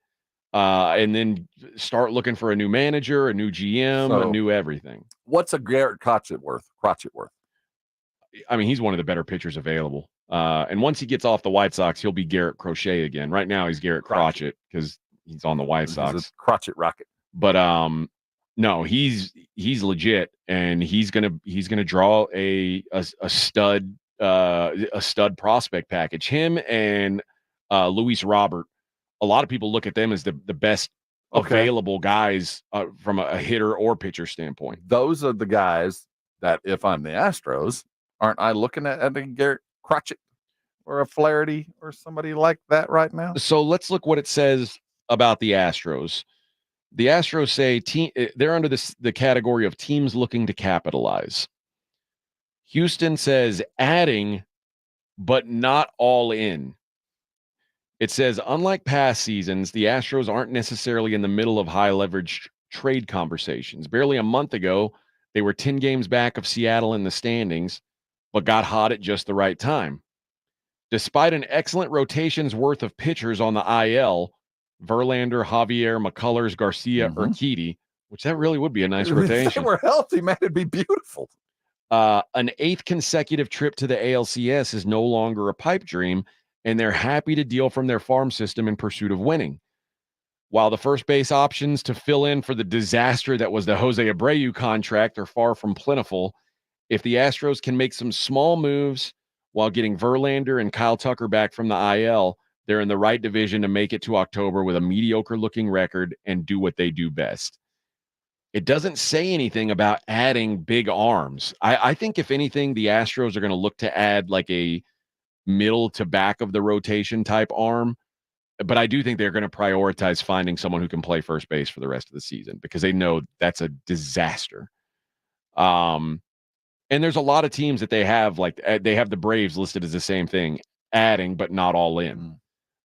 and then start looking for a new manager, a new GM, a new everything. What's a Garrett Crotchet worth? I mean, he's one of the better pitchers available. And once he gets off the White Sox, he'll be Garrett Crochet again. Right now, he's Garrett Crotchet because he's on the White Sox. He's a Crotchet rocket. But no, he's legit, and he's gonna draw a stud prospect package. Him and Luis Robert. A lot of people look at them as the best available guys from a hitter or pitcher standpoint. Those are the guys that, if I'm the Astros, aren't I looking at a Garrett Crotchet or a Flaherty or somebody like that right now? So let's look what it says about the Astros. The Astros say they're under the category of teams looking to capitalize. Houston says adding, but not all in. It says, unlike past seasons, the Astros aren't necessarily in the middle of high leverage trade conversations. Barely a month ago, they were 10 games back of Seattle in the standings, but got hot at just the right time. Despite an excellent rotation's worth of pitchers on the IL, Verlander, Javier, McCullers, Garcia, Urquidy, which that really would be a nice rotation. If they were healthy, man, it'd be beautiful. An 8th consecutive trip to the ALCS is no longer a pipe dream, and they're happy to deal from their farm system in pursuit of winning. While the first base options to fill in for the disaster that was the Jose Abreu contract are far from plentiful, if the Astros can make some small moves while getting Verlander and Kyle Tucker back from the IL, they're in the right division to make it to October with a mediocre-looking record and do what they do best. It doesn't say anything about adding big arms. I think, if anything, the Astros are going to look to add like a middle to back of the rotation type arm. But I do think they're going to prioritize finding someone who can play first base for the rest of the season because they know that's a disaster. And there's a lot of teams that they have, like they have the Braves listed as the same thing, adding but not all in.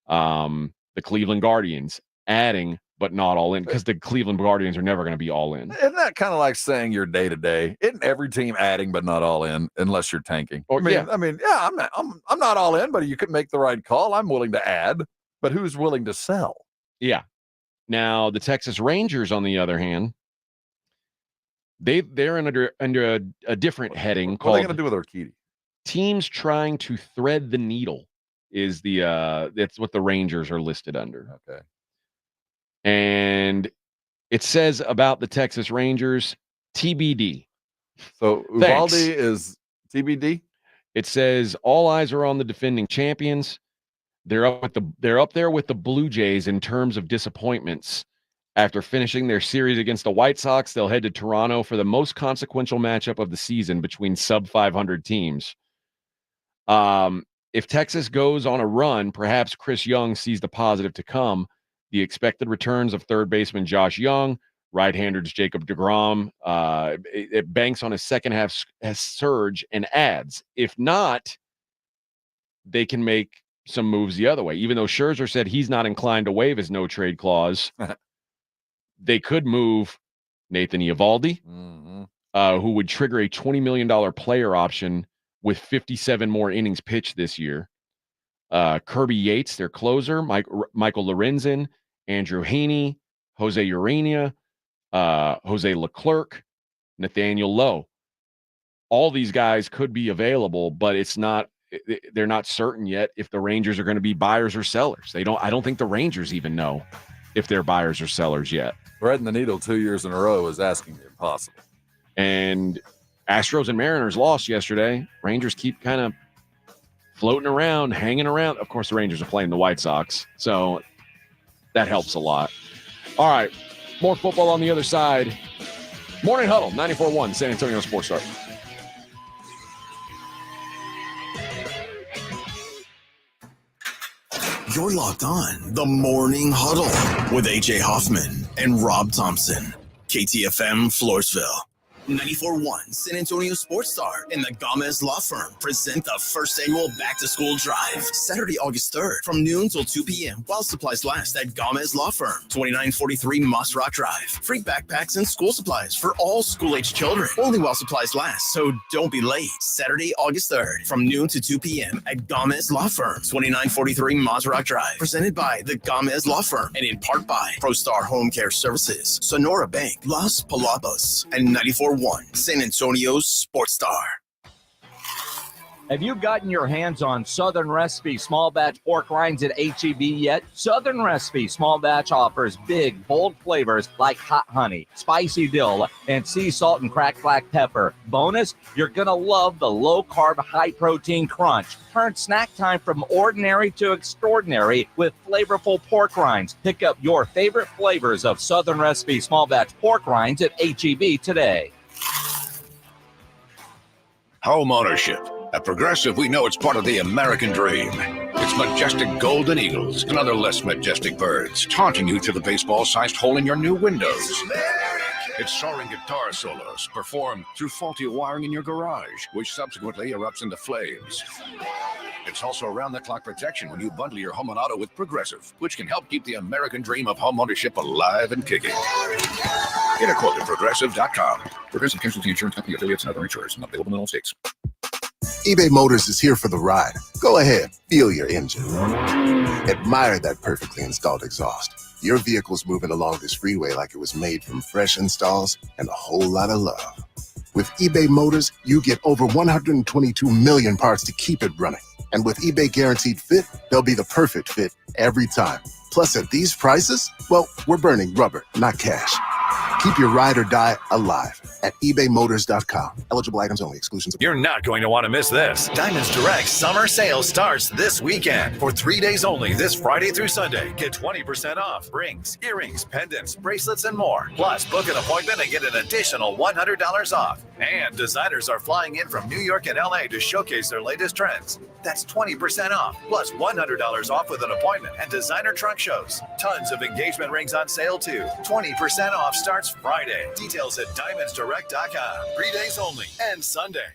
The Cleveland Guardians, adding but not all in, because the Cleveland Guardians are never going to be all in. Isn't that kind of like saying your day to day? Isn't every team adding but not all in unless you're tanking? Or, I'm not all in, but you could make the right call. I'm willing to add, but who's willing to sell? Yeah. Now the Texas Rangers, on the other hand, they're under a different heading called. What are they going to do with Urquidy? Teams trying to thread the needle is that's what the Rangers are listed under. Okay. And it says about the Texas Rangers, TBD. So Uvalde is TBD? It says all eyes are on the defending champions. They're up there with the Blue Jays in terms of disappointments. After finishing their series against the White Sox, they'll head to Toronto for the most consequential matchup of the season between sub-500 teams. If Texas goes on a run, perhaps Chris Young sees the positive to come. The expected returns of third baseman Josh Young, Right-handers Jacob deGrom. It banks on a second half surge and adds. If not, they can make some moves the other way. Even though Scherzer said he's not inclined to waive his no-trade clause, they could move Nathan Eovaldi, who would trigger a $20 million player option with 57 more innings pitched this year. Kirby Yates, their closer, Michael Lorenzen, Andrew Heaney, Jose Urena, Jose Leclerc, Nathaniel Lowe. All these guys could be available, but they're not certain yet if the Rangers are going to be buyers or sellers. I don't think the Rangers even know if they're buyers or sellers yet. Threading the needle 2 years in a row is asking the impossible. And Astros and Mariners lost yesterday. Rangers keep kind of floating around, hanging around. Of course, the Rangers are playing the White Sox, so that helps a lot. All right, more football on the other side. Morning Huddle, 94.1 San Antonio Sports Star. You're locked on the Morning Huddle with AJ Hoffman and Rob Thompson. KTFM Floresville. 94.1 San Antonio Sports Star and the Gomez Law Firm present the first annual back-to-school drive, Saturday, August 3rd, from noon till 2 p.m. while supplies last at Gomez Law Firm, 2943 Moss Rock Drive. Free backpacks and school supplies for all school-age children, only while supplies last, so don't be late. Saturday, August 3rd, from noon to 2 p.m. at Gomez Law Firm, 2943 Moss Rock Drive. Presented by the Gomez Law Firm and in part by ProStar Home Care Services, Sonora Bank, Las Palabas, and 94.1 San Antonio Sports Star. Have you gotten your hands on Southern Recipe small batch pork rinds at HEB yet? Southern Recipe small batch offers big, bold flavors like hot honey, spicy dill, and sea salt and cracked black pepper. Bonus, you're going to love the low-carb, high-protein crunch. Turn snack time from ordinary to extraordinary with flavorful pork rinds. Pick up your favorite flavors of Southern Recipe small batch pork rinds at HEB today. Home ownership. At Progressive, we know it's part of the American dream. It's majestic golden eagles and other less majestic birds taunting you through the baseball-sized hole in your new windows. It's soaring guitar solos performed through faulty wiring in your garage, which subsequently erupts into flames. It's also around-the-clock protection when you bundle your home and auto with Progressive, which can help keep the American dream of home ownership alive and kicking. Get a quote at Progressive.com. Progressive Casualty Insurance Company affiliates and other insurers, not available in all states. eBay Motors is here for the ride. Go ahead, feel your engine. Admire that perfectly installed exhaust. Your vehicle's moving along this freeway like it was made from fresh installs and a whole lot of love. With eBay Motors, you get over 122 million parts to keep it running. And with eBay Guaranteed Fit, they'll be the perfect fit every time. Plus, at these prices, well, we're burning rubber, not cash. Keep your ride or die alive at ebaymotors.com. Eligible items only. Exclusions. You're not going to want to miss this. Diamonds Direct summer sale starts this weekend. For 3 days only, this Friday through Sunday. Get 20% off rings, earrings, pendants, bracelets, and more. Plus, book an appointment and get an additional $100 off. And designers are flying in from New York and LA to showcase their latest trends. That's 20% off, plus $100 off with an appointment and designer trunk shows. Tons of engagement rings on sale too. 20% off starts Friday. Details at diamondsdirect.com. 3 days only and Sunday.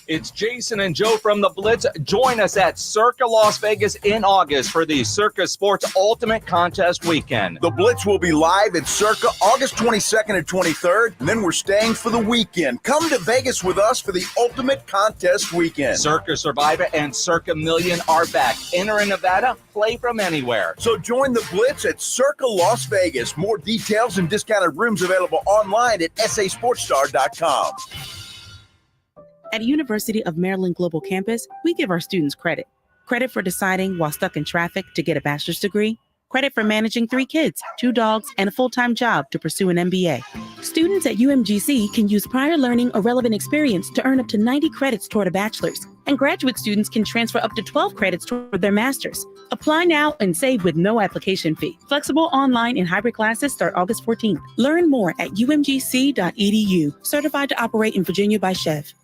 It's Jason and Joe from the Blitz. Join us at Circa Las Vegas in August for the Circa Sports Ultimate Contest Weekend. The Blitz will be live at Circa August 22nd and 23rd, and then we're staying for the weekend. Come to Vegas with us for the Ultimate Contest Weekend. Circa Survivor and Circa Million are back. Enter in Nevada, play from anywhere. So join the Blitz at Circa Las Vegas. More details and discounted rooms available online at sasportstar.com. At University of Maryland Global Campus, we give our students credit. Credit for deciding while stuck in traffic to get a bachelor's degree. Credit for managing 3 kids, 2 dogs, and a full-time job to pursue an MBA. Students at UMGC can use prior learning or relevant experience to earn up to 90 credits toward a bachelor's. And graduate students can transfer up to 12 credits toward their master's. Apply now and save with no application fee. Flexible online and hybrid classes start August 14th. Learn more at umgc.edu. Certified to operate in Virginia by Chev.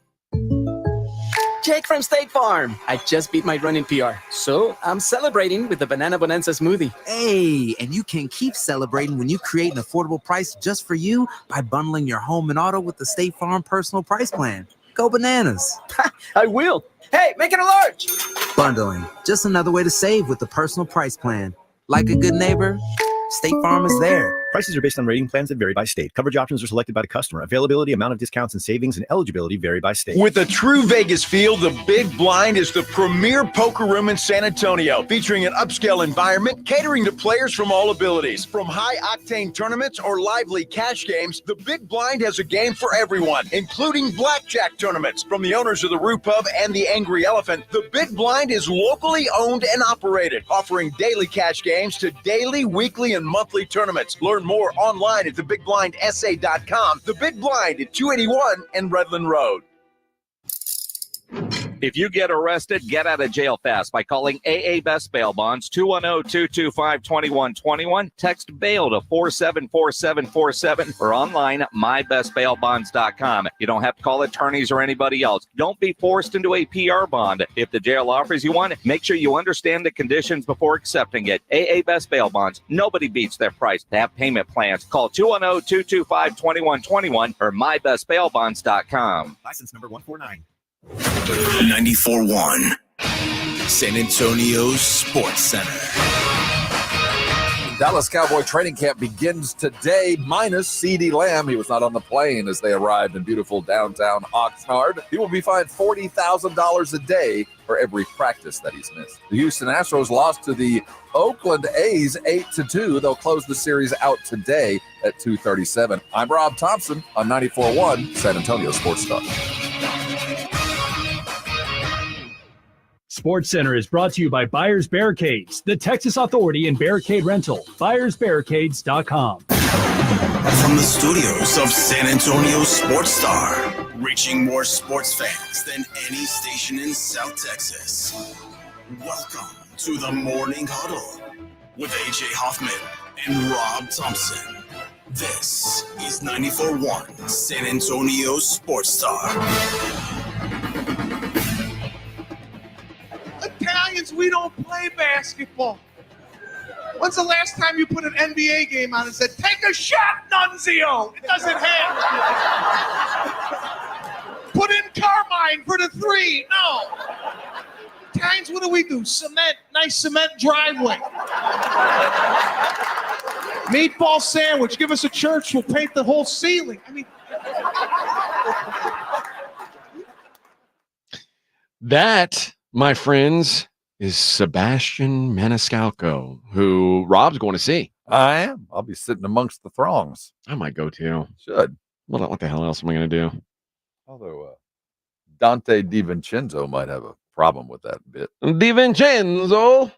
Jake from State Farm. I just beat my running PR, so I'm celebrating with the Banana Bonanza smoothie. Hey, and you can keep celebrating when you create an affordable price just for you by bundling your home and auto with the State Farm Personal Price Plan. Go bananas. I will. Hey, make it a large. Bundling, just another way to save with the Personal Price Plan. Like a good neighbor, State Farm is there. Prices are based on rating plans that vary by state. Coverage options are selected by the customer. Availability, amount of discounts and savings, and eligibility vary by state. With a true Vegas feel, the Big Blind is the premier poker room in San Antonio, featuring an upscale environment catering to players from all abilities. From high-octane tournaments or lively cash games, the Big Blind has a game for everyone, including blackjack tournaments. From the owners of the Roo Pub and the Angry Elephant, the Big Blind is locally owned and operated, offering daily cash games to daily, weekly, and monthly tournaments. Learn more online at thebigblindsa.com. The Big Blind at 281 and Redland Road. If you get arrested, get out of jail fast by calling AA Best Bail Bonds, 210-225-2121. Text bail to 474747 or online, mybestbailbonds.com. You don't have to call attorneys or anybody else. Don't be forced into a PR bond. If the jail offers you one, make sure you understand the conditions before accepting it. AA Best Bail Bonds. Nobody beats their price. They have payment plans. Call 210-225-2121 or mybestbailbonds.com. License number 149. 94.1 San Antonio Sports Center. Dallas Cowboy training camp begins today, minus CeeDee Lamb. He was not on the plane as they arrived in beautiful downtown Oxnard. He will be fined $40,000 a day for every practice that he's missed. The Houston Astros lost to the Oakland A's 8-2. They'll close the series out today at 2:37. I'm Rob Thompson on 94.1 San Antonio Sports Star. Sports Center is brought to you by Buyers Barricades, the Texas Authority in Barricade Rental. BuyersBarricades.com. From the studios of San Antonio Sports Star, reaching more sports fans than any station in South Texas. Welcome to the Morning Huddle with AJ Hoffman and Rob Thompson. This is 94.1 San Antonio Sports Star. Italians, we don't play basketball. When's the last time you put an NBA game on and said, take a shot, Nunzio? It doesn't happen. Put in Carmine for the three. No. Italians, what do? Cement, nice cement driveway. Meatball sandwich, give us a church, we'll paint the whole ceiling. I mean, that, my friends, is Sebastian Maniscalco, who Rob's going to see. I am. I'll be sitting amongst the throngs. I might go too. Should. What the hell else am I going to do? Although Dante DiVincenzo might have a problem with that bit. DiVincenzo?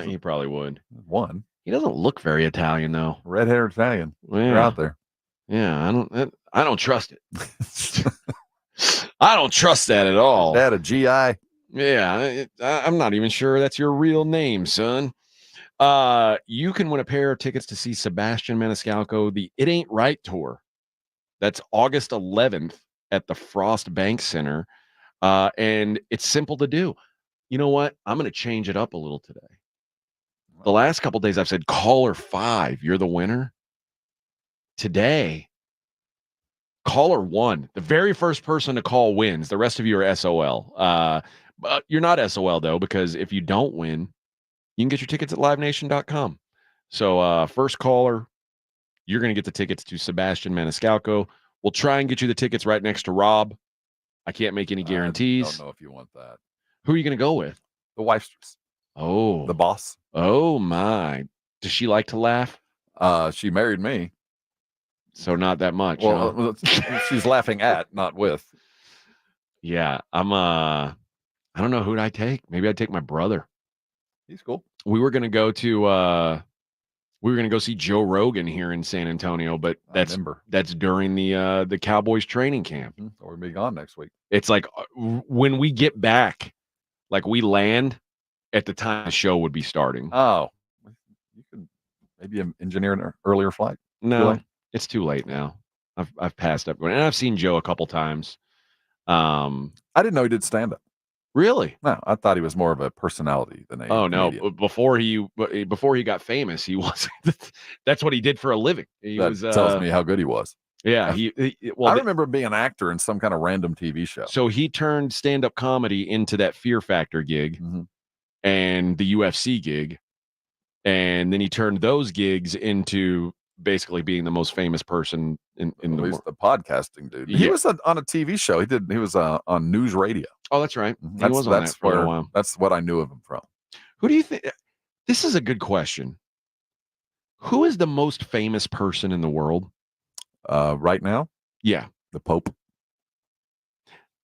He probably would. One. He doesn't look very Italian, though. Red-haired Italian. Yeah. They're out there. Yeah, I don't trust it. I don't trust that at all. That a GI. Yeah, I'm not even sure that's your real name, son. You can win a pair of tickets to see Sebastian Maniscalco, the It Ain't Right tour. That's August 11th at the Frost Bank Center. And it's simple to do. You know what? I'm going to change it up a little today. The last couple days I've said caller 5, you're the winner. Today, caller 1, the very first person to call wins. The rest of you are SOL. But you're not SOL, though, because if you don't win, you can get your tickets at livenation.com. So first caller, you're going to get the tickets to Sebastian Maniscalco. We'll try and get you the tickets right next to Rob. I can't make any guarantees. I don't know if you want that. Who are you going to go with? The wifestress. Oh. The boss. Oh, my. Does she like to laugh? She married me. So not that much. Well, she's laughing at, not with. Yeah, I don't know who'd I take. Maybe I'd take my brother. He's cool. We were gonna go see Joe Rogan here in San Antonio, but that's during the Cowboys training camp. So we'll be gone next week. It's like when we get back, like we land at the time the show would be starting. Oh, you could maybe engineer an earlier flight. No, it's too late now. I've passed up, and I've seen Joe a couple times. I I didn't know he did stand up. Really? No, I thought he was more of a personality than a comedian. No! Before he got famous, he was. That's what he did for a living. He That was tells me how good he was. Yeah, I remember being an actor in some kind of random TV show. So he turned stand-up comedy into that Fear Factor gig and the UFC gig, and then he turned those gigs into basically being the most famous person in the At world. least the podcasting dude. He Yeah. was on a TV show. He was on news radio. Oh, that's right. He That's, was on that's that for a where while. that's what I knew of him from. Who do you think? This is a good question. Who is the most famous person in the world? Right now? Yeah. The Pope.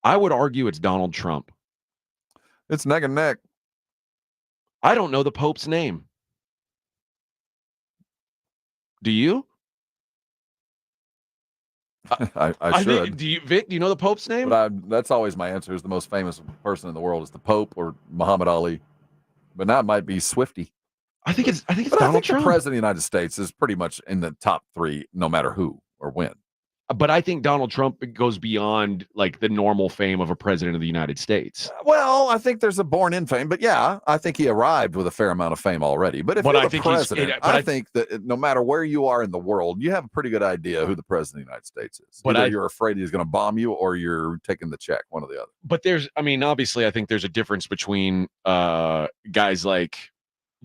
I would argue it's Donald Trump. It's neck and neck. I don't know the Pope's name. Do you? I should. Think, do you, Vic? Do you know the Pope's name? But that's always my answer. Is the most famous person in the world is the Pope or Muhammad Ali. But now it might be Swifty. I think it's But Donald I think Trump. the president of the United States is pretty much in the top 3, no matter who or when. But I think Donald Trump goes beyond like the normal fame of a president of the United States. Well, I think there's a born-in fame, but yeah, I think he arrived with a fair amount of fame already. But if But you're I the think he's- president, but I I- think that no matter where you are in the world, you have a pretty good idea who the president of the United States is. But Either I- you're afraid he's going to bomb you or you're taking the check, one or the other. But obviously, I think there's a difference between guys like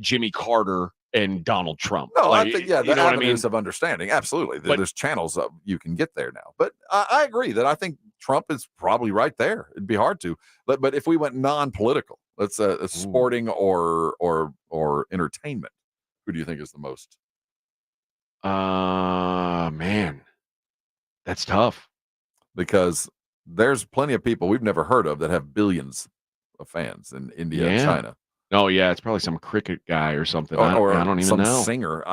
Jimmy Carter and Donald Trump. No, Like, I think, yeah, you the know what I mean? avenues of understanding. Absolutely. But- There's channels you can get there now. But I agree that I think Trump is probably right there. It'd be hard to. But if we went non-political, let's sporting or entertainment, who do you think is the most? Man, that's tough. Because there's plenty of people we've never heard of that have billions of fans in India and China. Oh yeah, it's probably some cricket guy or something. Or, I don't even some know. singer,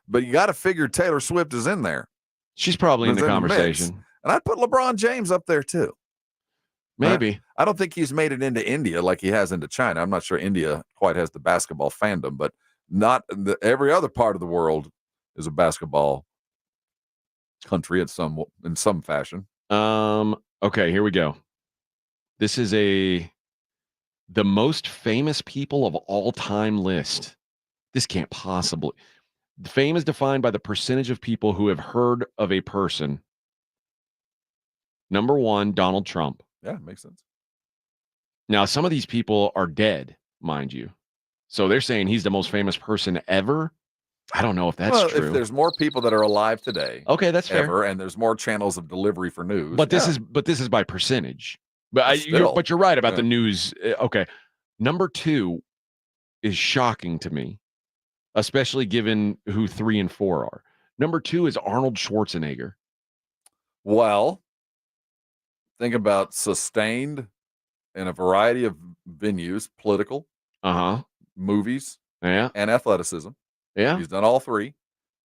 but you got to figure Taylor Swift is in there. She's probably in the mix. conversation. And I'd put LeBron James up there too. Maybe. I don't think he's made it into India like he has into China. I'm not sure India quite has the basketball fandom, but not every other part of the world is a basketball country in some fashion. Okay, here we go. This is the most famous people of all time list. This can't possibly. The fame is defined by the percentage of people who have heard of a person. Number 1, Donald Trump. Yeah, makes sense. Now, some of these people are dead, mind you. So they're saying he's the most famous person ever. I don't know if that's true. If there's more people that are alive today, okay, that's fair. Ever, and there's more channels of delivery for news. But this is by percentage. But you're right about the news. Okay, number 2 is shocking to me, especially given who 3 and 4 are. Number 2 is Arnold Schwarzenegger. Well, think about sustained in a variety of venues, political, movies, and athleticism. Yeah, he's done all 3.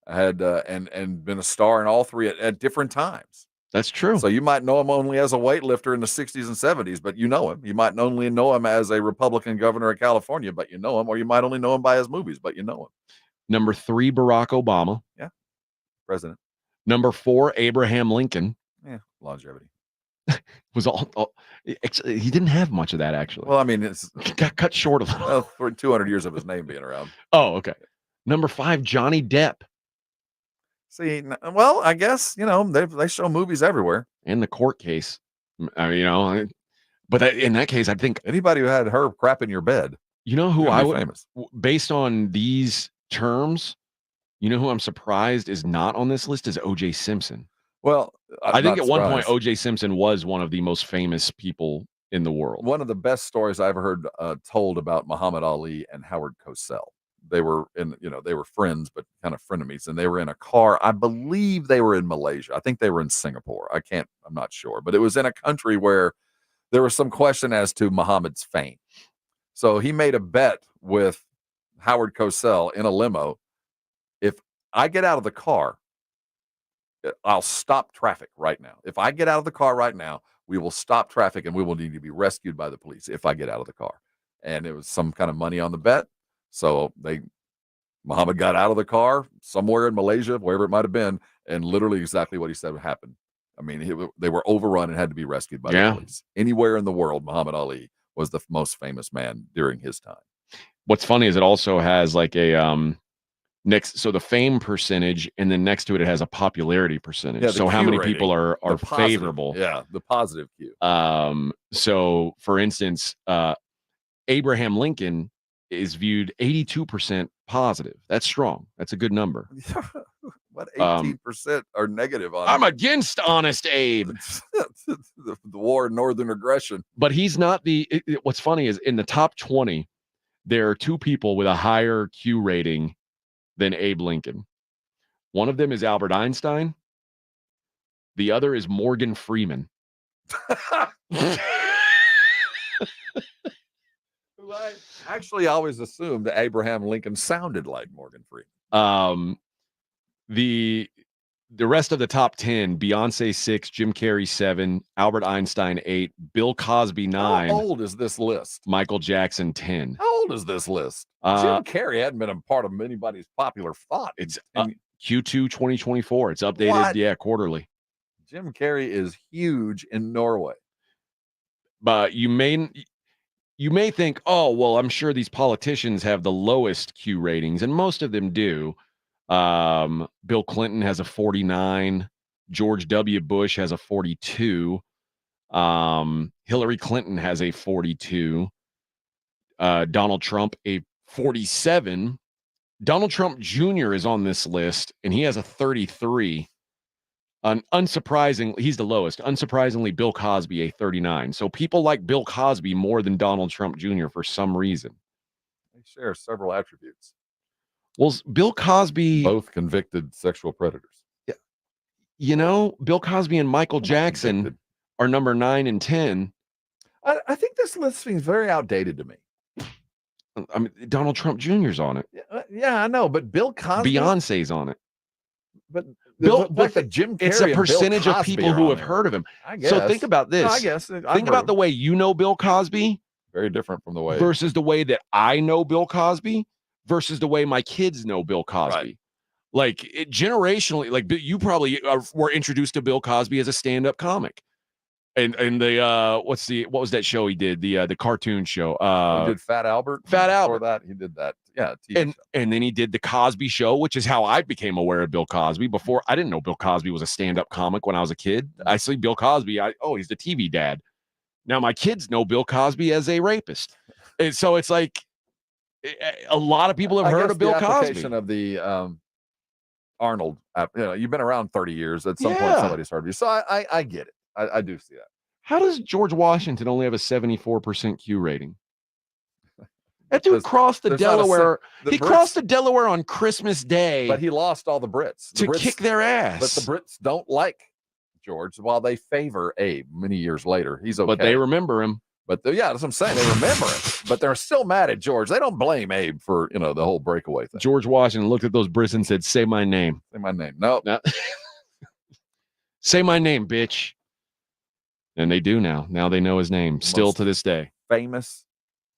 Had and been a star in all 3 at different times. That's true. So you might know him only as a weightlifter in the 60s and 70s, but you know him. You might only know him as a Republican governor of California, but you know him, or you might only know him by his movies, but you know him. Number 3, Barack Obama. Yeah, president. Number 4, Abraham Lincoln. Yeah, longevity. Was all he didn't have much of that, actually. Well, I mean, it's got cut short a little. For 200 years of his name being around. Oh, okay. Number 5, Johnny Depp. See, well, I guess, they show movies everywhere. And the court case. I mean, but in that case, I think anybody who had her crap in your bed. You know who I would, famous. Based on these terms, you know who I'm surprised is not on this list is O.J. Simpson. Well, I think at one point O.J. Simpson was one of the most famous people in the world. One of the best stories I ever heard told about Muhammad Ali and Howard Cosell. They were they were friends, but kind of frenemies, and they were in a car. I believe they were in Malaysia. I think they were in Singapore. I'm not sure, but it was in a country where there was some question as to Muhammad's fame. So he made a bet with Howard Cosell in a limo. If I get out of the car, I'll stop traffic right now. If I get out of the car right now, we will stop traffic and we will need to be rescued by the police if I get out of the car. And it was some kind of money on the bet. So Muhammad got out of the car somewhere in Malaysia, wherever it might have been, and literally exactly what he said would happen. I mean, they were overrun and had to be rescued by the police. Anywhere in the world, Muhammad Ali was the most famous man during his time. What's funny is it also has like a next, so the fame percentage, and then next to it, it has a popularity percentage. Yeah, so how many rating, people are positive, favorable? Yeah, the positive Q. So for instance, Abraham Lincoln is viewed 82% positive. That's strong. That's a good number. What 18% are negative on? I'm against Honest Abe. the war, northern aggression. But he's not what's funny is in the top 20, there are two people with a higher Q rating than Abe Lincoln. One of them is Albert Einstein. The other is Morgan Freeman. Who I actually always assumed that Abraham Lincoln sounded like Morgan Freeman. The rest of the top 10, Beyonce 6, Jim Carrey 7, Albert Einstein 8, Bill Cosby 9. How old is this list? Michael Jackson 10. How old is this list? Jim Carrey hadn't been a part of anybody's popular thought. It's Q2 2024. It's updated, quarterly. Jim Carrey is huge in Norway. But you may think, oh, well, I'm sure these politicians have the lowest Q ratings, and most of them do. Bill Clinton has a 49. George W. Bush has a 42. Hillary Clinton has a 42. Donald Trump, a 47. Donald Trump Jr. is on this list, and he has a 33. Unsurprisingly, he's the lowest. Unsurprisingly, Bill Cosby, a 39. So people like Bill Cosby more than Donald Trump Jr. for some reason. They share several attributes. Well, Bill Cosby... both convicted sexual predators. Yeah. You know, Bill Cosby and Michael Jackson are number 9 and 10. I think this list seems very outdated to me. I mean, Donald Trump Jr.'s on it. Yeah, I know, but Bill Cosby... Beyonce's on it. But Jim Carrey, it's a percentage of people who have heard of him. I guess. So think about this. No, I guess. Think about the way you know Bill Cosby. Very different from the way... versus the way that I know Bill Cosby versus the way my kids know Bill Cosby. Right. Like generationally, like you probably were introduced to Bill Cosby as a stand-up comic. And the what was that show he did? The cartoon show. He did Fat Albert. Fat Albert. Before that, he did that. Yeah. And then he did the Cosby Show, which is how I became aware of Bill Cosby. Before, I didn't know Bill Cosby was a stand-up comic when I was a kid. I see Bill Cosby. He's the TV dad. Now my kids know Bill Cosby as a rapist, and so it's like a lot of people have heard of Bill Cosby. Of the Arnold. You've been around 30 years. At some point, somebody's heard of you. So I get it. I do see that. How does George Washington only have a 74% Q rating? That dude crossed the Delaware. He crossed the Delaware on Christmas Day. But he lost all the Brits. To kick their ass. But the Brits don't like George while they favor Abe many years later. He's okay. But they remember him. But that's what I'm saying. They remember it. But they're still mad at George. They don't blame Abe for, the whole breakaway thing. George Washington looked at those Brits and said, say my name. Say my name. No. Say my name, bitch. And they do now. Now they know his name. Still to this day. Famous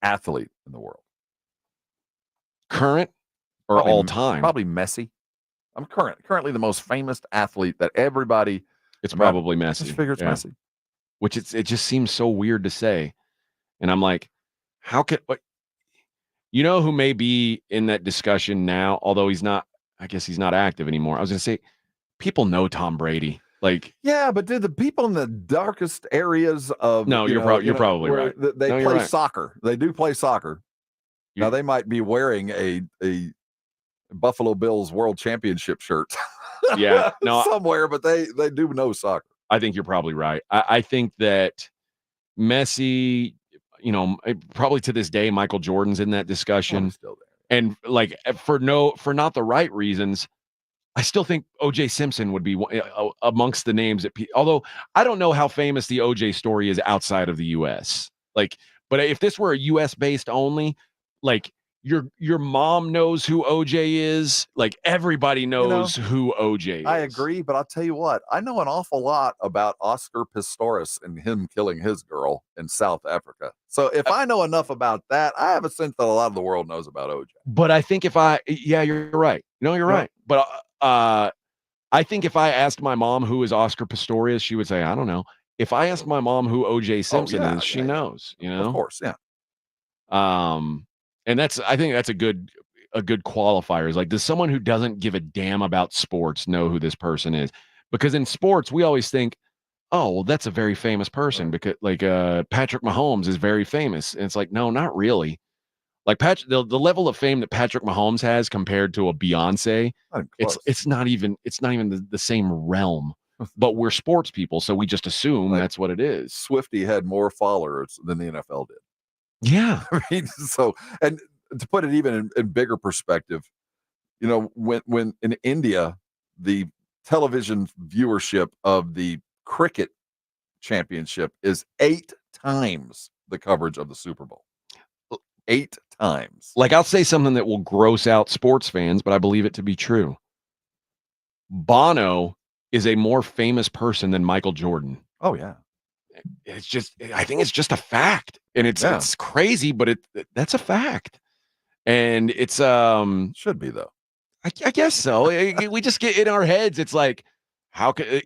athlete in the world. Current or probably, all time? Probably Messi. I'm currently the most famous athlete that everybody... It's probably Messi. I figure it's Messi. Which it just seems so weird to say. And I'm like, how could... who may be in that discussion now, although he's not... I guess he's not active anymore. I was going to say, people know Tom Brady. Like, yeah, but dude, the people in the darkest areas of you're probably right. They play soccer. They do play soccer. Now they might be wearing a Buffalo Bills World Championship shirt. Yeah, no, somewhere, but they do know soccer. I think you're probably right. I think that Messi, probably to this day, Michael Jordan's in that discussion. Still there. And like for not the right reasons. I still think O.J. Simpson would be amongst the names that although I don't know how famous the O.J. story is outside of the U.S. Like, but if this were a U.S. based only, like your mom knows who O.J. is. Like everybody knows who O.J. is. I agree, but I'll tell you what, I know an awful lot about Oscar Pistorius and him killing his girl in South Africa. So if I know enough about that, I have a sense that a lot of the world knows about O.J. But I think you're right. No, you're right. But I think if I asked my mom who is Oscar Pistorius, she would say, I don't know. If I asked my mom who O.J. Simpson is, she knows, you know? Of course, yeah. And I think that's a good qualifier is like, does someone who doesn't give a damn about sports know who this person is? Because in sports, we always think, oh, well, that's a very famous person because like Patrick Mahomes is very famous. And it's like, no, not really. Like the level of fame that Patrick Mahomes has compared to a Beyonce, it's not even the same realm. But we're sports people, so we just assume that's what it is. Swiftie had more followers than the NFL did. Yeah. I mean, so, and to put it even in bigger perspective, you know, when in India, the television viewership of the cricket championship is 8 times the coverage of the Super Bowl. 8 times. Like, I'll say something that will gross out sports fans, but I believe it to be true. Bono is a more famous person than Michael Jordan. Oh, yeah. I think it's just a fact. And it's crazy, but that's a fact. And it's should be though. I guess so. We just get in our heads. It's like, how could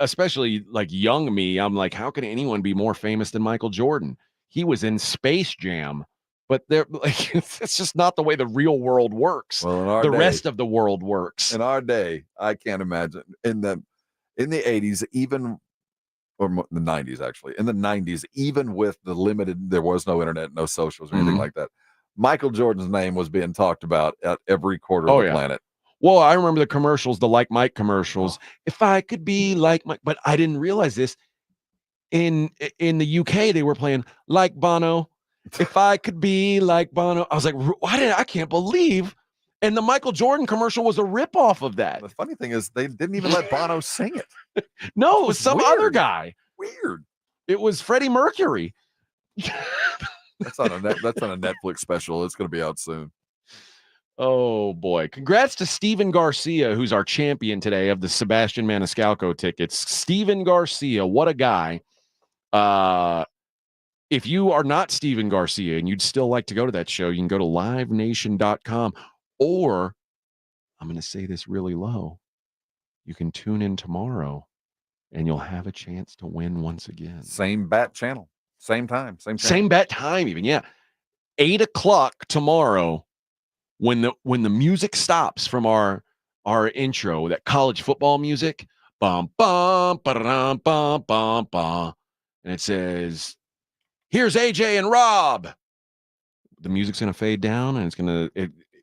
especially like young me, I'm like, how can anyone be more famous than Michael Jordan? He was in Space Jam, but they're like, it's just not the way the real world works. Well, rest of the world works. In our day, I can't imagine in the 80s, even or the 90s, actually, in the 90s, even with the limited, there was no internet, no socials or anything like that. Michael Jordan's name was being talked about at every quarter of the planet. Well, I remember the commercials, the Like Mike commercials. If I could be like Mike, but I didn't realize this. In the UK, they were playing Like Bono. If I could be like Bono. I was like, I can't believe. And the Michael Jordan commercial was a ripoff of that. The funny thing is they didn't even let Bono sing it. No, it was some other guy. Weird. It was Freddie Mercury. That's on a Netflix special. It's going to be out soon. Oh boy. Congrats to Steven Garcia, who's our champion today of the Sebastian Maniscalco tickets. Steven Garcia, what a guy. If you are not Steven Garcia and you'd still like to go to that show, you can go to livenation.com, or I'm going to say this really low. You can tune in tomorrow and you'll have a chance to win once again. Same bat channel, same time, same bat time even. Yeah. 8:00 tomorrow when the music stops from our intro, that college football music, bum, bum, ba-da-dum, bum, bum, bum. And it says, here's AJ and Rob. The music's going to fade down and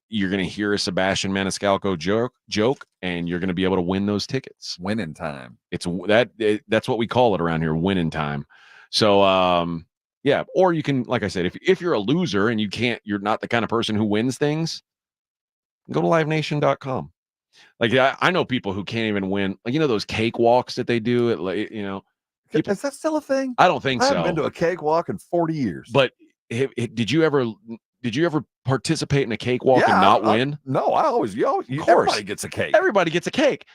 you're going to hear a Sebastian Maniscalco joke, and you're going to be able to win those tickets. Winning time. That's what we call it around here, winning time. So, yeah, or you can, like I said, if you're a loser and you're not the kind of person who wins things, go to livenation.com. Like, I know people who can't even win, like, those cake walks that they do at, people, is that still a thing? I don't think so. I haven't been to a cakewalk in 40 years. But did you ever participate in a cakewalk and not win? No, I always, of course, everybody gets a cake. Everybody gets a cake.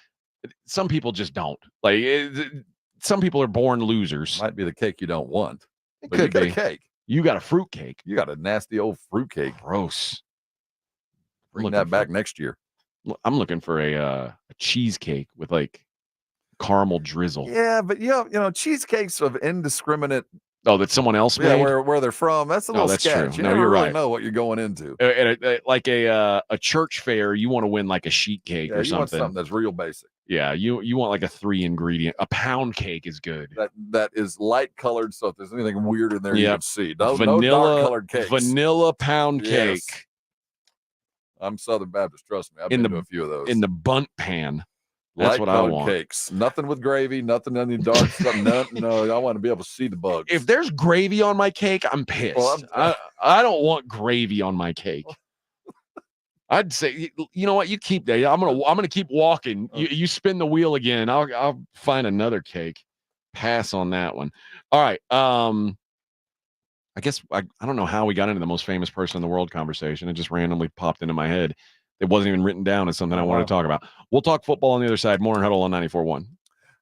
Some people just don't. Like, some people are born losers. Might be the cake you don't want. It but could you be got a cake. You got a fruit cake. You got a nasty old fruit cake. Gross. Bring that back next year. I'm looking for a cheesecake with like caramel drizzle. Yeah, but cheesecakes of indiscriminate. Oh, that someone else made? Yeah, where they're from. That's a little sketch. True. You never you're really right. know what you're going into. Like a church fair, you want to win like a sheet cake or you something. Want something that's real basic. Yeah, you want like a 3-ingredient. A pound cake is good. That is light colored, so if there's anything weird in there, you can see. No dark colored cakes. Vanilla pound cake. I'm Southern Baptist. Trust me, I've been to a few of those. In the bunt pan. That's what I want. Cakes. Nothing with gravy. Nothing in the dark stuff. No, I want to be able to see the bugs. If there's gravy on my cake, I'm pissed. Well, I don't want gravy on my cake. I'd say, you know what? You keep that. I'm gonna keep walking. You spin the wheel again. I'll find another cake. Pass on that one. All right. I guess I don't know how we got into the most famous person in the world conversation. It just randomly popped into my head. It wasn't even written down as something I wanted to talk about. We'll talk football on the other side. Morning Huddle on 94.1.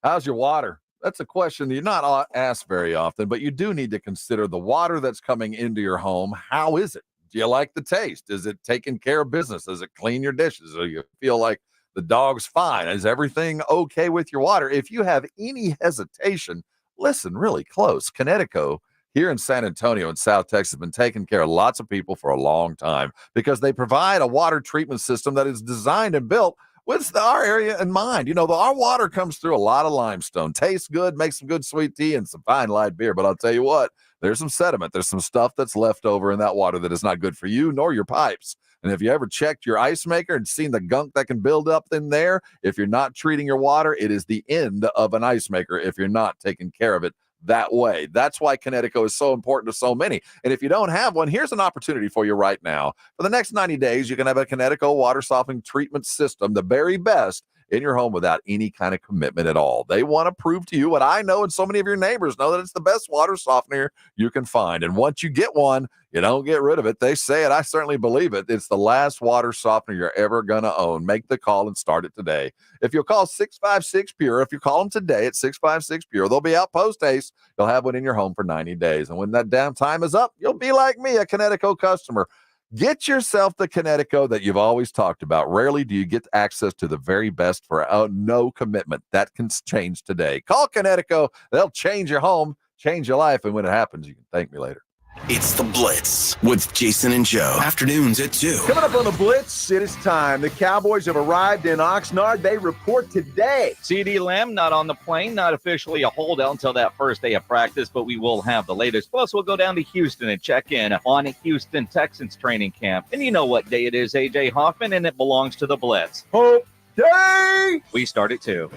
How's your water? That's a question that you're not asked very often, but you do need to consider the water that's coming into your home. How is it? Do you like the taste? Is it taking care of business? Does it clean your dishes? Do you feel like The dog's fine. Is everything okay with your water? If you have any hesitation, listen really close. Connecticut here in San Antonio in South Texas have been taking care of lots of people for a long time because they provide a water treatment system that is designed and built with our area in mind. You know, our water comes through a lot of limestone, tastes good, makes some good sweet tea and some fine light beer. But I'll tell you what, there's some sediment. There's some stuff that's left over in that water that is not good for you nor your pipes. And if you ever checked your ice maker and seen the gunk that can build up in there, if you're not treating your water, it is the end of an ice maker if you're not taking care of it that way. That's why Connecticut is so important to so many. And if you don't have one, here's an opportunity for you right now. For the next 90 days, you can have a Connecticut water softening treatment system, the very best in your home without any kind of commitment at all. They want to prove to you what I know and so many of your neighbors know, that it's the best water softener you can find. And once you get one, you don't get rid of it. They say it. I certainly believe it. It's the last water softener you're ever going to own. Make the call and start it today. If you'll call 656-PURE, if you call them today at 656-PURE, they'll be out post haste. You'll have one in your home for 90 days. And when that damn time is up, you'll be like me, a Connecticut customer. Get yourself the Connecticut that you've always talked about. Rarely do you get access to the very best for no commitment. That can change today. Call Connecticut. They'll change your home, change your life. And when it happens, you can thank me later. It's The Blitz with Jason and Joe. Afternoons at 2. Coming up on The Blitz, it is time. The Cowboys have arrived in Oxnard. They report today. CeeDee Lamb not on the plane, not officially a holdout until that first day of practice, but we will have the latest. Plus, we'll go down to Houston and check in on Houston Texans training camp. And you know what day it is, AJ Hoffman, and it belongs to The Blitz. Hope Day! We start it too.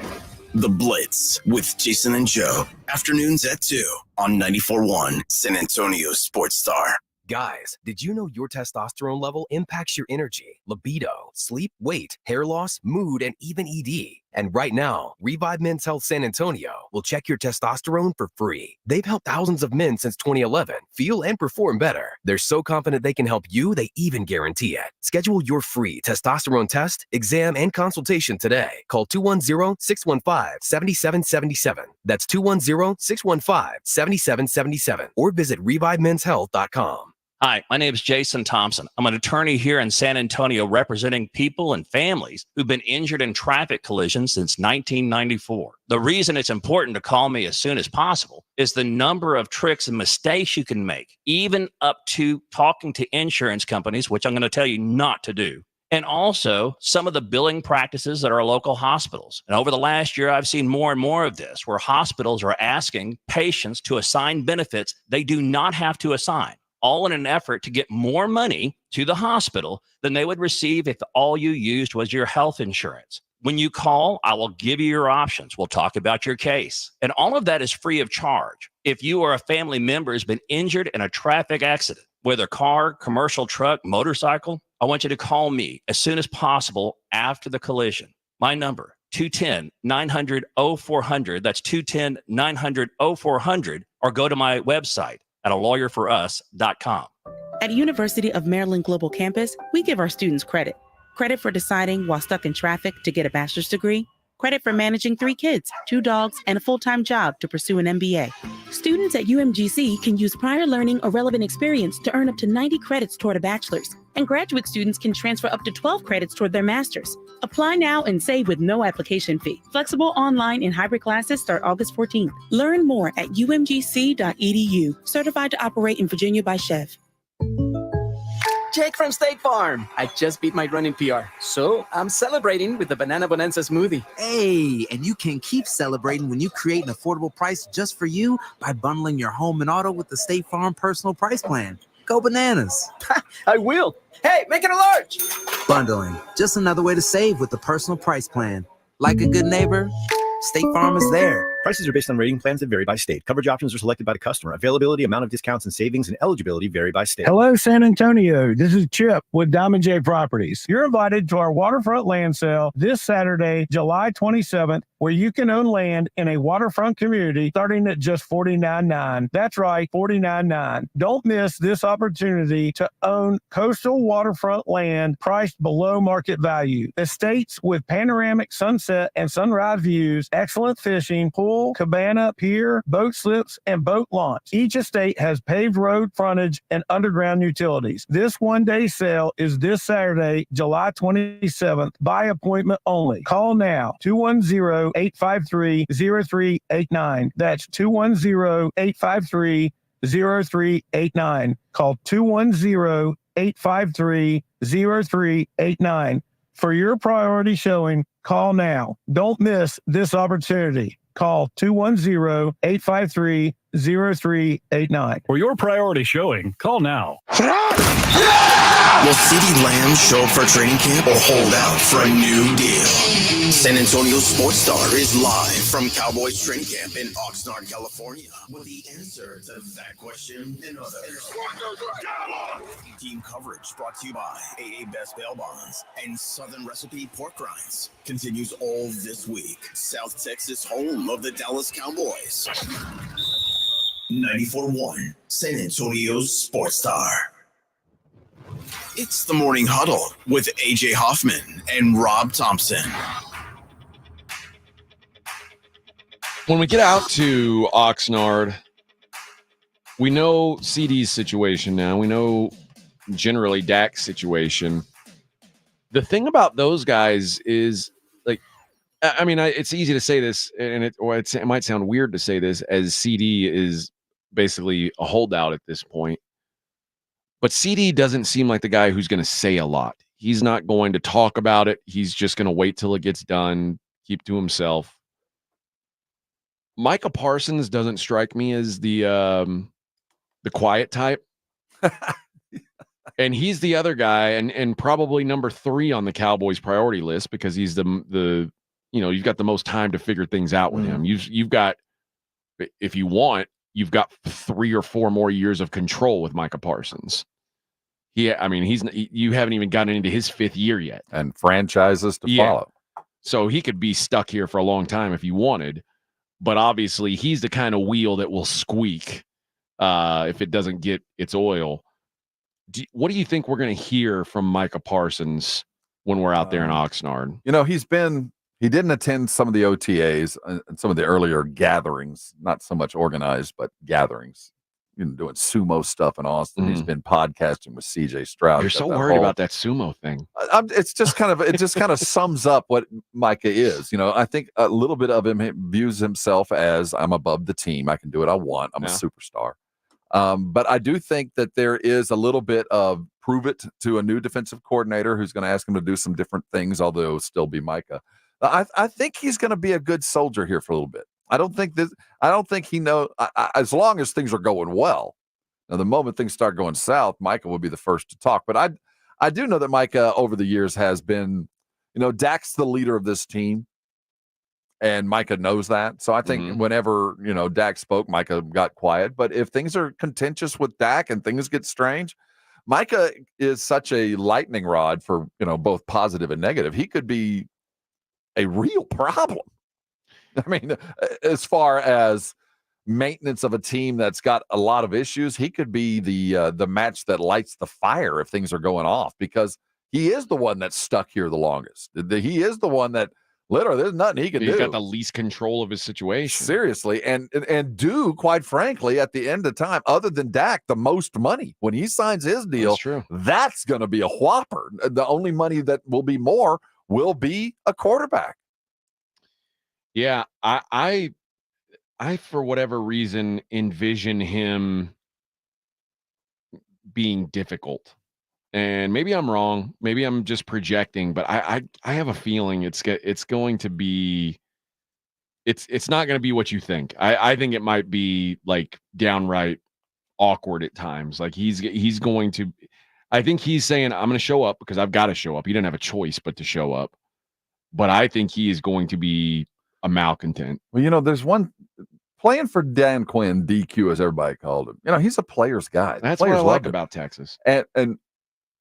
The Blitz with Jason and Joe. Afternoons at 2 on 94.1 San Antonio Sports Star. Guys, did you know your testosterone level impacts your energy, libido, sleep, weight, hair loss, mood, and even ED? And right now, Revive Men's Health San Antonio will check your testosterone for free. They've helped thousands of men since 2011 feel and perform better. They're so confident they can help you, they even guarantee it. Schedule your free testosterone test, exam, and consultation today. Call 210-615-7777. That's 210-615-7777. Or visit ReviveMen'sHealth.com. Hi, my name is Jason Thompson. I'm an attorney here in San Antonio representing people and families who've been injured in traffic collisions since 1994. The reason it's important to call me as soon as possible is the number of tricks and mistakes you can make, even up to talking to insurance companies, which I'm going to tell you not to do. And also some of the billing practices at our local hospitals. And over the last year, I've seen more and more of this, where hospitals are asking patients to assign benefits they do not have to assign, all in an effort to get more money to the hospital than they would receive if all you used was your health insurance. When you call, I will give you your options. We'll talk about your case. And all of that is free of charge. If you or a family member has been injured in a traffic accident, whether car, commercial truck, motorcycle, I want you to call me as soon as possible after the collision. My number, 210-900-0400. That's 210-900-0400. Or go to my website at alawyer4us.com. At University of Maryland Global Campus, we give our students credit. Credit for deciding while stuck in traffic to get a bachelor's degree. Credit for managing 3 kids, 2 dogs, and a full-time job to pursue an MBA. Students at UMGC can use prior learning or relevant experience to earn up to 90 credits toward a bachelor's. And graduate students can transfer up to 12 credits toward their master's. Apply now and save with no application fee. Flexible online and hybrid classes start August 14th. Learn more at umgc.edu. Certified to operate in Virginia by Chev. Jake from State Farm. I just beat my running PR, so I'm celebrating with the Banana Bonanza smoothie. Hey, and you can keep celebrating when you create an affordable price just for you by bundling your home and auto with the State Farm Personal Price Plan. Go bananas. I will. Hey, make it a large. Bundling, just another way to save with the Personal Price Plan. Like a good neighbor, State Farm is there. Prices are based on rating plans that vary by state. Coverage options are selected by the customer. Availability, amount of discounts and savings, and eligibility vary by state. Hello, San Antonio. This is Chip with Diamond J Properties. You're invited to our waterfront land sale this Saturday, July 27th, where you can own land in a waterfront community starting at just $49.9. That's right, $49.9. Don't miss this opportunity to own coastal waterfront land priced below market value. Estates with panoramic sunset and sunrise views, excellent fishing, pool pool, cabana, pier, boat slips, and boat launch. Each estate has paved road frontage and underground utilities. This one-day sale is this Saturday, July 27th, by appointment only. Call now, 210-853-0389. That's 210-853-0389. Call 210-853-0389. For your priority showing, call now. Don't miss this opportunity. Call 210-853-0389. For your priority showing, call now. Will CeeDee Lamb show up for training camp or hold out for a new deal? San Antonio Sports Star is live from Cowboys training camp in Oxnard, California, with the answer to that question and others. Team coverage brought to you by AA Best Bail Bonds and Southern Recipe Pork Rinds continues all this week. South Texas, home of the Dallas Cowboys. 94.1 San Antonio Sports Star. It's the Morning Huddle with AJ Hoffman and Rob Thompson. When we get out to Oxnard, we know CD's situation now. We know generally Dak's situation. The thing about those guys is, like, I mean, it's easy to say this, and it might sound weird to say this, as CD is basically a holdout at this point. But CD doesn't seem like the guy who's going to say a lot. He's not going to talk about it. He's just going to wait till it gets done, keep to himself. Micah Parsons doesn't strike me as the quiet type. And he's the other guy, and probably number 3 on the Cowboys priority list, because he's the you've got the most time to figure things out with him. You've got, if you want, you've got 3 or 4 more years of control with Micah Parsons. You haven't even gotten into his 5th year yet, and franchises to follow. So he could be stuck here for a long time if he wanted, but obviously he's the kind of wheel that will squeak if it doesn't get its oil. What do you think we're going to hear from Micah Parsons when we're out there in Oxnard? He didn't attend some of the OTAs and some of the earlier gatherings, not so much organized, but gatherings, doing sumo stuff in Austin. He's been podcasting with CJ Stroud. You're so worried about that sumo thing. It just kind of sums up what Micah is. I think a little bit of him views himself as, I'm above the team. I can do what I want. I'm a superstar. But I do think that there is a little bit of prove it to a new defensive coordinator who's going to ask him to do some different things, although it'll still be Micah. I think he's going to be a good soldier here for a little bit. I don't think he knows, as long as things are going well. Now, the moment things start going south, Micah will be the first to talk. But I do know that Micah over the years has been, Dak's the leader of this team, and Micah knows that. So I think whenever, Dak spoke, Micah got quiet. But if things are contentious with Dak and things get strange, Micah is such a lightning rod for, both positive and negative. He could be a real problem. I mean, as far as maintenance of a team that's got a lot of issues, he could be the match that lights the fire if things are going off, because he is the one that's stuck here the longest. He is the one that literally there's nothing he can do. He's got the least control of his situation. Seriously, and do, quite frankly, at the end of time, other than Dak, the most money. When he signs his deal, that's going to be a whopper. The only money that will be more will be a quarterback. Yeah, I for whatever reason envision him being difficult. And maybe I'm wrong. Maybe I'm just projecting, but I have a feeling it's going to be it's not going to be what you think. I think it might be like downright awkward at times. Like he's going to, I think he's saying, I'm going to show up because I've got to show up. He didn't have a choice but to show up. But I think he is going to be a malcontent. Well, there's one playing for Dan Quinn, DQ as everybody called him. He's a player's guy. That's what I like about Texas. And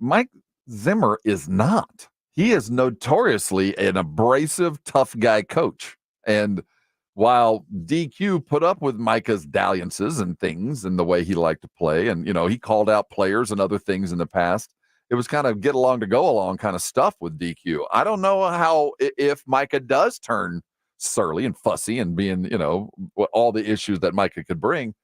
Mike Zimmer is not. He is notoriously an abrasive, tough guy coach. And while DQ put up with Micah's dalliances and things and the way he liked to play, and, he called out players and other things in the past, it was kind of get along to go along kind of stuff with DQ. I don't know if Micah does turn surly and fussy and being, all the issues that Micah could bring.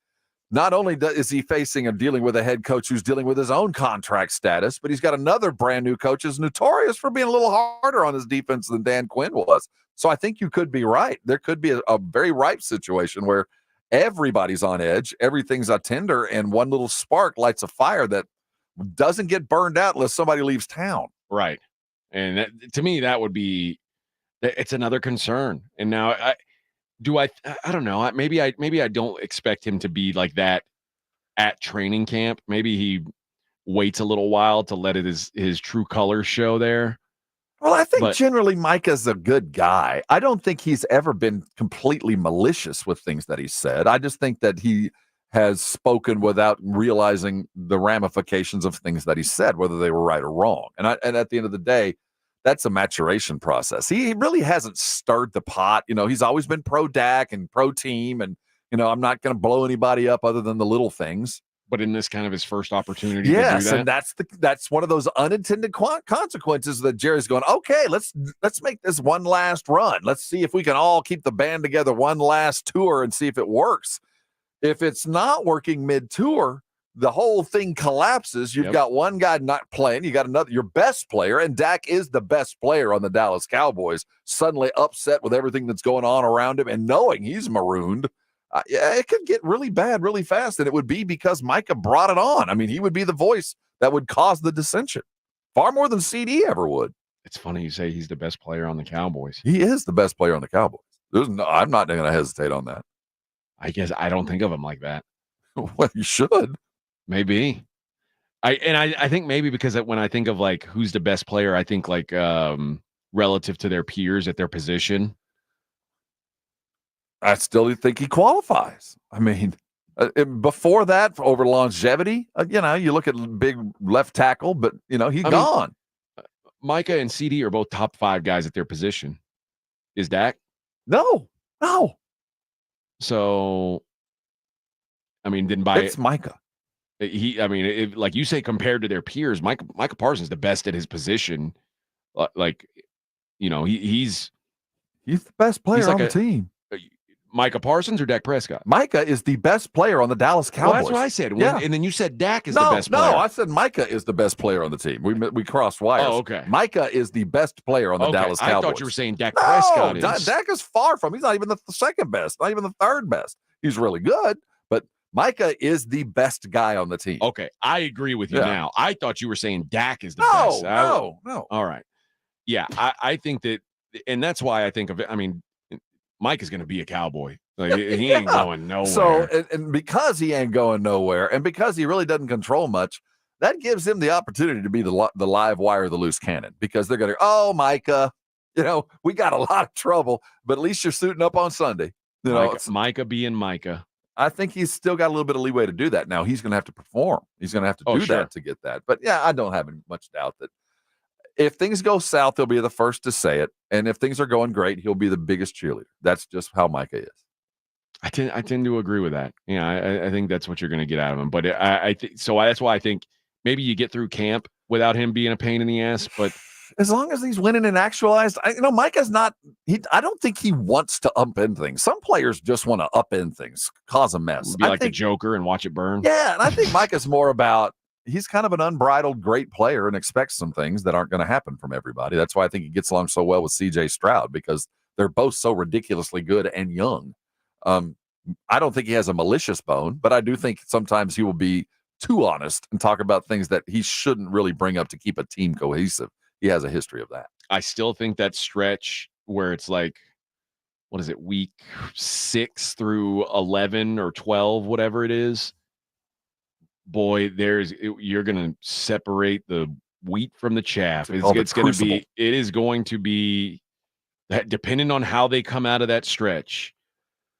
Not only is he facing and dealing with a head coach who's dealing with his own contract status, but he's got another brand new coach who's notorious for being a little harder on his defense than Dan Quinn was. So I think you could be right. There could be a very ripe situation where everybody's on edge, everything's a tender, and one little spark lights a fire that doesn't get burned out unless somebody leaves town. Right. And to me, that would be, it's another concern. And now I don't know. Maybe I don't expect him to be like that at training camp. Maybe he waits a little while to let his true colors show there. Well, I think generally Micah's a good guy. I don't think he's ever been completely malicious with things that he said. I just think that he has spoken without realizing the ramifications of things that he said, whether they were right or wrong. And at the end of the day, that's a maturation process. He really hasn't stirred the pot. He's always been pro Dak and pro team. And, I'm not going to blow anybody up other than the little things. But in this kind of his first opportunity to do that? And that's one of those unintended consequences that Jerry's going, okay, let's make this one last run. Let's see if we can all keep the band together one last tour and see if it works. If it's not working mid-tour, the whole thing collapses. You've got one guy not playing. You got another, your best player, and Dak is the best player on the Dallas Cowboys, suddenly upset with everything that's going on around him and knowing he's marooned. It could get really bad really fast, and it would be because Micah brought it on. I mean, he would be the voice that would cause the dissension far more than CD ever would. It's funny you say he's the best player on the Cowboys. He is the best player on the Cowboys. I'm not going to hesitate on that. I guess I don't think of him like that. Well, you should. Maybe. I think maybe because when I think of like who's the best player, I think like relative to their peers at their position. I still think he qualifies. I mean, before that, over longevity, you look at big left tackle, but he's gone. Micah and CD are both top 5 guys at their position. Is Dak? No. So, I mean, it's Micah. Like you say, compared to their peers, Micah Parsons is the best at his position. He's the best player on the team. Micah Parsons or Dak Prescott? Micah is the best player on the Dallas Cowboys. Well, that's what I said. And then you said Dak is the best player. No, I said Micah is the best player on the team. We crossed wires. Oh, okay. Micah is the best player on the Dallas Cowboys. I thought you were saying Dak Prescott is. Dak is far from. He's not even the second best, not even the third best. He's really good, but Micah is the best guy on the team. Okay, I agree with you now. I thought you were saying Dak is the best. No. All right. Yeah, I think that, and that's why I think of it. I mean, Mike is going to be a Cowboy. Like, he ain't going nowhere. So, and because he ain't going nowhere, and because he really doesn't control much, that gives him the opportunity to be the live wire, the loose cannon, because they're going to, Micah, we got a lot of trouble, but at least you're suiting up on Sunday. Micah being Micah. I think he's still got a little bit of leeway to do that. Now he's going to have to perform. He's going to have to do that to get that. But yeah, I don't have much doubt that if things go south, he'll be the first to say it. And if things are going great, he'll be the biggest cheerleader. That's just how Micah is. I tend to agree with that. Yeah, I think that's what you're going to get out of him. But that's why I think maybe you get through camp without him being a pain in the ass. But as long as he's winning and actualized, Micah's not. I don't think he wants to upend things. Some players just want to upend things, cause a mess, be like the Joker and watch it burn. Yeah, and I think Micah's more about. He's kind of an unbridled great player and expects some things that aren't going to happen from everybody. That's why I think he gets along so well with C.J. Stroud, because they're both so ridiculously good and young. I don't think he has a malicious bone, but I do think sometimes he will be too honest and talk about things that he shouldn't really bring up to keep a team cohesive. He has a history of that. I still think that stretch where it's like, what is it, week 6 through 11 or 12, whatever it is, boy, you're going to separate the wheat from the chaff. It is going to be that, depending on how they come out of that stretch.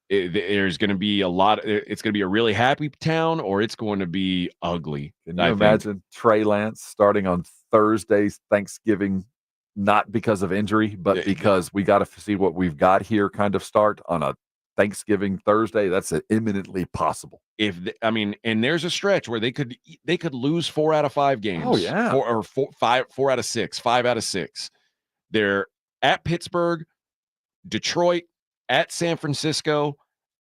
There's going to be it's going to be a really happy town, or it's going to be ugly. Can you imagine Trey Lance starting on Thursday's Thanksgiving, not because of injury, but because we got to see what we've got here kind of start on a Thanksgiving Thursday? That's imminently possible. And there's a stretch where they could lose 4 out of 5 games. Oh yeah, 4 out of 6, 5 out of 6. They're at Pittsburgh, Detroit, at San Francisco,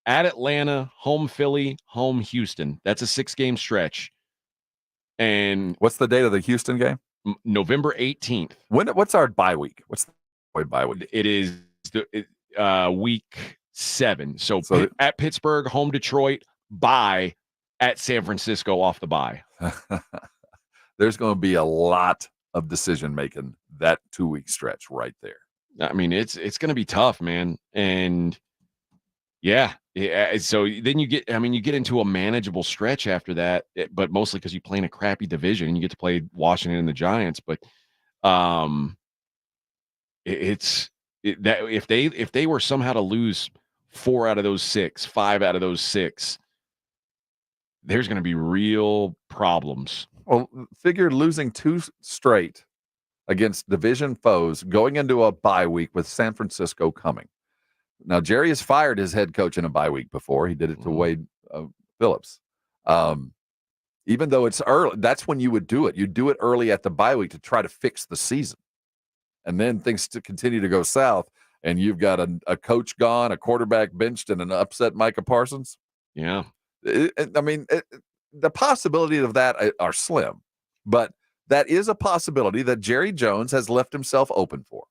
at Atlanta, home Philly, home Houston. That's a 6-game stretch. And what's the date of the Houston game? November 18th. What's our bye week? What's the bye week? It is week 7. So at Pittsburgh, home Detroit, bye at San Francisco off the bye. There's going to be a lot of decision making that 2-week stretch right there. I mean, it's going to be tough, man. And yeah. So then you get into a manageable stretch after that, but mostly because you play in a crappy division and you get to play Washington and the Giants. But if they were somehow to lose 4 out of those 6, 5 out of those 6, there's going to be real problems. Well, figure losing 2 straight against division foes going into a bye week with San Francisco coming. Now, Jerry has fired his head coach in a bye week before. He did it to Wade Phillips. Even though it's early, that's when you would do it. You do it early at the bye week to try to fix the season. And then things to continue to go south, and you've got a coach gone, a quarterback benched, and an upset Micah Parsons. Yeah. The possibility of that are slim, but that is a possibility that Jerry Jones has left himself open for,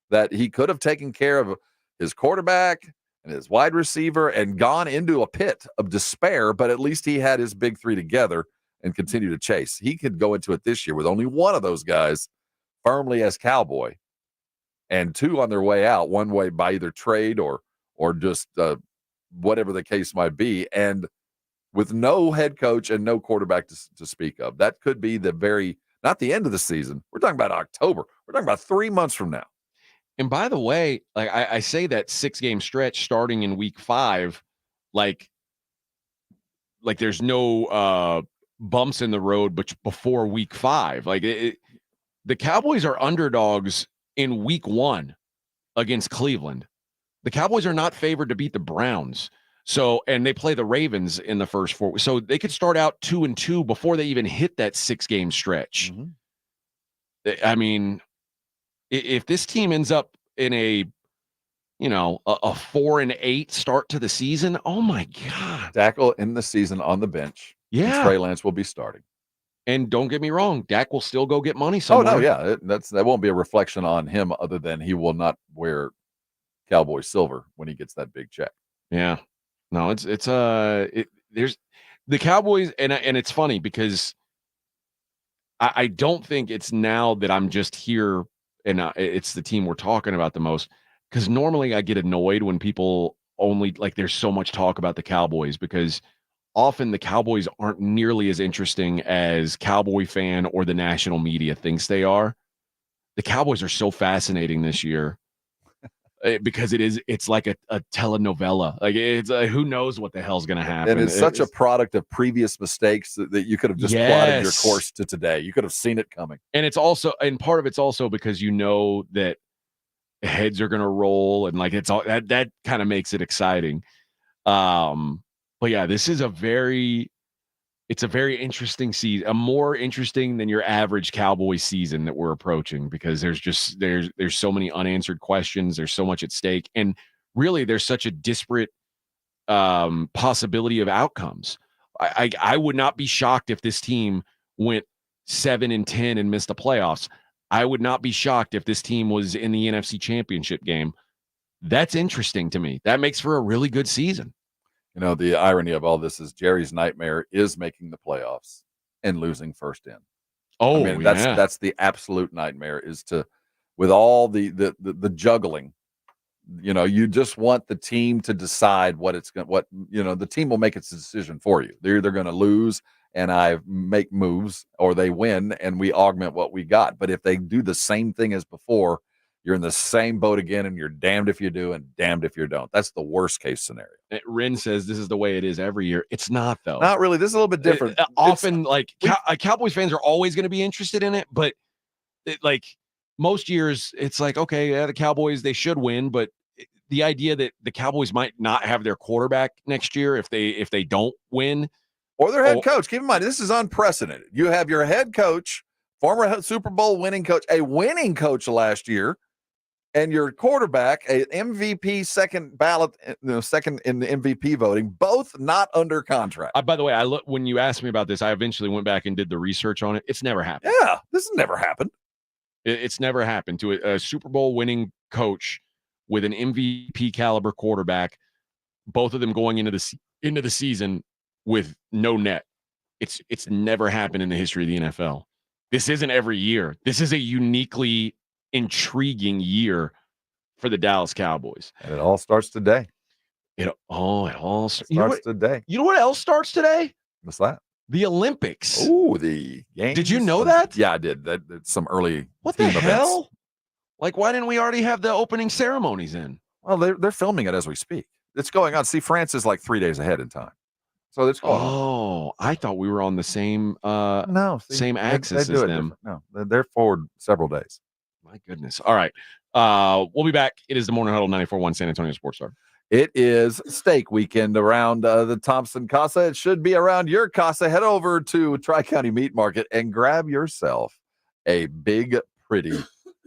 that he could have taken care of his quarterback and his wide receiver and gone into a pit of despair, but at least he had his big 3 together and continue to chase. He could go into it this year with only one of those guys firmly as Cowboy and 2 on their way out, one way by either trade or just whatever the case might be. And with no head coach and no quarterback to speak of, that could be not the end of the season. We're talking about October. We're talking about 3 months from now. And by the way, like I say that 6-game stretch starting in week 5, like there's no bumps in the road, but before week 5, the Cowboys are underdogs in week 1 against Cleveland. The Cowboys are not favored to beat the Browns. So, and they play the Ravens in the first 4. So they could start out 2-2 before they even hit that 6-game stretch. Mm-hmm. I mean, if this team ends up in a 4-8 start to the season, oh my God. Dak in the season on the bench. Yeah. Trey Lance will be starting. And don't get me wrong, Dak will still go get money somewhere. Oh, no, yeah. That won't be a reflection on him other than he will not wear Cowboy silver when he gets that big check. Yeah. No, there's the Cowboys, and it's funny because I don't think it's now that I'm just here and it's the team we're talking about the most, because normally I get annoyed when people only there's so much talk about the Cowboys, because often the Cowboys aren't nearly as interesting as Cowboy fan or the national media thinks they are. The Cowboys are so fascinating this year. Because it's like a telenovela. Like it's who knows what the hell's going to happen. And it's such a product of previous mistakes that you could have just plotted your course to today. You could have seen it coming. And part of it's also because you know that heads are going to roll, and it's all that kind of makes it exciting. But yeah, this is a very interesting season, more interesting than your average Cowboy season that we're approaching, because there's so many unanswered questions. There's so much at stake. And really there's such a disparate possibility of outcomes. I would not be shocked if this team went 7-10 and missed the playoffs. I would not be shocked if this team was in the NFC Championship game. That's interesting to me. That makes for a really good season. The irony of all this is Jerry's nightmare is making the playoffs and losing first in. Oh, that's the absolute nightmare, is to, with all the juggling, you just want the team to decide the team will make its decision for you. They're either going to lose and I make moves, or they win and we augment what we got. But if they do the same thing as before, you're in the same boat again, and you're damned if you do and damned if you don't. That's the worst case scenario. Ren says this is the way it is every year. It's not, though. Not really. This is a little bit different. Often, Cowboys fans are always going to be interested in it, but most years, it's like, okay, yeah, the Cowboys, they should win, but the idea that the Cowboys might not have their quarterback next year if they don't win, or their head coach. Keep in mind, this is unprecedented. You have your head coach, former Super Bowl winning coach, a winning coach last year, and your quarterback, a MVP second ballot, second in the MVP voting, both not under contract. By the way, when you asked me about this, I eventually went back and did the research on it. It's never happened. Yeah, this has never happened. It's never happened to a Super Bowl winning coach with an MVP caliber quarterback, both of them going into the season with no net. It's never happened in the history of the NFL. This isn't every year. This is a uniquely intriguing year for the Dallas Cowboys. And it all starts today. It all starts today. You know what else starts today? What's that? The Olympics. Ooh, the games. Did you know that? Yeah, I did. That's some early. What the events. hell? Like, why didn't we already have the opening ceremonies in? Well, they're filming it as we speak. It's going on. See, France is like 3 days ahead in time. So it's going on. Oh, I thought we were on the same same They axis do as it them. different. No, they're forward several days. My goodness. All right. We'll be back. It is the Morning Huddle 94.1 San Antonio Sports Star. It is steak weekend around the Thompson Casa. It should be around your casa. Head over to Tri-County Meat Market and grab yourself a big, pretty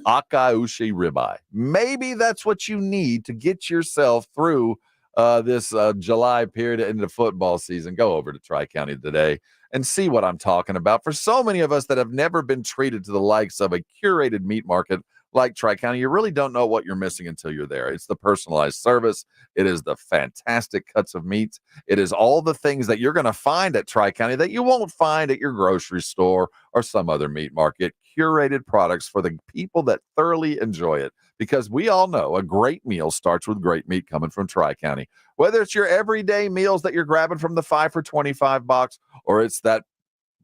Akaushi ribeye. Maybe that's what you need to get yourself through this July period into football season. Go over to Tri-County today and see what I'm talking about. For so many of us that have never been treated to the likes of a curated meat market like Tri-County, you really don't know what you're missing until you're there. It's the personalized service. It is the fantastic cuts of meat. It is all the things that you're going to find at Tri-County that you won't find at your grocery store or some other meat market. Curated products for the people that thoroughly enjoy it. Because we all know a great meal starts with great meat coming from Tri-County. Whether it's your everyday meals that you're grabbing from the 5 for $25 box, or it's that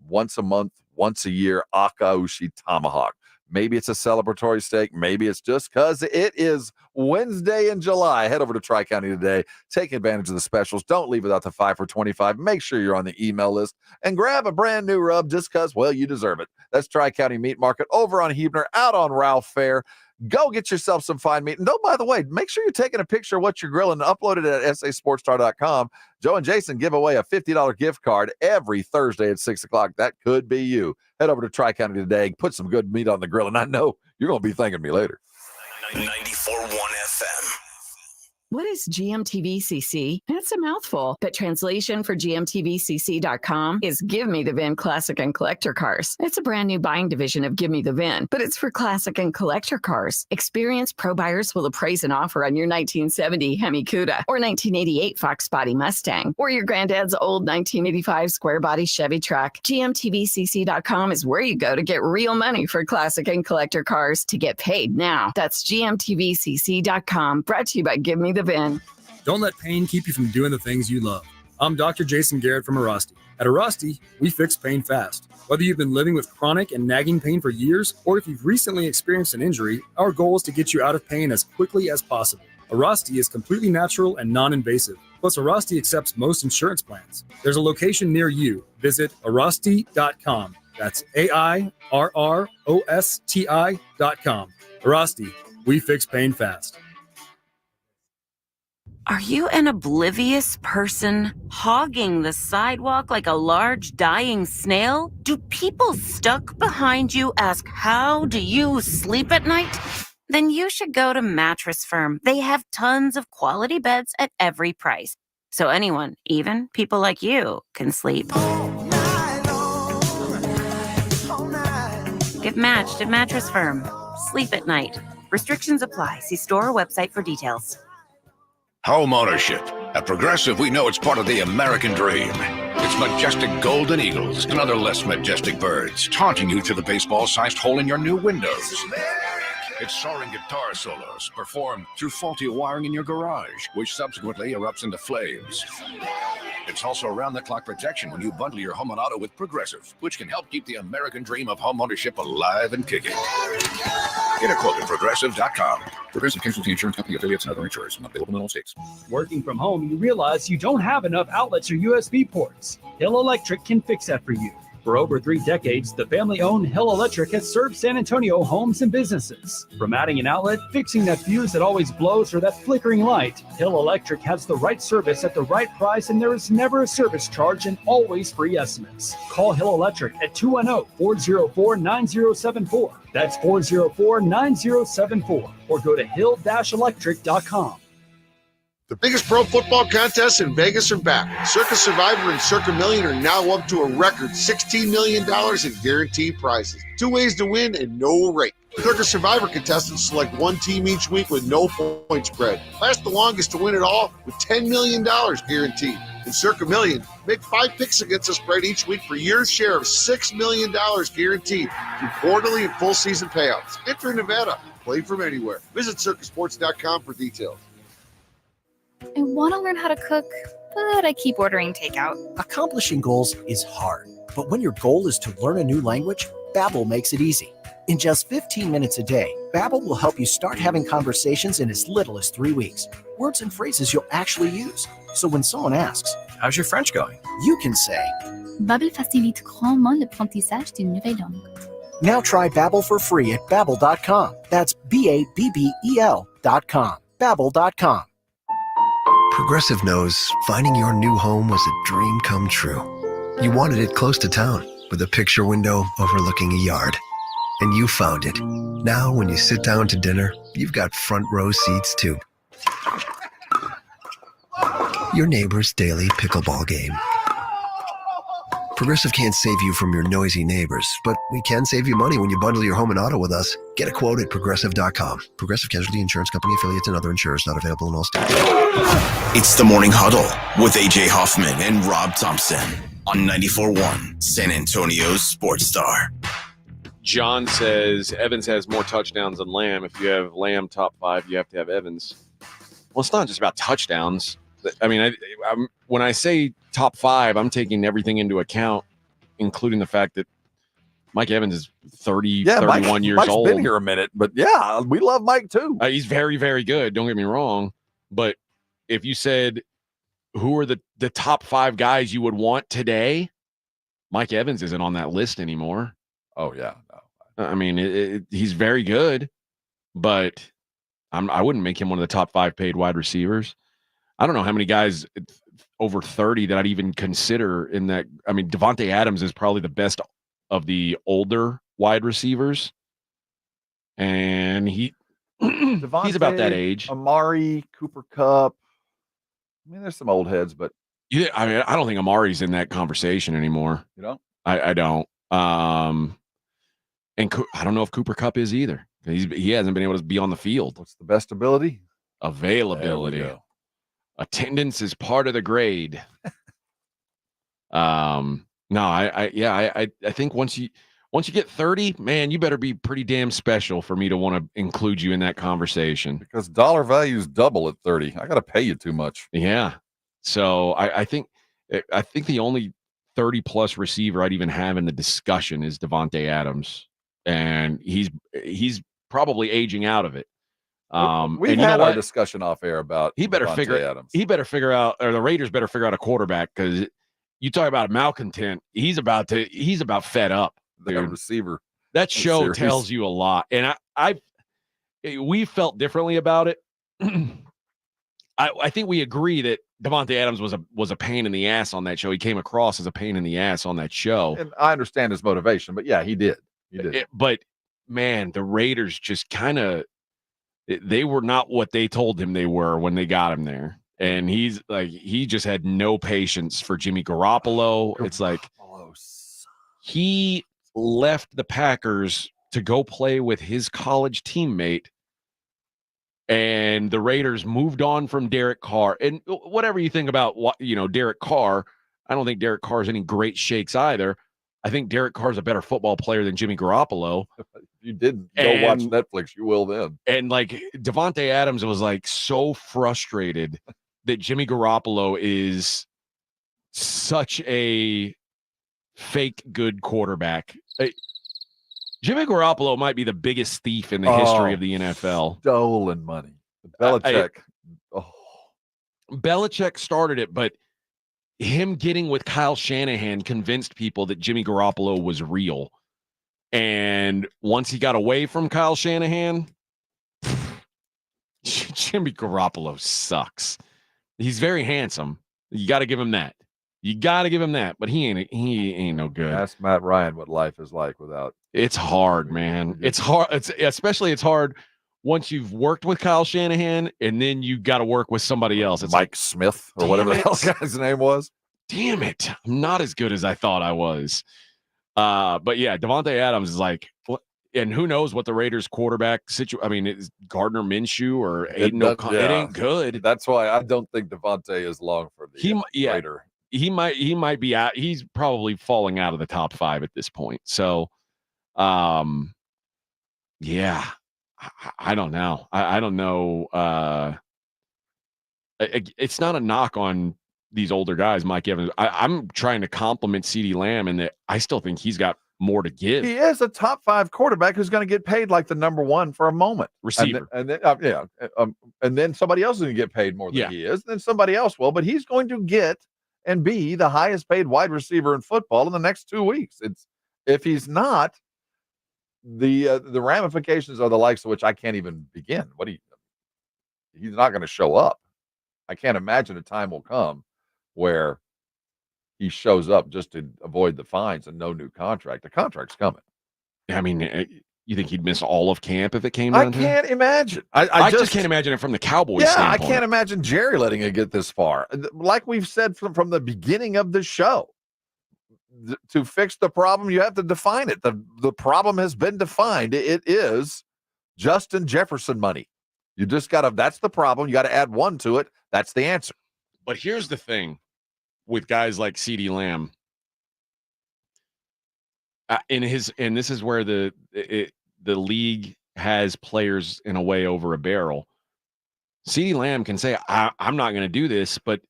once a month, once a year Akaushi tomahawk. Maybe it's a celebratory steak. Maybe it's just because it is Wednesday in July. Head over to Tri-County today. Take advantage of the specials. Don't leave without the 5 for $25. Make sure you're on the email list and grab a brand new rub just because, well, you deserve it. That's Tri-County Meat Market over on Huebner, out on Ralph Fair. Go get yourself some fine meat. And by the way, make sure you're taking a picture of what you're grilling and upload it at sasportstar.com. Joe and Jason give away a $50 gift card every Thursday at 6 o'clock. That could be you. Head over to Tri-County today. Put some good meat on the grill. And I know you're going to be thanking me later. 94.1 FM. What is GMTVCC? It's a mouthful, but translation for GMTVCC.com is Give Me the VIN Classic and Collector Cars. It's a brand new buying division of Give Me the VIN, but it's for classic and collector cars. Experienced pro buyers will appraise an offer on your 1970 Hemi Cuda or 1988 Fox Body Mustang or your granddad's old 1985 square body Chevy truck. GMTVCC.com is where you go to get real money for classic and collector cars to get paid now. That's GMTVCC.com, brought to you by Give Me the VIN. Don't let pain keep you from doing the things you love. I'm Dr. Jason Garrett from Arasti. At Arasti, we fix pain fast. Whether you've been living with chronic and nagging pain for years, or if you've recently experienced an injury, our goal is to get you out of pain as quickly as possible. Arasti is completely natural and non-invasive. Plus, Arasti accepts most insurance plans. There's a location near you. Visit Arasti.com. That's AIRROSTI.com. Arasti, we fix pain fast. Are you an oblivious person hogging the sidewalk like a large dying snail? Do people stuck behind you ask, how do you sleep at night? Then you should go to Mattress Firm. They have tons of quality beds at every price. So anyone, even people like you, can sleep. Get matched at Mattress Firm. Sleep at night. Restrictions apply. See store or website for details. Home ownership. At Progressive, we know it's part of the American dream. It's majestic golden eagles and other less majestic birds taunting you through the baseball-sized hole in your new windows. It's soaring guitar solos performed through faulty wiring in your garage, which subsequently erupts into flames. It's also around-the-clock protection when you bundle your home and auto with Progressive, which can help keep the American dream of home ownership alive and kicking. Get a quote at Progressive.com. Progressive Casualty Insurance Company affiliates and other insurers. Not available in all states. Working from home, you realize you don't have enough outlets or USB ports. Hill Electric can fix that for you. For over 3 decades, the family-owned Hill Electric has served San Antonio homes and businesses. From adding an outlet, fixing that fuse that always blows, or that flickering light, Hill Electric has the right service at the right price, and there is never a service charge and always free estimates. Call Hill Electric at 210-404-9074. That's 404-9074. Or go to hill-electric.com. The biggest pro football contests in Vegas are back. Circa Survivor and Circa Million are now up to a record $16 million in guaranteed prizes. 2 ways to win and no rate. Circa Survivor contestants select one team each week with no point spread. Last the longest to win it all with $10 million guaranteed. In Circa Million, make 5 picks against the spread each week for your share of $6 million guaranteed through quarterly and full season payouts. Enter in Nevada. Play from anywhere. Visit circasports.com for details. I want to learn how to cook, but I keep ordering takeout. Accomplishing goals is hard, but when your goal is to learn a new language, Babbel makes it easy. In just 15 minutes a day, Babbel will help you start having conversations in as little as 3 weeks. Words and phrases you'll actually use. So when someone asks, "How's your French going?" you can say, Babbel facilite grandement l'apprentissage d'une nouvelle langue. Now try Babbel for free at Babbel.com. That's Babbel.com. Babbel.com. Progressive knows finding your new home was a dream come true. You wanted it close to town with a picture window overlooking a yard. And you found it. Now when you sit down to dinner, you've got front row seats too. Your neighbor's daily pickleball game. Progressive can't save you from your noisy neighbors, but we can save you money when you bundle your home and auto with us. Get a quote at Progressive.com. Progressive Casualty Insurance Company, affiliates, and other insurers not available in all states. It's the Morning Huddle with AJ Hoffman and Rob Thompson on 94.1 San Antonio's Sports Star. John says Evans has more touchdowns than Lamb. If you have Lamb top 5, you have to have Evans. Well, it's not just about touchdowns. I mean, when I say top 5, I'm taking everything into account, including the fact that Mike Evans is 31 years Mike's old. Been here a minute, but yeah, we love Mike too. He's very, very good. Don't get me wrong. But if you said who are the top 5 guys you would want today, Mike Evans isn't on that list anymore. Oh, yeah. No. I mean, he's very good, but I wouldn't make him one of the top 5 paid wide receivers. I don't know how many guys over 30 that I'd even consider in that. I mean, Devontae Adams is probably the best of the older wide receivers. And he's about that age. Amari, Cooper Kupp. I mean, there's some old heads, but yeah, I mean, I don't think Amari's in that conversation anymore. You know, I don't. And I don't know if Cooper Kupp is either. He hasn't been able to be on the field. What's the best ability? Availability. Attendance is part of the grade. No, I think once you get 30, man, you better be pretty damn special for me to want to include you in that conversation. Because dollar values double at 30. I got to pay you too much. Yeah. So I think the only 30 plus receiver I'd even have in the discussion is Devontae Adams, and he's probably aging out of it. We've had our discussion off air about He better figure out, or the Raiders better figure out a quarterback, because you talk about a malcontent. He's about fed up. The receiver. That show tells you a lot, and we felt differently about it. I think we agree that Devontae Adams was a pain in the ass on that show. He came across as a pain in the ass on that show, and I understand his motivation. But yeah, he did. But man, the Raiders just kind of. They were not what they told him they were when they got him there. And he just had no patience for Jimmy Garoppolo. It's like he left the Packers to go play with his college teammate, and the Raiders moved on from Derek Carr. And whatever you think about Derek Carr, I don't think Derek Carr is any great shakes either. I think Derek Carr's a better football player than Jimmy Garoppolo. You did go watch Netflix, you will then. And like Devontae Adams was like so frustrated that Jimmy Garoppolo is such a fake good quarterback. Jimmy Garoppolo might be the biggest thief in the history of the NFL. Stolen money. Belichick. Belichick started it, but him getting with Kyle Shanahan convinced people that Jimmy Garoppolo was real. And once he got away from Kyle Shanahan, Jimmy Garoppolo sucks. He's very handsome. You got to give him that. But he ain't no good. Ask Matt Ryan what life is like without. It's hard, man. It's hard. It's hard once you've worked with Kyle Shanahan and then you got to work with somebody else. It's Mike Smith or whatever the hell guy's name was. Damn it. I'm not as good as I thought I was. But yeah, Devontae Adams is like, and who knows what the Raiders quarterback situation. I mean, it's Gardner Minshew or Aiden O'Connell. It ain't good. That's why I don't think Devontae is long for the Raider. He might be out. He's probably falling out of the top 5 at this point. So, yeah, I don't know. I don't know. It's not a knock on these older guys, Mike Evans. I'm trying to compliment CeeDee Lamb in that I still think he's got more to give. He is a top 5 quarterback who's going to get paid like the number 1 for a moment. Receiver. And then somebody else is going to get paid more than he is. Then somebody else will, but he's going to get and be the highest paid wide receiver in football in the next 2 weeks. If he's not, the ramifications are the likes of which I can't even begin. He's not going to show up. I can't imagine a time will come where he shows up just to avoid the fines and no new contract. The contract's coming. I mean, you think he'd miss all of camp if it came down to it? I can't imagine. I just can't imagine it from the Cowboys standpoint. I can't imagine Jerry letting it get this far. Like we've said from the beginning of the show, to fix the problem, you have to define it. The problem has been defined. It is Justin Jefferson money. You just got to, that's the problem. You got to add 1 to it. That's the answer. But here's the thing with guys like CeeDee Lamb. And this is where the league has players in a way over a barrel. CeeDee Lamb can say, I'm not going to do this, but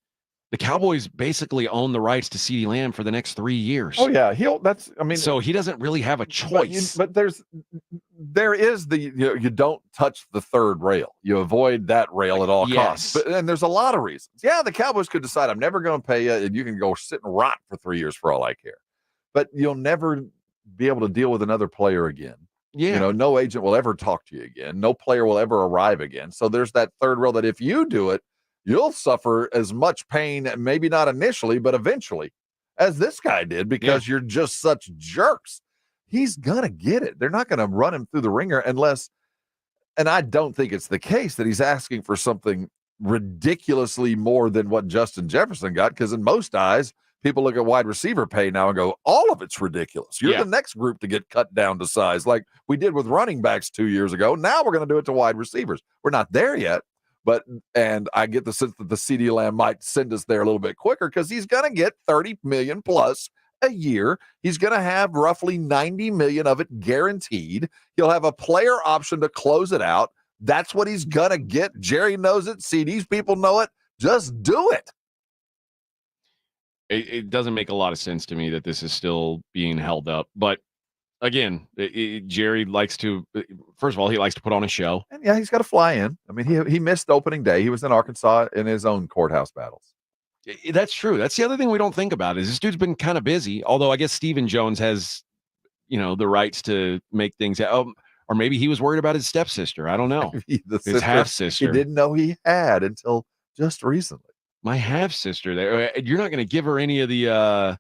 the Cowboys basically own the rights to CeeDee Lamb for the next 3 years. Oh yeah, so he doesn't really have a choice. But there is you don't touch the third rail. You avoid that rail at all costs. And there's a lot of reasons. Yeah, the Cowboys could decide I'm never going to pay you, and you can go sit and rot for 3 years for all I care. But you'll never be able to deal with another player again. Yeah. No agent will ever talk to you again. No player will ever arrive again. So there's that third rail that if you do it, you'll suffer as much pain, maybe not initially, but eventually, as this guy did, because you're just such jerks. He's going to get it. They're not going to run him through the ringer unless, and I don't think it's the case that he's asking for something ridiculously more than what Justin Jefferson got, because in most eyes, people look at wide receiver pay now and go, all of it's ridiculous. You're the next group to get cut down to size, like we did with running backs 2 years ago. Now we're going to do it to wide receivers. We're not there yet. And I get the sense that the CeeDee Lamb might send us there a little bit quicker because he's going to get $30 million plus a year. He's going to have roughly $90 million of it guaranteed. He'll have a player option to close it out. That's what he's going to get. Jerry knows it. CD's people know it. Just do it. It doesn't make a lot of sense to me that this is still being held up. But again, Jerry likes to, first of all, he likes to put on a show. And yeah, he's got to fly in. I mean, he missed opening day. He was in Arkansas in his own courthouse battles. That's true. That's the other thing we don't think about is this dude's been kind of busy, although I guess Stephen Jones has, the rights to make things. Or maybe he was worried about his stepsister. I don't know. His half-sister. He didn't know he had until just recently. My half-sister there. You're not going to give her any of the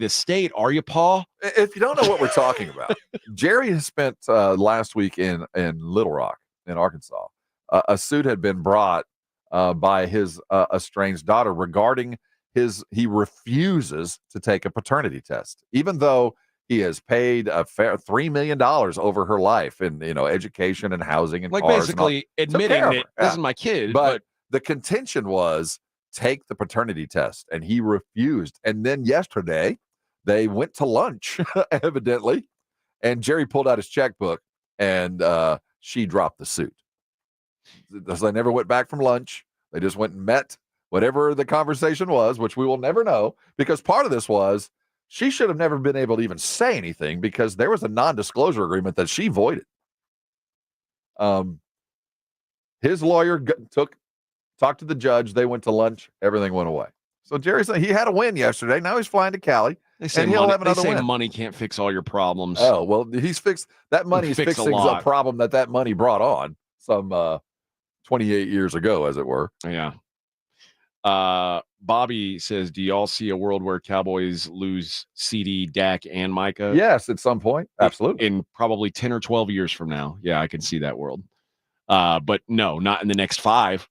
state, are you, Paul? If you don't know what we're talking about, Jerry has spent last week in Little Rock in Arkansas. A suit had been brought by his estranged daughter regarding he refuses to take a paternity test, even though he has paid a fair $3 million over her life in education and housing and like cars basically admitting that this is my kid. But the contention was take the paternity test, and he refused. And then yesterday they went to lunch, evidently, and Jerry pulled out his checkbook, and she dropped the suit. So they never went back from lunch. They just went and met whatever the conversation was, which we will never know, because part of this was she should have never been able to even say anything because there was a non-disclosure agreement that she voided. His lawyer talked to the judge. They went to lunch. Everything went away. So Jerry's he had a win yesterday. Now he's flying to Cali. They say, and he'll have another win. Money can't fix all your problems. Oh, well, he's fixed that money is fixing a problem that money brought on some 28 years ago, as it were. Yeah. Bobby says, do y'all see a world where Cowboys lose CD, Dak, and Micah? Yes, at some point. Absolutely. In probably 10 or 12 years from now. Yeah, I can see that world. But no, not in the next 5.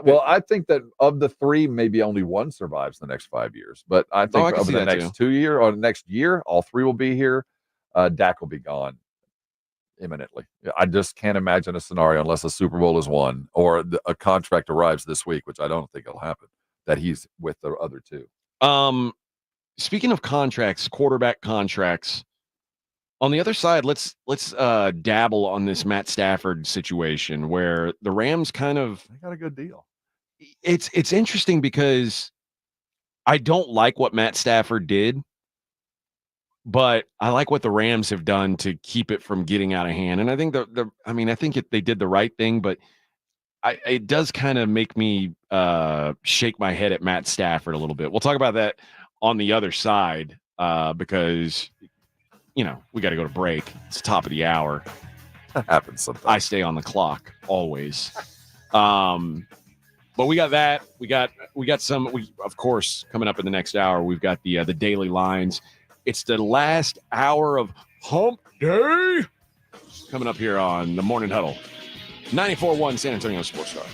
Well, I think that of the 3, maybe only one survives the next 5 years. But I think over the next 2 year or the next year, all 3 will be here. Dak will be gone imminently. I just can't imagine a scenario unless a Super Bowl is won or a contract arrives this week, which I don't think it'll happen, that he's with the other 2. Speaking of contracts, quarterback contracts, on the other side, let's dabble on this Matt Stafford situation where the Rams they got a good deal. It's interesting because I don't like what Matt Stafford did, but I like what the Rams have done to keep it from getting out of hand. And I think they did the right thing, but it does kind of make me shake my head at Matt Stafford a little bit. We'll talk about that on the other side because we got to go to break. It's the top of the hour. That happens sometimes. I stay on the clock always. But we got that. We got some. Of course, coming up in the next hour, we've got the daily lines. It's the last hour of Hump Day coming up here on the Morning Huddle, 94.1 San Antonio Sports Star.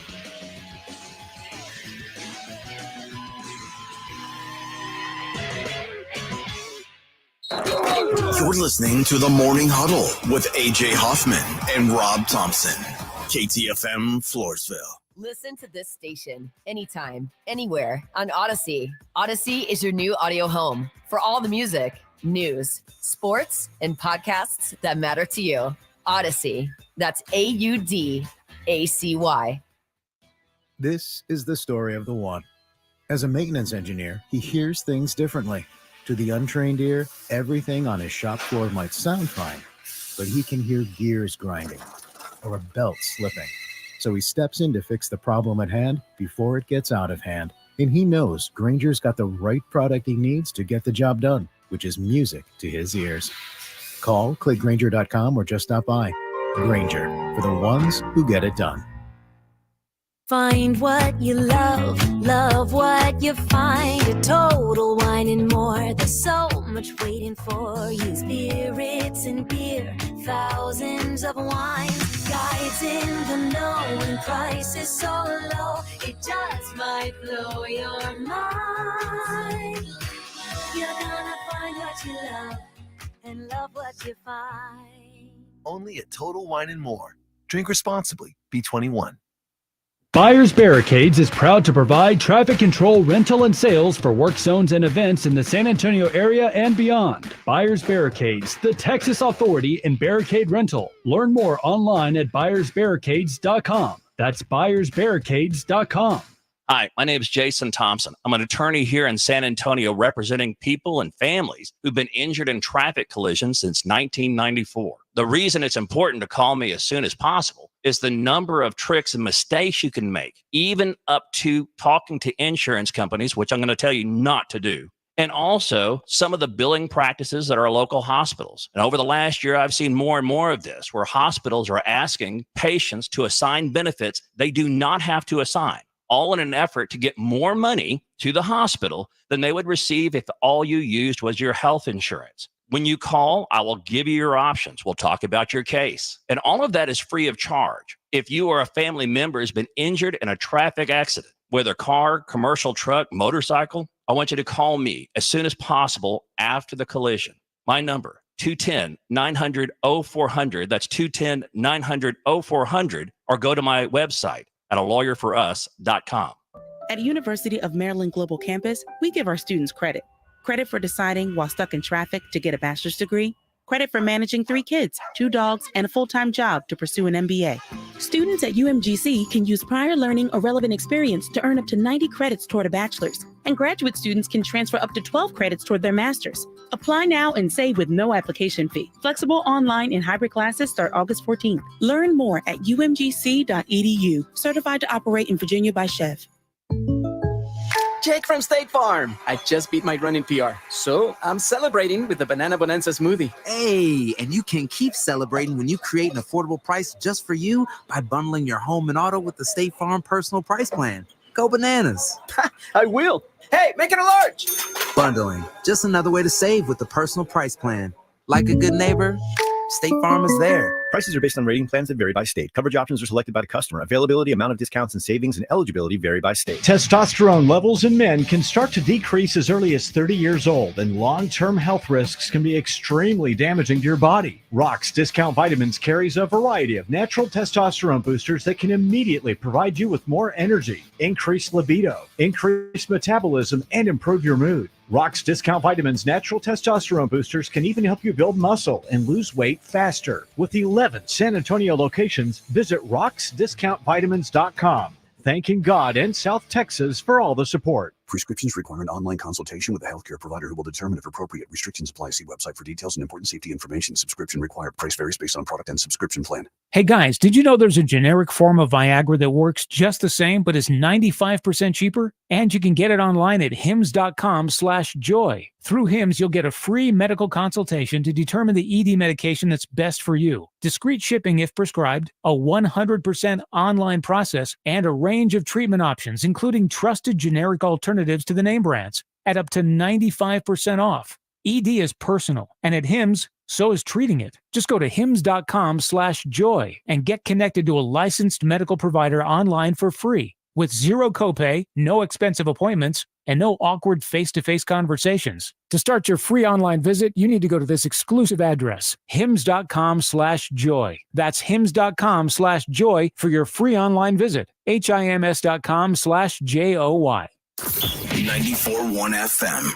You're listening to the Morning Huddle with AJ Hoffman and Rob Thompson. KTFM Floresville. Listen to this station anytime, anywhere on Odyssey. Odyssey is your new audio home for all the music, news, sports, and podcasts that matter to you. Odyssey. That's AUDACY. This is the story of the one. As a maintenance engineer, he hears things differently. To the untrained ear, everything on his shop floor might sound fine, but he can hear gears grinding or a belt slipping. So he steps in to fix the problem at hand before it gets out of hand. And he knows Grainger's got the right product he needs to get the job done, which is music to his ears. Call, click Grainger.com, or just stop by. Grainger, for the ones who get it done. Find what you love, love what you find. A Total Wine and More. There's so much waiting for you. Spirits and beer, thousands of wines. Guides in the know and prices so low. It just might blow your mind. You're gonna find what you love and love what you find. Only at Total Wine and More. Drink responsibly. B21. Buyers Barricades is proud to provide traffic control, rental, and sales for work zones and events in the San Antonio area and beyond. Buyers Barricades, the Texas authority in barricade rental. Learn more online at buyersbarricades.com. That's buyersbarricades.com. Hi, my name is Jason Thompson. I'm an attorney here in San Antonio representing people and families who've been injured in traffic collisions since 1994. The reason it's important to call me as soon as possible is the number of tricks and mistakes you can make, even up to talking to insurance companies, which I'm going to tell you not to do. And also some of the billing practices at our local hospitals. And over the last year, I've seen more and more of this, where hospitals are asking patients to assign benefits they do not have to assign, all in an effort to get more money to the hospital than they would receive if all you used was your health insurance. When you call, I will give you your options. We'll talk about your case. And all of that is free of charge. If you or a family member has been injured in a traffic accident, whether car, commercial truck, motorcycle, I want you to call me as soon as possible after the collision. My number, 210-900-0400. That's 210-900-0400. Or go to my website at alawyer4us.com. At University of Maryland Global Campus, we give our students credit. Credit for deciding while stuck in traffic to get a bachelor's degree. Credit for managing 3 kids, 2 dogs, and a full-time job to pursue an MBA. Students at UMGC can use prior learning or relevant experience to earn up to 90 credits toward a bachelor's. And graduate students can transfer up to 12 credits toward their master's. Apply now and save with no application fee. Flexible online and hybrid classes start August 14th. Learn more at umgc.edu. Certified to operate in Virginia by Chev. Jake from State Farm. I just beat my running PR, so I'm celebrating with the Banana Bonanza smoothie. Hey, and you can keep celebrating when you create an affordable price just for you by bundling your home and auto with the State Farm personal price plan. Go bananas. I will. Hey, make it a large. Bundling, just another way to save with the personal price plan. Like a good neighbor, State Farm is there. Prices are based on rating plans that vary by state. Coverage options are selected by the customer. Availability, amount of discounts and savings, and eligibility vary by state. Testosterone levels in men can start to decrease as early as 30 years old, and long-term health risks can be extremely damaging to your body. Rock's Discount Vitamins carries a variety of natural testosterone boosters that can immediately provide you with more energy, increase libido, increase metabolism, and improve your mood. Rock's Discount Vitamins natural testosterone boosters can even help you build muscle and lose weight faster. With 11 San Antonio locations, visit rocksdiscountvitamins.com. Thanking God and South Texas for all the support. Prescriptions require an online consultation with a healthcare provider who will determine if appropriate. Restrictions apply. See website for details and important safety information. Subscription required. Price varies based on product and subscription plan. Hey guys, did you know there's a generic form of Viagra that works just the same but is 95% cheaper? And you can get it online at hims.com/joy. Through Hims, you'll get a free medical consultation to determine the ED medication that's best for you, discreet shipping if prescribed, a 100% online process, and a range of treatment options, including trusted generic alternatives to the name brands, at up to 95% off. ED is personal, and at Hims, so is treating it. Just go to hims.com/joy and get connected to a licensed medical provider online for free with zero copay, no expensive appointments, and no awkward face-to-face conversations. To start your free online visit, you need to go to this exclusive address, hims.com/joy. That's hims.com/joy for your free online visit. hims.com/joy. 94.1 FM,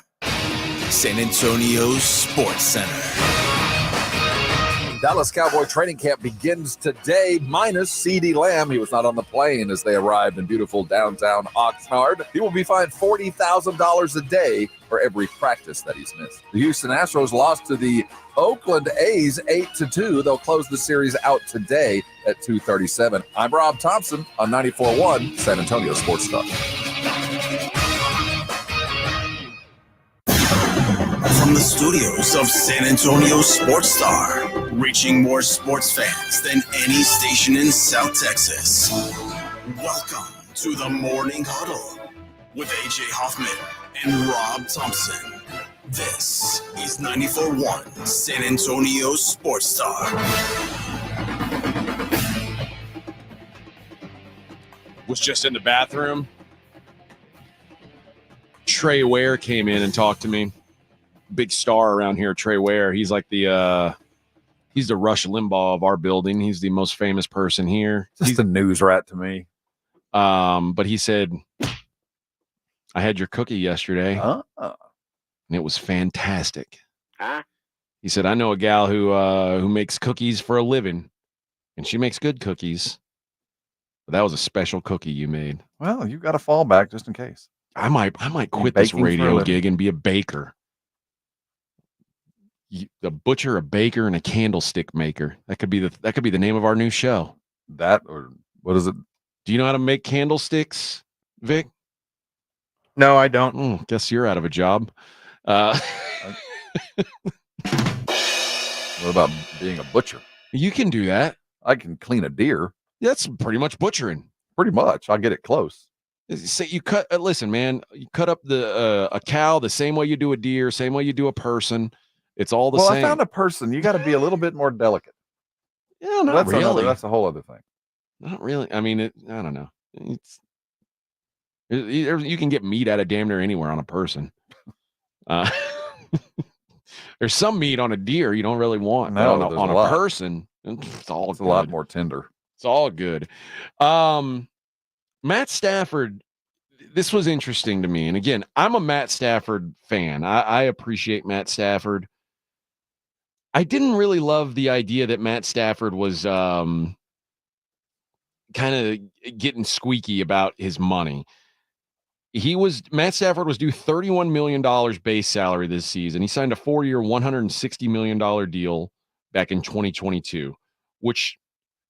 San Antonio's Sports Center. Dallas Cowboy training camp begins today, minus CeeDee Lamb. He was not on the plane as they arrived in beautiful downtown Oxnard. He will be fined $40,000 a day for every practice that he's missed. The Houston Astros lost to the Oakland A's 8-2. They'll close the series out today at 2:37. I'm Rob Thompson on 94.1 San Antonio Sports Talk. From the studios of San Antonio Sports Star, reaching more sports fans than any station in South Texas. Welcome to the Morning Huddle with AJ Hoffman and Rob Thompson. This is 94.1 San Antonio Sports Star. Was just in the bathroom. Trey Ware came in and talked to me. Big star around here, Trey Ware. He's like he's the Rush Limbaugh of our building. He's the most famous person here. He's a news rat to me. But he said, I had your cookie yesterday, and it was fantastic. He said, I know a gal who makes cookies for a living, and she makes good cookies. But that was a special cookie you made. Well, you've got a fallback just in case. I might quit this radio gig and be a baker. A butcher, a baker, and a candlestick maker. That could be the name of our new show. That, or what is it? Do you know how to make candlesticks, Vic? No, I don't. Guess you're out of a job. What about being a butcher? You can do that. I can clean a deer. That's pretty much butchering. Pretty much. I'll get it close. So you cut. Listen, man. You cut up a cow the same way you do a deer, same way you do a person. It's all the same. Well, I found a person. You got to be a little bit more delicate. Yeah, not really. That's a whole other thing. Not really. I mean, I don't know. You can get meat out of damn near anywhere on a person. There's some meat on a deer you don't really want. No, on a person, it's all a lot more tender. It's all good. Matt Stafford. This was interesting to me. And again, I'm a Matt Stafford fan. I appreciate Matt Stafford. I didn't really love the idea that Matt Stafford was kind of getting squeaky about his money. Matt Stafford was due $31 million base salary this season. He signed a 4-year, $160 million deal back in 2022, which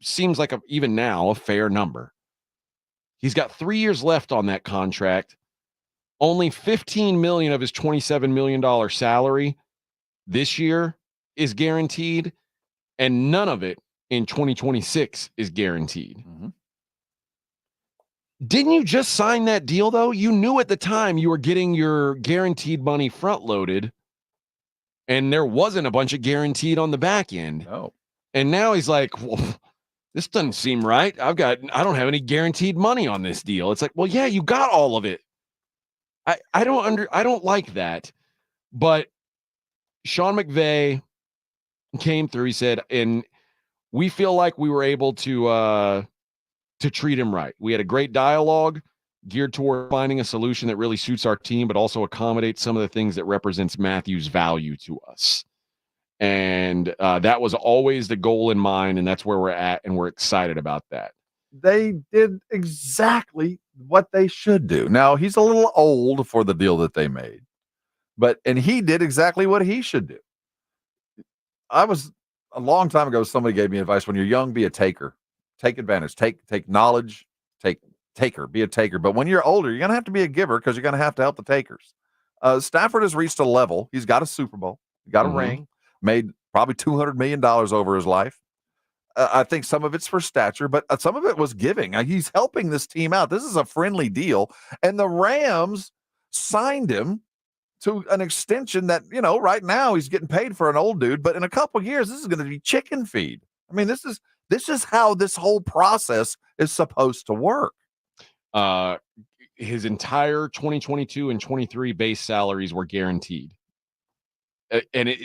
seems like even now a fair number. He's got 3 years left on that contract, only $15 million of his $27 million salary this year is guaranteed, and none of it in 2026 is guaranteed. Mm-hmm. Didn't you just sign that deal, though? You knew at the time you were getting your guaranteed money front-loaded, and there wasn't a bunch of guaranteed on the back end. No. And now he's like, well, this doesn't seem right. I don't have any guaranteed money on this deal. It's like, well, yeah, you got all of it. I don't like that. But Sean McVay came through. He said, and we feel like we were able to treat him right. We had a great dialogue geared toward finding a solution that really suits our team, but also accommodates some of the things that represents Matthew's value to us. And that was always the goal in mind, and that's where we're at, and we're excited about that. They did exactly what they should do. Now, he's a little old for the deal that they made, and he did exactly what he should do. A long time ago, somebody gave me advice: when you're young, be a taker. Take advantage. Take knowledge. Be a taker. But when you're older, you're going to have to be a giver because you're going to have to help the takers. Stafford has reached a level. He's got a Super Bowl. He got a ring. Made probably $200 million over his life. I think some of it's for stature, but some of it was giving. He's helping this team out. This is a friendly deal. And the Rams signed him to an extension that, right now he's getting paid for an old dude, but in a couple of years, this is going to be chicken feed. I mean, this is how this whole process is supposed to work. His entire 2022 and 23 base salaries were guaranteed.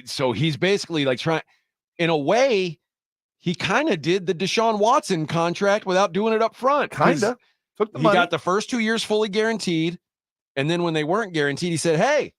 So he's basically like trying, in a way, he kind of did the Deshaun Watson contract without doing it up front. Kind of. Took the money. He got the first 2 years fully guaranteed. And then when they weren't guaranteed, he said, hey,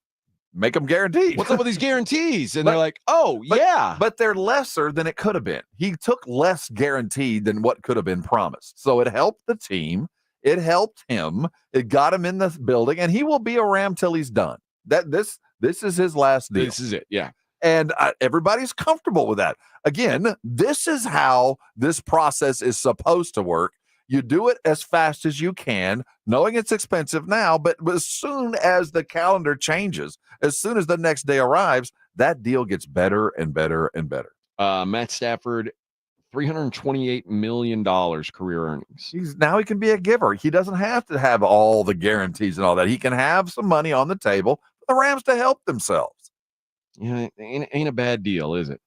make them guaranteed. What's up with these guarantees? And they're like, yeah. But they're lesser than it could have been. He took less guaranteed than what could have been promised. So it helped the team. It helped him. It got him in the building. And he will be a Ram till he's done. This is his last deal. This is it, yeah. And everybody's comfortable with that. Again, this is how this process is supposed to work. You do it as fast as you can, knowing it's expensive now, but as soon as the calendar changes, as soon as the next day arrives, that deal gets better and better and better. Matt Stafford, $328 million career earnings. Now he can be a giver. He doesn't have to have all the guarantees and all that. He can have some money on the table for the Rams to help themselves. Yeah, ain't a bad deal, is it?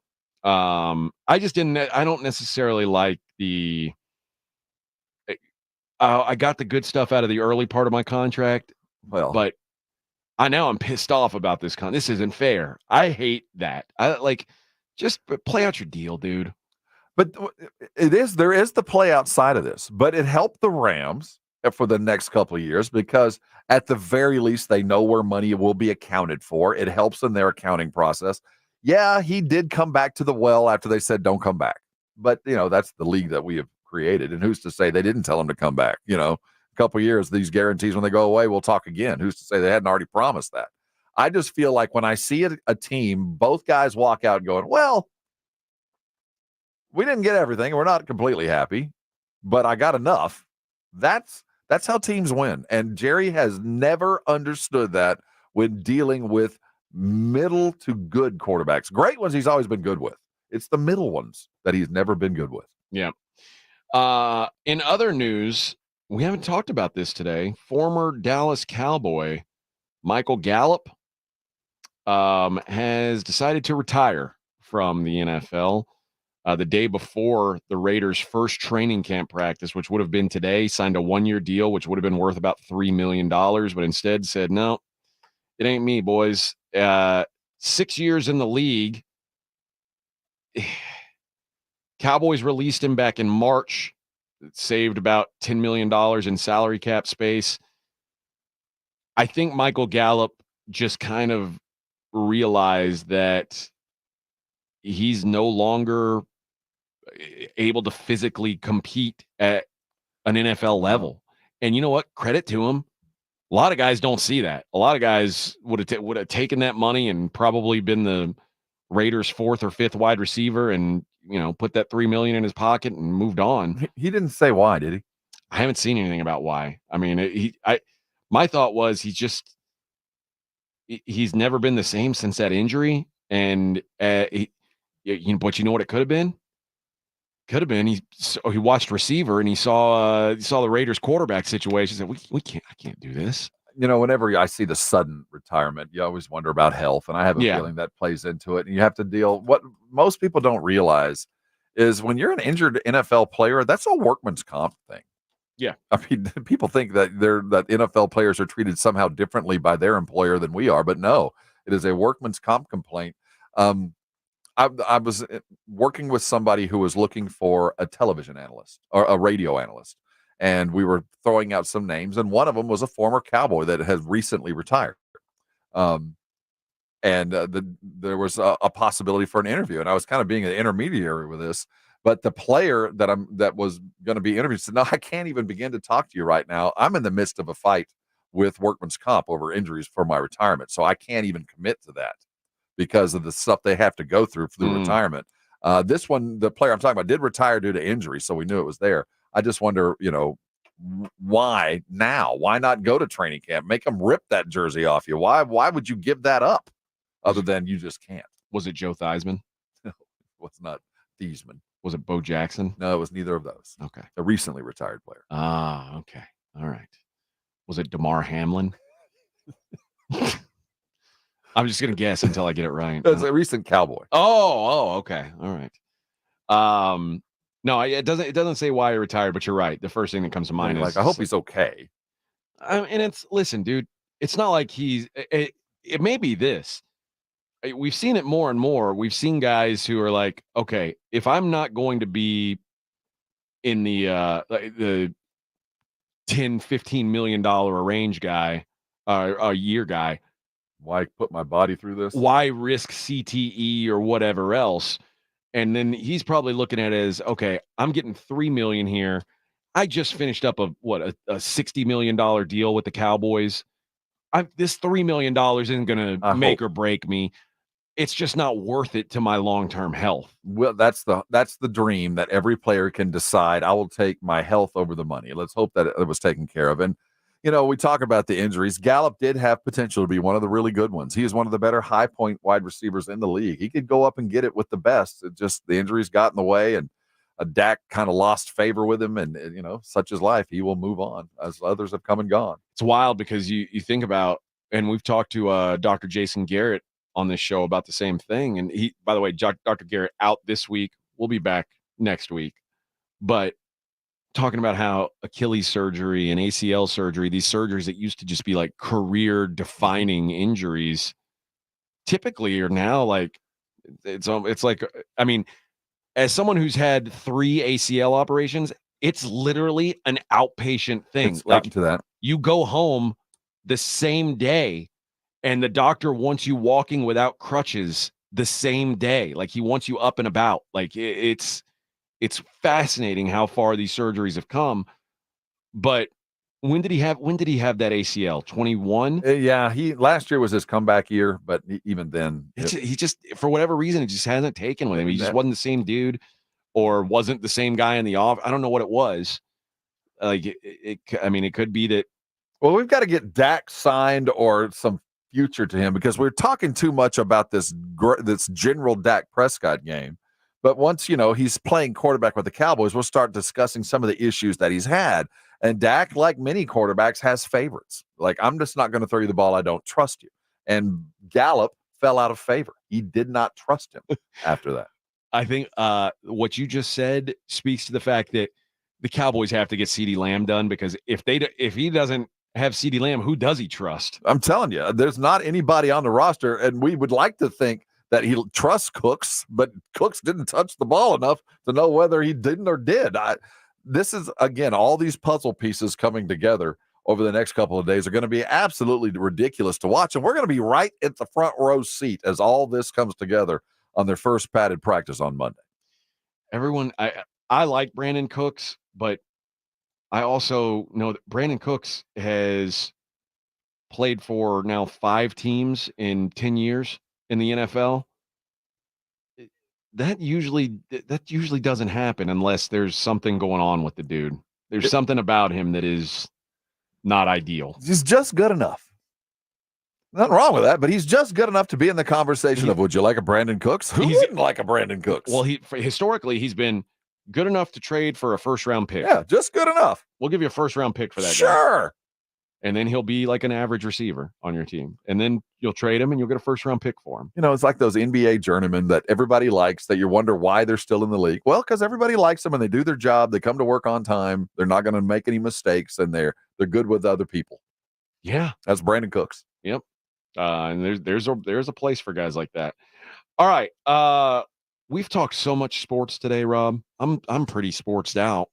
I don't necessarily like the. I got the good stuff out of the early part of my contract, but I'm pissed off about this. This isn't fair. I hate that. Just play out your deal, dude. But there is the play outside of this, but it helped the Rams for the next couple of years because at the very least, they know where money will be accounted for. It helps in their accounting process. Yeah, he did come back to the well after they said, don't come back. But, that's the league that we have created. And who's to say they didn't tell him to come back? A couple of years, these guarantees, when they go away, we'll talk again. Who's to say they hadn't already promised that? I just feel like when I see a team, both guys walk out going, well, we didn't get everything. We're not completely happy, but I got enough. That's how teams win. And Jerry has never understood that when dealing with middle to good quarterbacks. Great ones he's always been good with. It's the middle ones that he's never been good with. Yeah. In other news, we haven't talked about this today. Former Dallas Cowboy Michael Gallup has decided to retire from the NFL. The day before the Raiders' first training camp practice, which would have been today, signed a 1-year deal, which would have been worth about $3 million, but instead said, no, it ain't me, boys. 6 years in the league. Cowboys released him back in March. It saved about $10 million in salary cap space. I think Michael Gallup just kind of realized that he's no longer able to physically compete at an NFL level. And you know what? Credit to him. A lot of guys don't see that. A lot of guys would have taken that money and probably been the Raiders' 4th or 5th wide receiver and, put that $3 million in his pocket and moved on. He didn't say why, did he? I haven't seen anything about why. I mean, my thought was he's just he's never been the same since that injury. And but you know what it could have been? Could have been he watched receiver and he saw the Raiders quarterback situation. He said, I can't do this. Whenever I see the sudden retirement, you always wonder about health, and I have a feeling that plays into it. And you have to deal. What most people don't realize is when you're an injured NFL player, that's a workman's comp thing. Yeah, I mean, people think that that NFL players are treated somehow differently by their employer than we are, but no, it is a workman's comp complaint. I was working with somebody who was looking for a television analyst or a radio analyst, and we were throwing out some names, and one of them was a former Cowboy that has recently retired. There was a possibility for an interview, and I was kind of being an intermediary with this. But the player that was going to be interviewed said, "No, I can't even begin to talk to you right now. I'm in the midst of a fight with workman's comp over injuries for my retirement, so I can't even commit to that because of the stuff they have to go through retirement." This one, the player I'm talking about, did retire due to injury, so we knew it was there. I just wonder, why now? Why not go to training camp? Make them rip that jersey off you. Why would you give that up? Other than you just can't. Was it Joe Theismann? No, it was not Theismann. Was it Bo Jackson? No, it was neither of those. Okay. A recently retired player. Ah, okay. All right. Was it DeMar Hamlin? I'm just going to guess until I get it right. It's a recent Cowboy. Oh, okay. All right. No, it doesn't say why he retired, but you're right. The first thing that comes to mind is I hope he's okay. And listen, dude, it's not like it may be this. We've seen it more and more. We've seen guys who are like, okay, if I'm not going to be in the $10, $15 million range guy, a year guy, why put my body through this? Why risk CTE or whatever else? And then he's probably looking at it as, okay, I'm getting $3 million here. I just finished up a $60 million deal with the Cowboys. This $3 million isn't going to make or break me. It's just not worth it to my long-term health. Well, that's the dream that every player can decide. I will take my health over the money. Let's hope that it was taken care of. And, we talk about the injuries. Gallup did have potential to be one of the really good ones. He is one of the better high point wide receivers in the league. He could go up and get it with the best. It just the injuries got in the way, and Dak kind of lost favor with him. And, such is life. He will move on as others have come and gone. It's wild because you think about, and we've talked to Dr. Jason Garrett on this show about the same thing. And he, by the way, Dr. Garrett out this week. We'll be back next week. But talking about how Achilles surgery and ACL surgery, these surgeries that used to just be like career defining injuries, typically are now like, it's like, I mean, as someone who's had 3 ACL operations, it's literally an outpatient thing. It's gotten to that. You go home the same day, and the doctor wants you walking without crutches the same day. Like, he wants you up and about. Like, it's fascinating how far these surgeries have come. But when did he have that ACL? 21? Yeah, last year was his comeback year, but even then, he just, for whatever reason, it just hasn't taken with him. He just wasn't the same dude, or wasn't the same guy in the off. I don't know what it was. Like, it could be that. Well, we've got to get Dak signed or some future to him, because we're talking too much about this general Dak Prescott game. But once, he's playing quarterback with the Cowboys, we'll start discussing some of the issues that he's had. And Dak, like many quarterbacks, has favorites. Like, I'm just not going to throw you the ball. I don't trust you. And Gallup fell out of favor. He did not trust him after that. I think what you just said speaks to the fact that the Cowboys have to get CeeDee Lamb done, because if he doesn't have CeeDee Lamb, who does he trust? I'm telling you, there's not anybody on the roster, and we would like to think that he trusts Cooks, but Cooks didn't touch the ball enough to know whether he didn't or did. This is, again, all these puzzle pieces coming together over the next couple of days are going to be absolutely ridiculous to watch, and we're going to be right at the front row seat as all this comes together on their first padded practice on Monday. Everyone, I like Brandon Cooks, but I also know that Brandon Cooks has played for now 5 teams in 10 years in the NFL. That usually doesn't happen unless there's something going on with the dude. There's something about him that is not ideal. He's just good enough. Nothing wrong with that, but he's just good enough to be in the conversation of, would you like a Brandon Cooks? Who wouldn't like a Brandon Cooks? Well, historically, he's been good enough to trade for a first-round pick. Yeah, just good enough. We'll give you a first-round pick for that guy. Sure. And then he'll be like an average receiver on your team. And then you'll trade him and you'll get a first-round pick for him. You know, it's like those NBA journeymen that everybody likes that you wonder why they're still in the league. Well, because everybody likes them and they do their job. They come to work on time. They're not going to make any mistakes, and they're good with other people. Yeah. That's Brandon Cooks. Yep. And there's a place for guys like that. All right. We've talked so much sports today, Rob. I'm pretty sportsed out.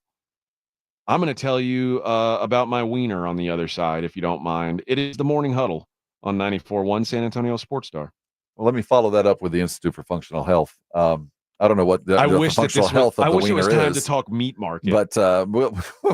I'm going to tell you about my wiener on the other side, if you don't mind. It is the Morning Huddle on 94.1 San Antonio Sports Star. Well, let me follow that up with the Institute for Functional Health. I don't know what the functional health of the wiener is. I wish it was time to talk meat market. But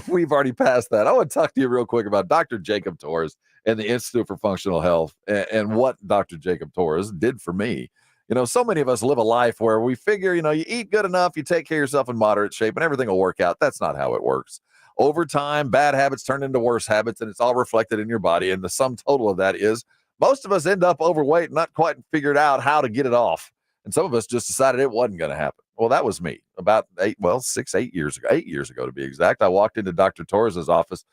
we've already passed that. I want to talk to you real quick about Dr. Jacob Torres and the Institute for Functional Health and what Dr. Jacob Torres did for me. You know, so many of us live a life where we figure, you know, you eat good enough, you take care of yourself in moderate shape, and everything will work out. That's not how it works. Over time, bad habits turn into worse habits, and it's all reflected in your body. And the sum total of that is most of us end up overweight, not quite figured out how to get it off. And some of us just decided it wasn't going to happen. Well, that was me about 8 years ago to be exact. I walked into Dr. Torres's office,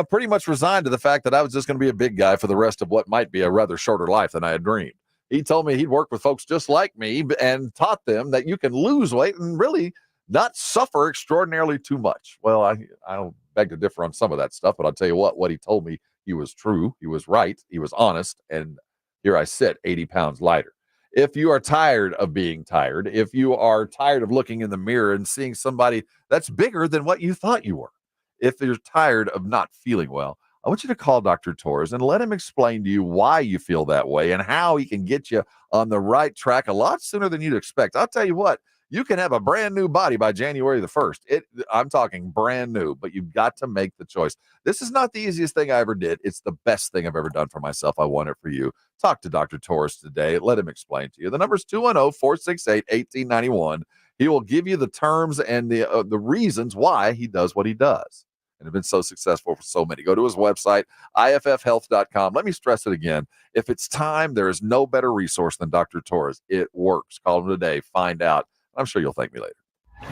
pretty much resigned to the fact that I was just going to be a big guy for the rest of what might be a rather shorter life than I had dreamed. He told me he'd worked with folks just like me and taught them that you can lose weight and really not suffer extraordinarily too much. Well, I'll beg to differ on some of that stuff, but I'll tell you what he told me, he was true, he was right, he was honest, and here I sit 80 pounds lighter. If you are tired of being tired, if you are tired of looking in the mirror and seeing somebody that's bigger than what you thought you were, if you're tired of not feeling well, I want you to call Dr. Torres and let him explain to you why you feel that way and how he can get you on the right track a lot sooner than you'd expect. I'll tell you what, you can have a brand new body by January the 1st. I'm talking brand new, but you've got to make the choice. This is not the easiest thing I ever did. It's the best thing I've ever done for myself. I want it for you. Talk to Dr. Torres today. Let him explain to you. The number is 210-468-1891. He will give you the terms and the reasons why he does what he does. And have been so successful for so many. Go to his website, iffhealth.com. Let me stress it again. If it's time, there is no better resource than Dr. Torres. It works. Call him today. Find out. I'm sure you'll thank me later.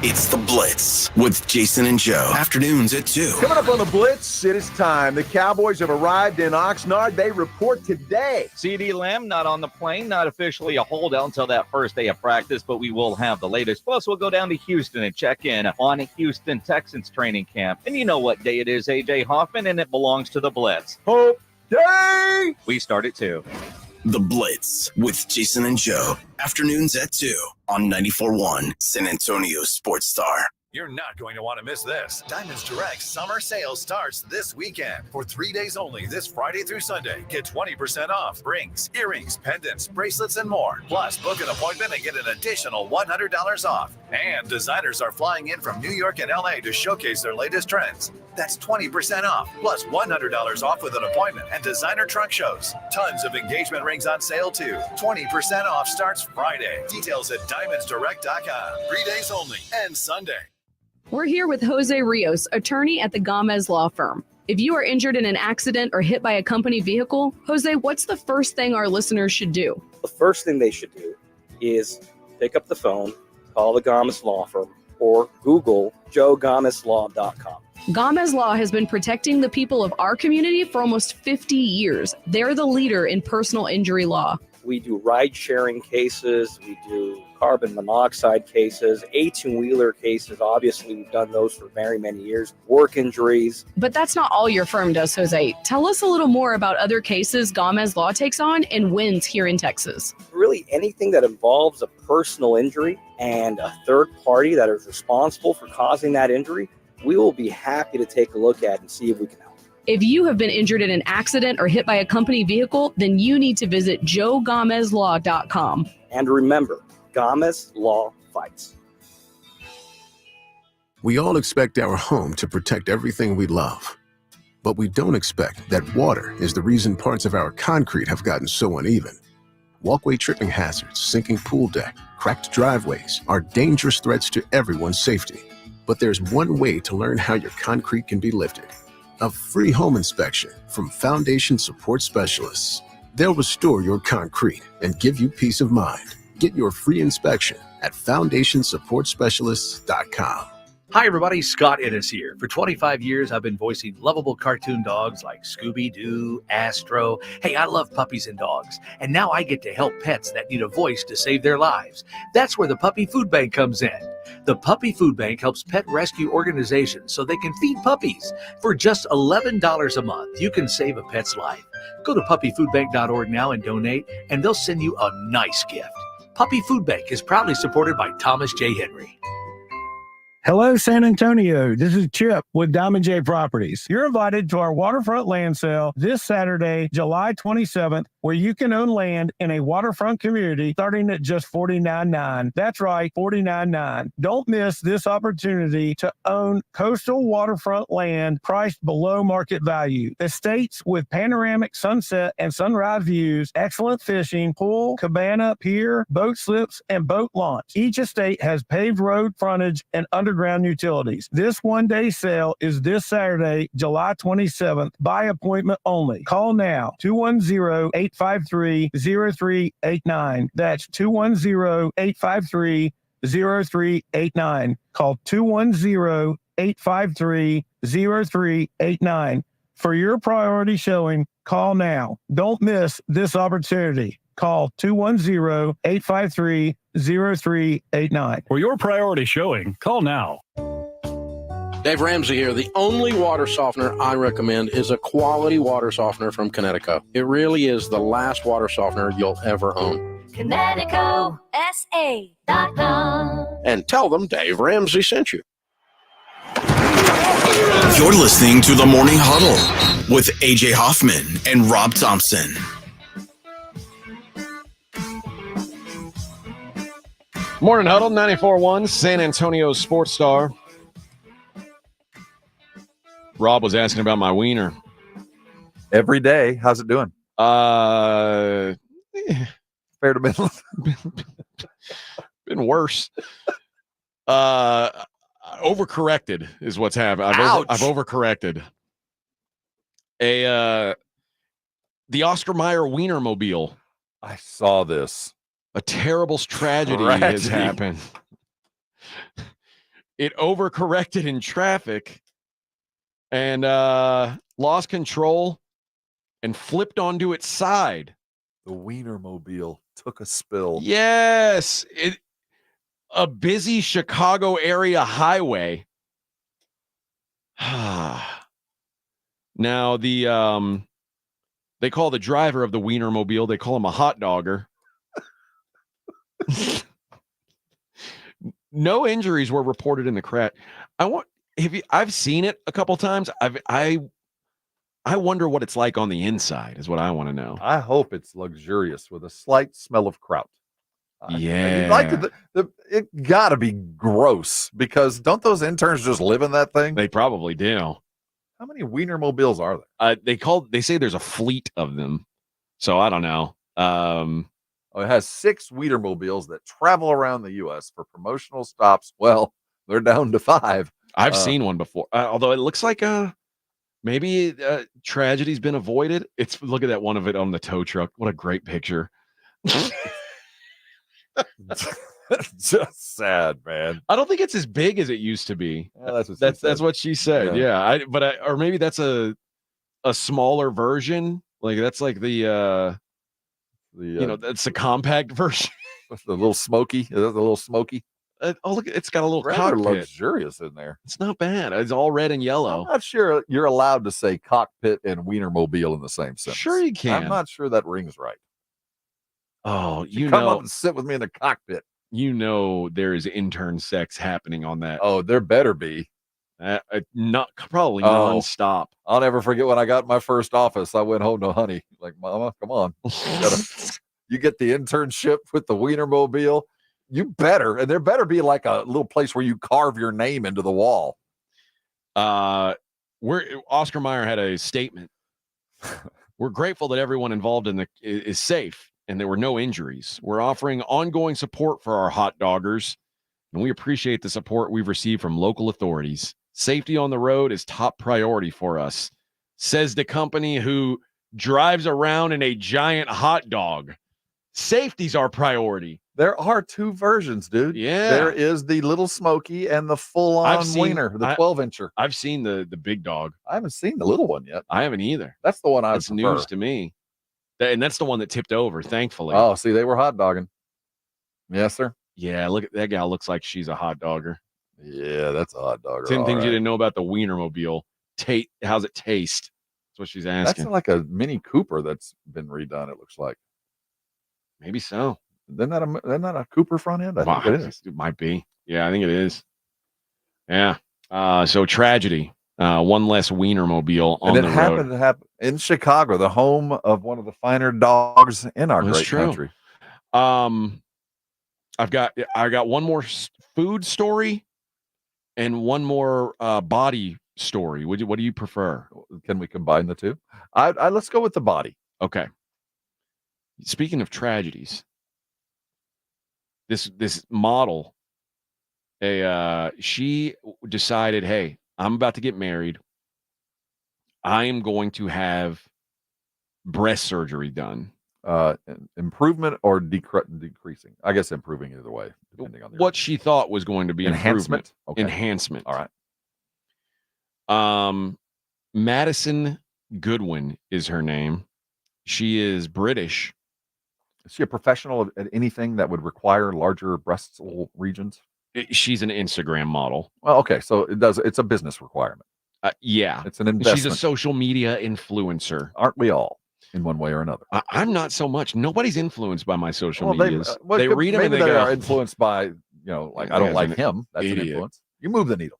It's The Blitz with Jason and Joe. Afternoons at 2. Coming up on The Blitz, it is time. The Cowboys have arrived in Oxnard. They report today. CeeDee Lamb not on the plane, not officially a holdout until that first day of practice, but we will have the latest. Plus, we'll go down to Houston and check in on Houston Texans training camp. And you know what day it is, AJ Hoffman, and it belongs to The Blitz. Hope Day! We start at 2. The Blitz with Jason and Joe. Afternoons at 2 on 94.1 San Antonio Sports Star. You're not going to want to miss this. Diamonds Direct summer sale starts this weekend. For 3 days only, this Friday through Sunday. Get 20% off rings, earrings, pendants, bracelets, and more. Plus, book an appointment and get an additional $100 off. And designers are flying in from New York and LA to showcase their latest trends. That's 20% off, plus $100 off with an appointment and designer trunk shows. Tons of engagement rings on sale, too. 20% off starts Friday. Details at diamondsdirect.com. 3 days only and Sunday. We're here with Jose Rios, attorney at the Gomez Law Firm. If you are injured in an accident or hit by a company vehicle, Jose, what's the first thing our listeners should do? The first thing they should do is pick up the phone, call the Gomez Law Firm, or Google joegomezlaw.com. Gomez Law has been protecting the people of our community for almost 50 years. They're the leader in personal injury law. We do ride-sharing cases. We do carbon monoxide cases, 18-wheeler cases. Obviously, we've done those for very many years. Work injuries. But that's not all your firm does, Jose. Tell us a little more about other cases Gomez Law takes on and wins here in Texas. Really, anything that involves a personal injury and a third party that is responsible for causing that injury, we will be happy to take a look at and see if we can help. If you have been injured in an accident or hit by a company vehicle, then you need to visit joegomezlaw.com. And remember, Gomez Law fights. We all expect our home to protect everything we love. But we don't expect that water is the reason parts of our concrete have gotten so uneven. Walkway tripping hazards, sinking pool deck, cracked driveways are dangerous threats to everyone's safety. But there's one way to learn how your concrete can be lifted. A free home inspection from Foundation Support Specialists. They'll restore your concrete and give you peace of mind. Get your free inspection at FoundationSupportSpecialists.com. Hi, everybody. Scott Innes here. For 25 years, I've been voicing lovable cartoon dogs like Scooby-Doo, Astro. Hey, I love puppies and dogs. And now I get to help pets that need a voice to save their lives. That's where the Puppy Food Bank comes in. The Puppy Food Bank helps pet rescue organizations so they can feed puppies. For just $11 a month, you can save a pet's life. Go to puppyfoodbank.org now and donate, and they'll send you a nice gift. Puppy Food Bank is proudly supported by Thomas J. Henry. Hello, San Antonio. This is Chip with Diamond J Properties. You're invited to our waterfront land sale this Saturday, July 27th, where you can own land in a waterfront community starting at just $49.9. That's right, $49.9. Don't miss this opportunity to own coastal waterfront land priced below market value. Estates with panoramic sunset and sunrise views, excellent fishing, pool, cabana, pier, boat slips, and boat launch. Each estate has paved road frontage and underground utilities. This one-day sale is this Saturday, July 27th, by appointment only. Call now, 210-853-0389. That's 210-853-0389. Call 210-853-0389. For your priority showing, call now. Don't miss this opportunity. Call 210-853-0389. For your priority showing, call now. Dave Ramsey here. The only water softener I recommend is a quality water softener from Connecticut. It really is the last water softener you'll ever own. ConnecticutSA.com. And tell them Dave Ramsey sent you. You're listening to the Morning Huddle with AJ Hoffman and Rob Thompson. Morning Huddle, 94.1, San Antonio Sports Star. Rob was asking about my wiener. Every day. How's it doing? Fair to middle. Been worse. Overcorrected is what's happened. I've overcorrected. The Oscar Mayer Wienermobile. I saw this. A terrible tragedy has happened. It overcorrected in traffic and lost control and flipped onto its side. The Wienermobile took a spill. Yes. A busy Chicago area highway. Now, they call the driver of the Wienermobile, they call him a hot dogger. No injuries were reported in the crash. I've seen it a couple times. I wonder what it's like on the inside is what I want to know. I hope it's luxurious with a slight smell of kraut. Yeah. It gotta be gross because don't those interns just live in that thing? They probably do. How many Wienermobiles are there? They say there's a fleet of them. So I don't know. It has 6 Wienermobiles that travel around the U.S. for promotional stops. Well, they're down to 5. I've seen one before, although it looks like maybe tragedy's been avoided. Look at that one of it on the tow truck. What a great picture. Just sad, man. I don't think it's as big as it used to be. Yeah, that's what she said. Yeah, or maybe that's a smaller version. Like that's like the that's the compact version. The little smoky. Is that the little smoky? Look, it's got a little rather cockpit. Luxurious in there. It's not bad. It's all red and yellow. I'm not sure you're allowed to say cockpit and Wienermobile in the same sentence. Sure you can. I'm not sure that rings right. Oh, you come know, up and sit with me in the cockpit. You know there is intern sex happening on that. Oh, there better be. Not probably nonstop. I'll never forget when I got my first office. I went home to honey, like, Mama, come on. You get the internship with the Wienermobile. You better, and there better be like a little place where you carve your name into the wall. Oscar Mayer had a statement. We're grateful that everyone involved is safe and there were no injuries. We're offering ongoing support for our hot doggers, and we appreciate the support we've received from local authorities. Safety on the road is top priority for us, says the company who drives around in a giant hot dog. Safety's our priority. There are two versions, dude. Yeah. There is the little smoky and the full-on wiener, the 12-incher. I've seen the big dog. I haven't seen the little one yet. I haven't either. That's the one I would That's prefer. news to me. And that's the one that tipped over, thankfully. Oh, see, they were hot dogging. Yes, sir. Yeah, look at that gal. Looks like she's a hot dogger. Yeah, that's a hot dogger. 10 things you didn't know about the Wienermobile. How's it taste? That's what she's asking. That's like a Mini Cooper that's been redone, it looks like. Maybe so. Isn't that a Cooper front end? I think it is. It might be. Yeah, I think it is. Yeah. So tragedy. One less Wienermobile on the road. And it happened to happen in Chicago, the home of one of the finer dogs in our great country. I got one more food story and one more body story. What do you prefer? Can we combine the two? Let's go with the body. Okay. Speaking of tragedies, this model, she decided, hey, I'm about to get married. I am going to have breast surgery done. Improvement or decreasing? I guess improving either way, depending on what she thought was going to be enhancement. Okay. Enhancement. All right. Madison Goodwin is her name. She is British. Is she a professional at anything that would require larger breast regions? She's an Instagram model. Well, okay, so it's a business requirement. Yeah, it's an investment. She's a social media influencer. Aren't we all, in one way or another? I'm not so much. Nobody's influenced by my social medias. They read them and maybe they they go, are influenced by, like, I don't like him. That's an influence. You move the needle.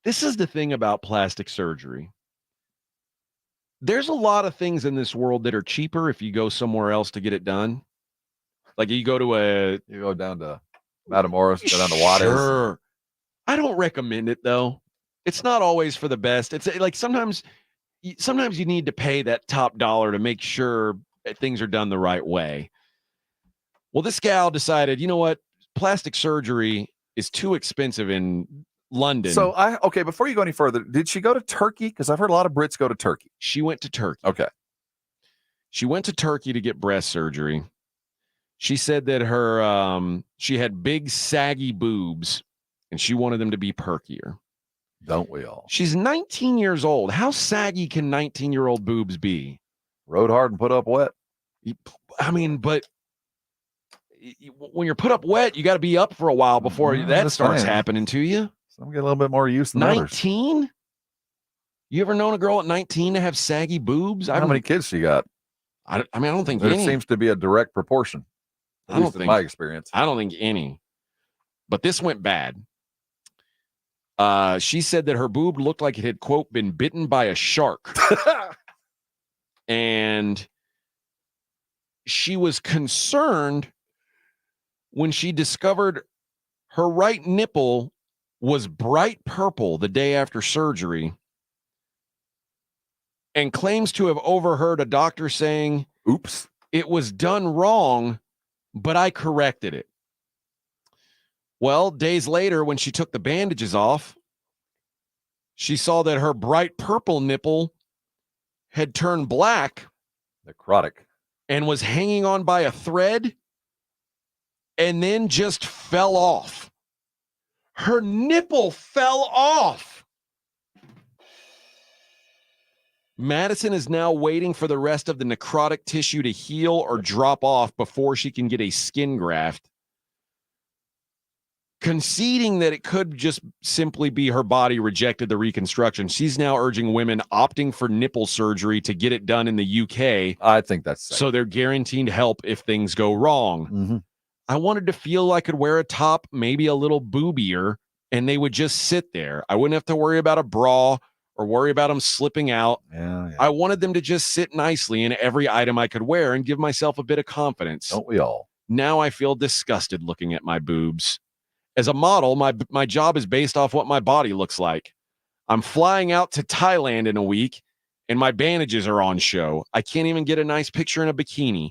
This is the thing about plastic surgery. There's a lot of things in this world that are cheaper if you go somewhere else to get it done. Like you go down to Matamoros, go down to Juarez. Sure. I don't recommend it though. It's not always for the best. It's like sometimes you need to pay that top dollar to make sure that things are done the right way. Well, this gal decided, you know what? Plastic surgery is too expensive in London. So before you go any further, did she go to Turkey? Because I've heard a lot of Brits go to Turkey. She went to Turkey. Okay. She went to Turkey to get breast surgery. She said that she had big saggy boobs and she wanted them to be perkier. Don't we all? She's 19 years old. How saggy can 19-year-old boobs be? Rode hard and put up wet. I mean, but when you're put up wet, you got to be up for a while before that starts happening to you. Some get a little bit more use than 19? You ever known a girl at 19 to have saggy boobs? How many kids she got? I don't think there any. Seems to be a direct proportion. At least in my experience. I don't think any. But this went bad. She said that her boob looked like it had, quote, been bitten by a shark. And she was concerned when she discovered her right nipple was bright purple the day after surgery, and claims to have overheard a doctor saying, "Oops, it was done wrong, but I corrected it." Well, days later, when she took the bandages off, she saw that her bright purple nipple had turned black, necrotic, and was hanging on by a thread, and then just fell off. Her nipple fell off. Madison is now waiting for the rest of the necrotic tissue to heal or drop off before she can get a skin graft, conceding that it could just simply be her body rejected the reconstruction. She's now urging women opting for nipple surgery to get it done in the UK. I think that's safe. So they're guaranteed help if things go wrong. Mm-hmm. I wanted to feel I could wear a top, maybe a little boobier, and they would just sit there. I wouldn't have to worry about a bra or worry about them slipping out. Yeah. I wanted them to just sit nicely in every item I could wear and give myself a bit of confidence. Don't we all? Now I feel disgusted looking at my boobs. As a model, my job is based off what my body looks like. I'm flying out to Thailand in a week, and my bandages are on show. I can't even get a nice picture in a bikini.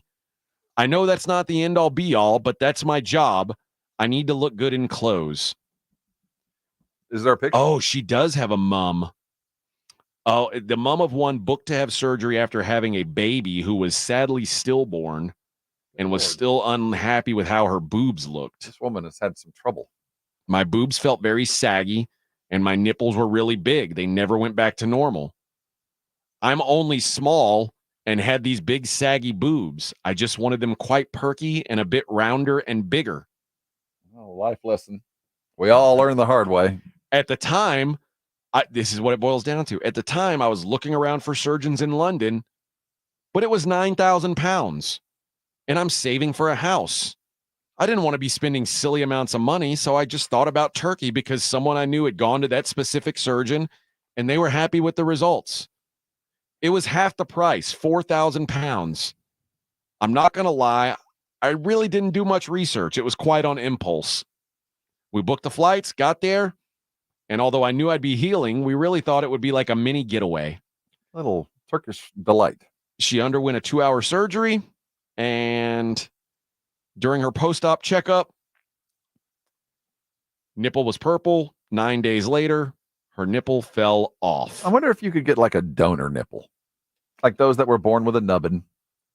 I know that's not the end-all be-all, but that's my job. I need to look good in clothes. Is there a picture? Oh, she does have a mum. Oh, the mom of one booked to have surgery after having a baby who was sadly stillborn and was still unhappy with how her boobs looked. This woman has had some trouble. My boobs felt very saggy and my nipples were really big. They never went back to normal. I'm only small and had these big saggy boobs. I just wanted them quite perky and a bit rounder and bigger. Oh, life lesson. We all learn the hard way. At the time, this is what it boils down to. At the time, I was looking around for surgeons in London, but it was 9,000 pounds, and I'm saving for a house. I didn't want to be spending silly amounts of money, so I just thought about Turkey because someone I knew had gone to that specific surgeon, and they were happy with the results. It was half the price, 4,000 pounds. I'm not going to lie. I really didn't do much research. It was quite on impulse. We booked the flights, got there, and although I knew I'd be healing, we really thought it would be like a mini getaway. Little Turkish delight. She underwent a 2-hour surgery, and during her post-op checkup, nipple was purple. 9 days later, her nipple fell off. I wonder if you could get like a donor nipple, like those that were born with a nubbin.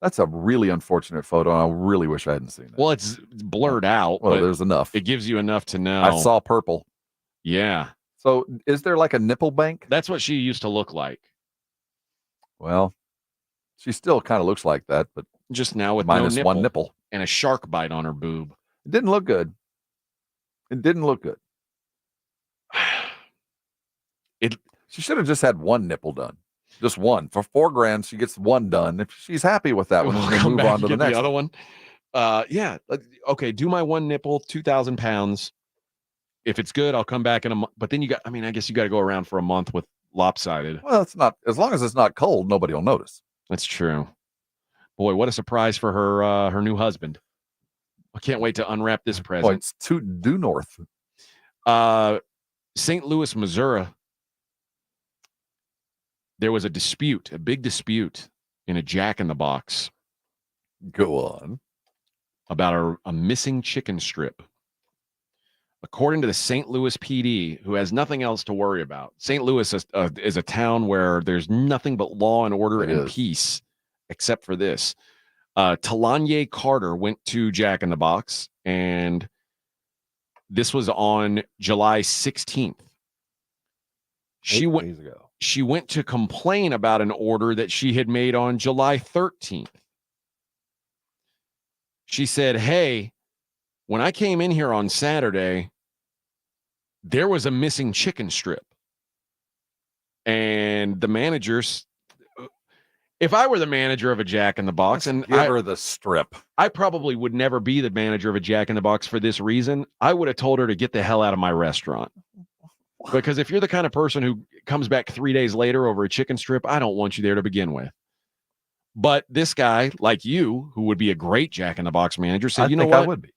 That's a really unfortunate photo. And I really wish I hadn't seen it. Well, it's blurred out. Well, but there's enough. It gives you enough to know. I saw purple. Yeah. So is there like a nipple bank? That's what she used to look like. Well, she still kind of looks like that, but just now with minus no one nipple and a shark bite on her boob. It didn't look good. It didn't look good. She should have just had one nipple done. Just one. For $4,000, she gets one done. If she's happy with that one, We'll we'll move on to the next other one. Yeah. Okay. Do my one nipple, 2,000 pounds. If it's good, I'll come back in a month. But then I guess you got to go around for a month with lopsided. Well, it's not, as long as it's not cold, nobody will notice. That's true. Boy, what a surprise for her new husband. I can't wait to unwrap this present. Boy, it's too due north. St. Louis, Missouri. There was a big dispute in a Jack in the Box. Go on. About a missing chicken strip. According to the St. Louis PD, who has nothing else to worry about. St. Louis is a town where there's nothing but law and order and peace, except for this. Talanya Carter went to Jack in the Box, and this was on July 16th. She went to complain about an order that she had made on July 13th. She said, hey, when I came in here on Saturday, there was a missing chicken strip. And the managers, if I were the manager of a Jack in the Box, and give her the strip, I probably would never be the manager of a Jack in the Box for this reason. I would have told her to get the hell out of my restaurant. Because if you're the kind of person who comes back 3 days later over a chicken strip, I don't want you there to begin with. But this guy, like you, who would be a great Jack in the Box manager, said, you know what? I would be.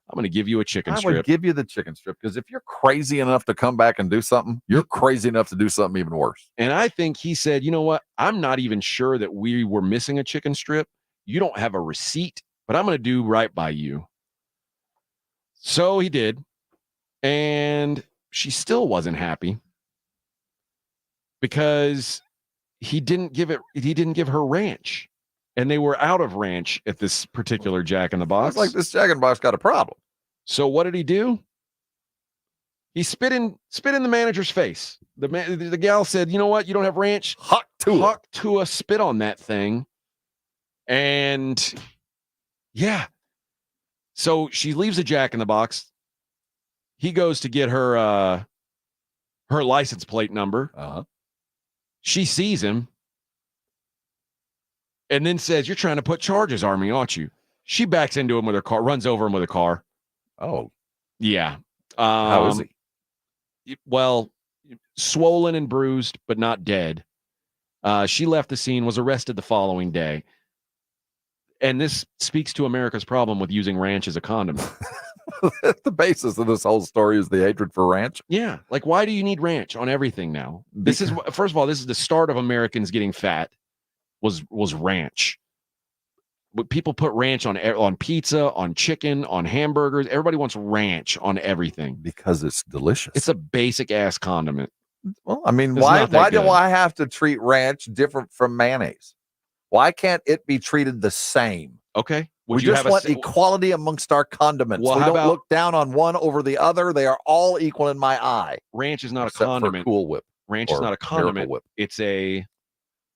I'm going to give you a chicken strip. I would give you the chicken strip, because if you're crazy enough to come back and do something, you're crazy enough to do something even worse. And I think he said, you know what? I'm not even sure that we were missing a chicken strip. You don't have a receipt, but I'm going to do right by you. So he did. And she still wasn't happy because he didn't give her ranch. And they were out of ranch at this particular Jack in the Box. It's like this Jack in the Box got a problem. So what did he do? He spit in the manager's face. The gal said, you know what? You don't have ranch? Hawk to a spit on that thing. And yeah. So she leaves the Jack in the Box. He goes to get her license plate number. Uh-huh. She sees him. And then says, you're trying to put charges on me, aren't you? She backs into him with her car, runs over him with a car. Oh. Yeah. How is he? Well, swollen and bruised, but not dead. She left the scene, was arrested the following day. And this speaks to America's problem with using ranch as a condiment. The basis of this whole story is the hatred for ranch. Yeah. Like, why do you need ranch on everything now? This is, first of all, this is the start of Americans getting fat. Was ranch. But people put ranch on pizza, on chicken, on hamburgers. Everybody wants ranch on everything because it's delicious. It's a basic ass condiment. Well, I mean, It's why not that do good. I have to treat ranch different from mayonnaise? Why can't it be treated the same? Okay. We just want equality amongst our condiments. Well, we how don't about- look down on one over the other. They are all equal in my eye. Ranch is not Except a condiment. For Cool Whip. Ranch is or not a Miracle condiment. Whip. It's a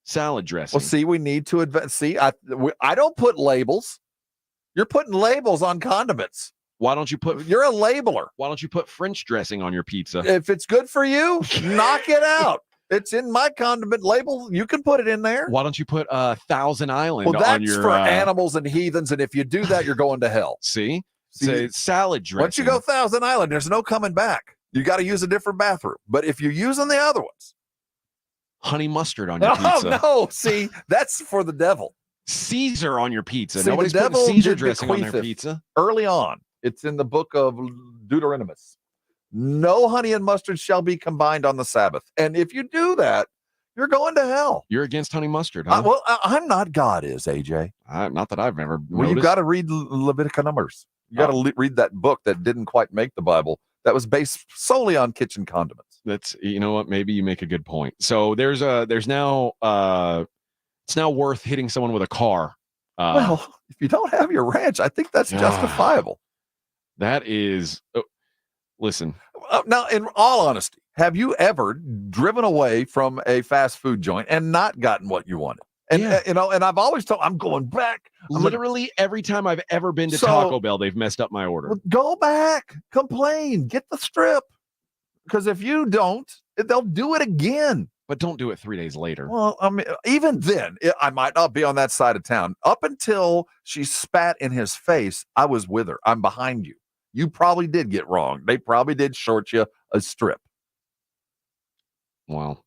salad dressing. Well, see, we need to advance. See, I don't put labels. You're putting labels on condiments. Why don't you put? You're a labeler. Why don't you put French dressing on your pizza? If it's good for you, knock it out. It's in my condiment label. You can put it in there. Why don't you put Thousand Island Well, that's on your for animals and heathens, and if you do that, you're going to hell. See, it's salad dressing. Once you go Thousand Island, there's no coming back. You got to use a different bathroom. But if you're using the other ones, honey mustard on your pizza. Oh no! See, that's for the devil. Caesar on your pizza. See, Nobody's the putting devil Caesar did dressing on their bequeath pizza. Early on, it's in the book of Deuteronomy. No honey and mustard shall be combined on the Sabbath. And if you do that, you're going to hell. You're against honey mustard, huh? I'm not. God is, AJ. Not that I've ever Well, noticed. you got to read Leviticus Numbers. You got to read that book that didn't quite make the Bible. That was based solely on kitchen condiments. That's, you know what? Maybe you make a good point. So there's now it's now worth hitting someone with a car. Well, if you don't have your ranch, I think that's justifiable. That is, listen. Now, in all honesty, have you ever driven away from a fast food joint and not gotten what you wanted? And and I've always told, I'm going back. Literally every time I've ever been to Taco Bell, they've messed up my order. Well, go back, complain, get the strip. Because if you don't, they'll do it again. But don't do it 3 days later. Well, I mean, even then, I might not be on that side of town. Up until she spat in his face, I was with her. I'm behind you. You probably did get wrong. They probably did short you a strip. Wow.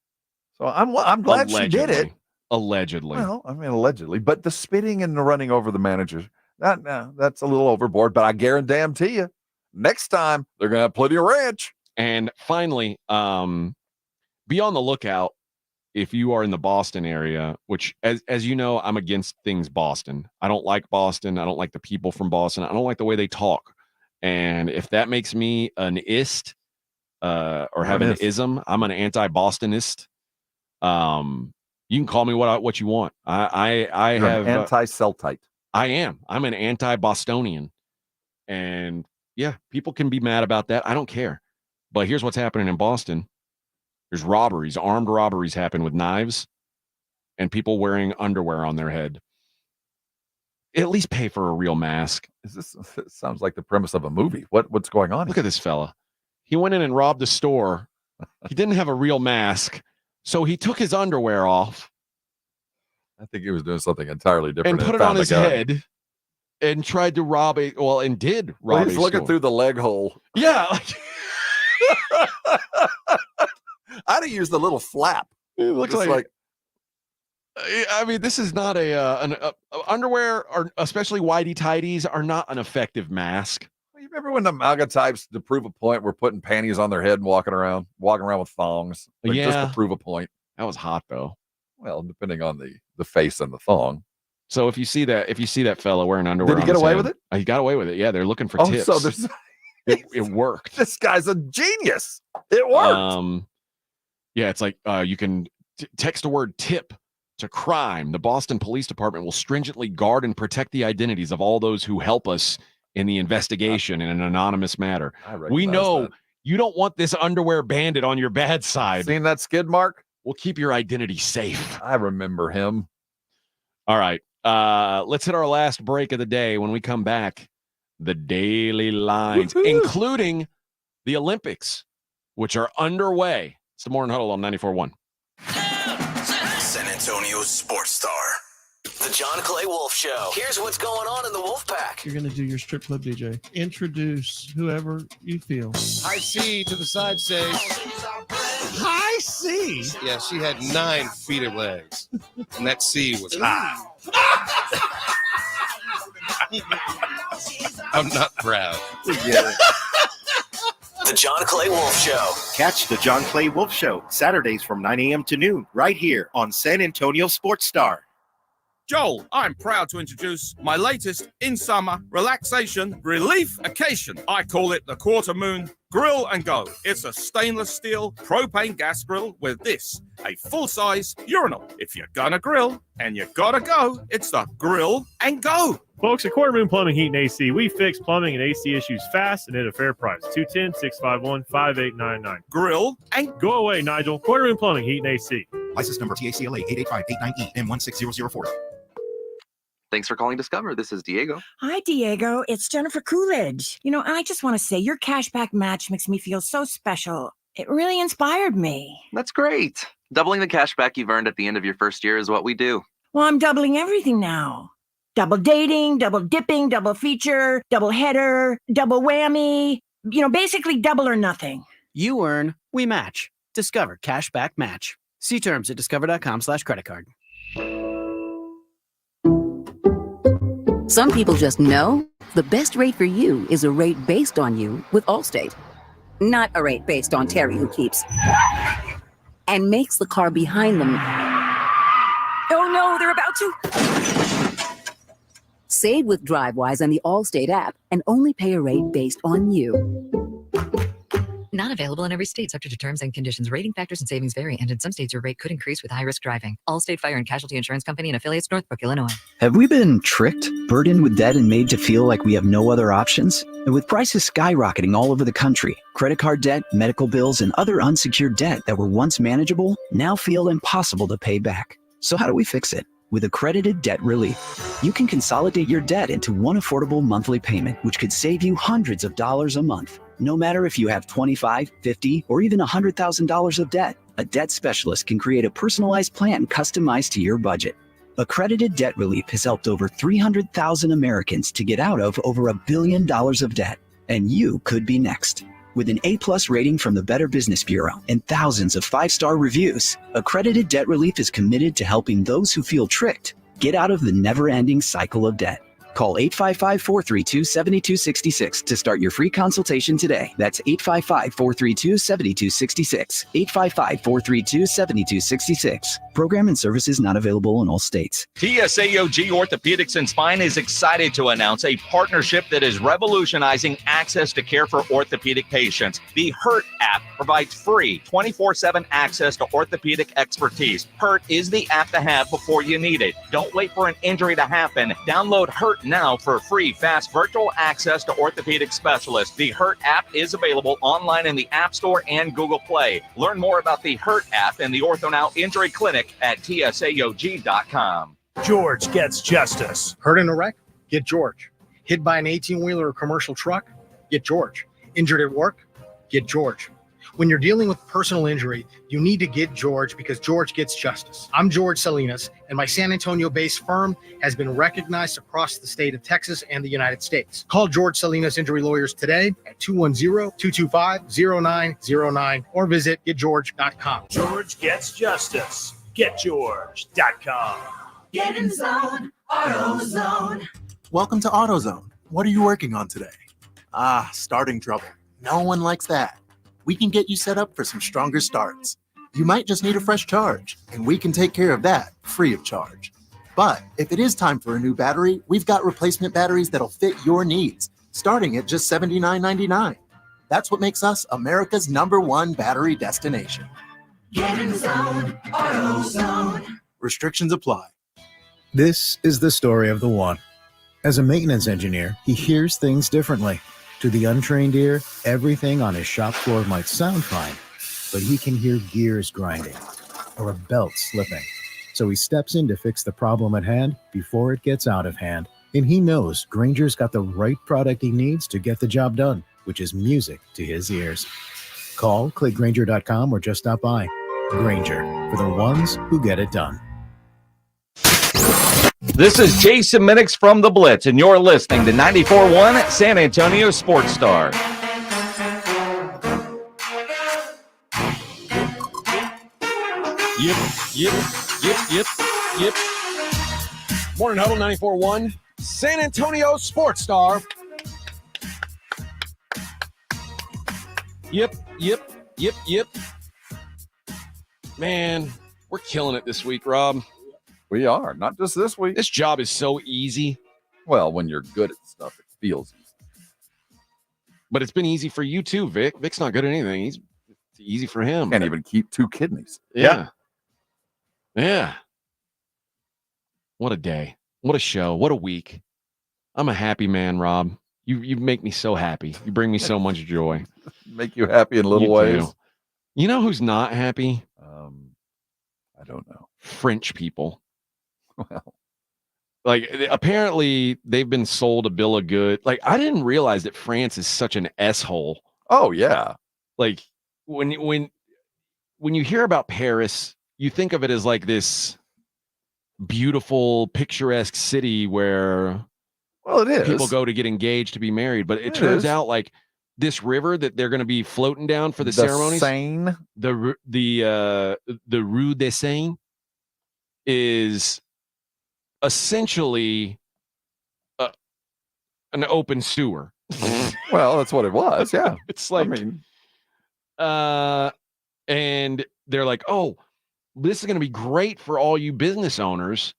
So I'm glad she did it. Allegedly. Well, I mean, allegedly. But the spitting and the running over the managers, that's a little overboard. But I guarantee you, next time they're going to have plenty of ranch. And finally, be on the lookout if you are in the Boston area, which, as you know, I'm against things Boston. I don't like Boston. I don't like the people from Boston. I don't like the way they talk. And if that makes me an ist or have an ism, I'm an anti-Bostonist. You can call me what you want. I have anti-Celtite. I am. I'm an anti-Bostonian. And yeah, people can be mad about that. I don't care. But here's what's happening in Boston. There's robberies, armed robberies happen with knives and people wearing underwear on their head. At least pay for a real mask. It sounds like the premise of a movie. What's going on? Look at this fella. He went in and robbed a store. He didn't have a real mask, so he took his underwear off. I think he was doing something entirely different. And put it on his head and tried to rob a, well, and did rob he's a looking store. through the leg hole. Yeah. I'd have used the little flap. It looks Just like I mean, this is not an underwear, or especially whitey tighties, are not an effective mask. You remember when the MAGA types, to prove a point, were putting panties on their head and walking around with thongs? Like, just to prove a point. That was hot though. Well, depending on the face and the thong. So if you see that fella wearing underwear, did he get away with it? He got away with it. Yeah, they're looking for tips. So there's it worked. This guy's a genius. It worked. Yeah, it's like you can text the word tip to crime. The Boston Police Department will stringently guard and protect the identities of all those who help us in the investigation in an anonymous matter. We know you don't want this underwear bandit on your bad side. Seen that skid mark? We'll keep your identity safe. I remember him. All right. Let's hit our last break of the day. When we come back, the daily lines, including the Olympics, which are underway. It's the Morning Huddle on 94.1. San Antonio's sports star. The John Clay Wolf Show. Here's what's going on in the Wolf Pack. You're going to do your strip club DJ. Introduce whoever you feel. High C to the side says. High C? Yeah, she had 9 feet of legs. And that C was high. I'm not proud. The John Clay Wolf Show. Catch the John Clay Wolf Show Saturdays from 9 a.m. to noon right here on San Antonio Sports Star. Joel, I'm proud to introduce my latest in-summer relaxation relief occasion. I call it the Quarter Moon Grill and Go. It's a stainless steel propane gas grill with this, a full-size urinal. If you're gonna grill and you gotta go, it's the Grill and Go. Folks, at Quarter Moon Plumbing, Heat, and AC, we fix plumbing and AC issues fast and at a fair price. 210-651-5899. Grill and Go away, Nigel. Quarter Moon Plumbing, Heat, and AC. License number TACLA 88589E and 16004. Thanks for calling Discover. This is Diego. Hi, Diego. It's Jennifer Coolidge. I just want to say your cashback match makes me feel so special. It really inspired me. That's great. Doubling the cash back you've earned at the end of your first year is what we do. Well, I'm doubling everything now. Double dating, double dipping, double feature, double header, double whammy. Basically double or nothing. You earn, we match. Discover Cashback Match. See terms at discover.com/creditcard. Some people just know the best rate for you is a rate based on you with Allstate. Not a rate based on Terry, who keeps and makes the car behind them. Oh no, they're about to. Save with DriveWise and the Allstate app and only pay a rate based on you. Not available in every state, subject to terms and conditions. Rating factors and savings vary, and in some states your rate could increase with high-risk driving. Allstate Fire and Casualty Insurance Company and affiliates, Northbrook, Illinois. Have we been tricked, burdened with debt, and made to feel like we have no other options? And with prices skyrocketing all over the country, credit card debt, medical bills, and other unsecured debt that were once manageable now feel impossible to pay back. So how do we fix it? With Accredited Debt Relief, you can consolidate your debt into one affordable monthly payment, which could save you hundreds of dollars a month. No matter if you have $25, $50, or even $100,000 of debt, a debt specialist can create a personalized plan customized to your budget. Accredited Debt Relief has helped over 300,000 Americans to get out of over $1 billion of debt, and you could be next. With an A+ rating from the Better Business Bureau and thousands of 5-star reviews, Accredited Debt Relief is committed to helping those who feel tricked get out of the never-ending cycle of debt. Call 855-432-7266 to start your free consultation today. That's 855-432-7266. 855-432-7266. Program and services not available in all states. TSAOG Orthopedics and Spine is excited to announce a partnership that is revolutionizing access to care for orthopedic patients. The HURT app provides free 24/7 access to orthopedic expertise. HURT is the app to have before you need it. Don't wait for an injury to happen. Download HURT now for free, fast virtual access to orthopedic specialists. The HURT app is available online in the App Store and Google Play. Learn more about the HURT app and the OrthoNow Injury Clinic at TSAOG.com. George gets justice. Hurt in a wreck? Get George. Hit by an 18-wheeler or commercial truck? Get George. Injured at work? Get George. When you're dealing with personal injury, you need to get George because George gets justice. I'm George Salinas, and my San Antonio-based firm has been recognized across the state of Texas and the United States. Call George Salinas Injury Lawyers today at 210-225-0909 or visit getgeorge.com. George gets justice. GetGeorge.com. Get in the zone, AutoZone. Welcome to AutoZone. What are you working on today? Starting trouble. No one likes that. We can get you set up for some stronger starts. You might just need a fresh charge, and we can take care of that free of charge. But if it is time for a new battery, we've got replacement batteries that'll fit your needs, starting at just $79.99. That's what makes us America's #1 battery destination. Get in the zone, AutoZone. Restrictions apply. This is the story of the one. As a maintenance engineer, he hears things differently. To the untrained ear, everything on his shop floor might sound fine, but he can hear gears grinding or a belt slipping. So he steps in to fix the problem at hand before it gets out of hand. And he knows Grainger's got the right product he needs to get the job done, which is music to his ears. Call, click Grainger.com, or just stop by. Grainger, for the ones who get it done. This is Jason Minix from The Blitz, and you're listening to 94.1 San Antonio Sports Star. Yep. Morning Huddle 94.1 San Antonio Sports Star. Yep. Man, we're killing it this week, Rob. We are, not just this week. This job is so easy. Well, when you're good at stuff, it feels easy. But it's been easy for you too, Vic. Vic's not good at anything. It's easy for him. Can't even keep 2 kidneys. Yeah. What a day. What a show. What a week. I'm a happy man, Rob. You make me so happy. You bring me so much joy. Make you happy in little You ways. do. You know who's not happy? I don't know. French people. Well, Like, apparently they've been sold a bill of goods. Like, I didn't realize that France is such an S-hole. Oh, yeah. Like, when you hear about Paris, you think of it as like this beautiful, picturesque city where it is. People go to get engaged, to be married. But it turns out like this river that they're going to be floating down for the ceremonies. Seine. The Rue des Seine is essentially an open sewer. Well, that's what it was. Yeah. It's like, and they're like, oh, this is going to be great for all you business owners.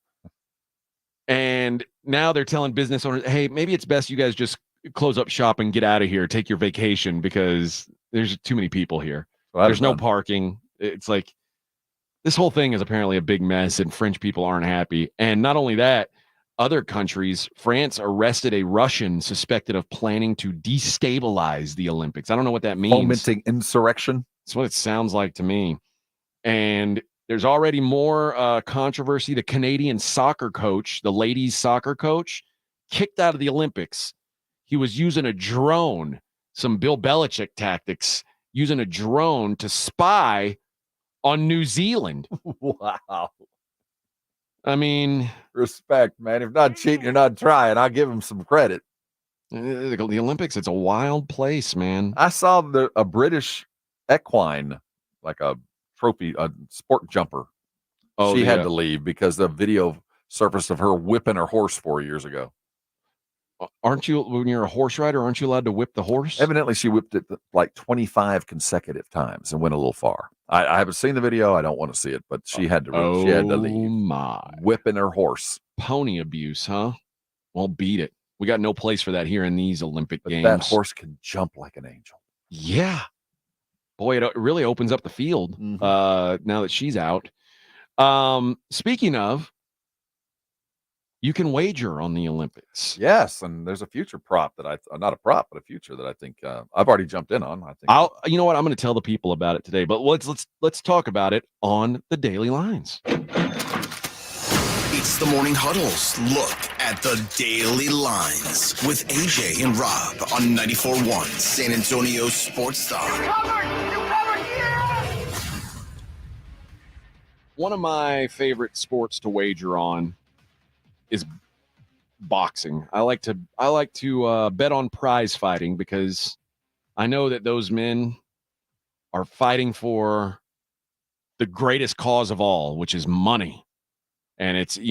And now they're telling business owners, hey, maybe it's best you guys just close up shop and get out of here. Take your vacation because there's too many people here. There's no parking. It's like this whole thing is apparently a big mess and French people aren't happy. And not only that, other countries, France arrested a Russian suspected of planning to destabilize the Olympics. I don't know what that means. Fomenting insurrection. That's what it sounds like to me. And there's already more controversy. The Canadian soccer coach, the ladies soccer coach, kicked out of the Olympics. He was using a drone, some Bill Belichick tactics, using a drone to spy on New Zealand. Wow. I mean, respect, man. If not cheating, you're not trying. I'll give him some credit. The Olympics, it's a wild place, man. I saw a British equine, like a trophy, a sport jumper. Oh, she had to leave because the video surfaced of her whipping her horse 4 years ago. Aren't you, when you're a horse rider, aren't you allowed to whip the horse? Evidently, she whipped it like 25 consecutive times and went a little far. I haven't seen the video. I don't want to see it, but she had to. She had to leave. Oh my! Whipping her horse. Pony abuse, huh? Well, beat it. We got no place for that here in these Olympic Games. That horse can jump like an angel. Yeah. Boy, it really opens up the field now that she's out. Speaking of, you can wager on the Olympics. Yes, and there's a future prop that not a prop, but a future that I think I've already jumped in on. I think you know what? I'm going to tell the people about it today, but let's talk about it on the Daily Lines. It's the Morning Huddle's look at the Daily Lines with AJ and Rob on 94.1 San Antonio Sports Star. One of my favorite sports to wager on is boxing. I like to bet on prize fighting because I know that those men are fighting for the greatest cause of all, which is money. And it's a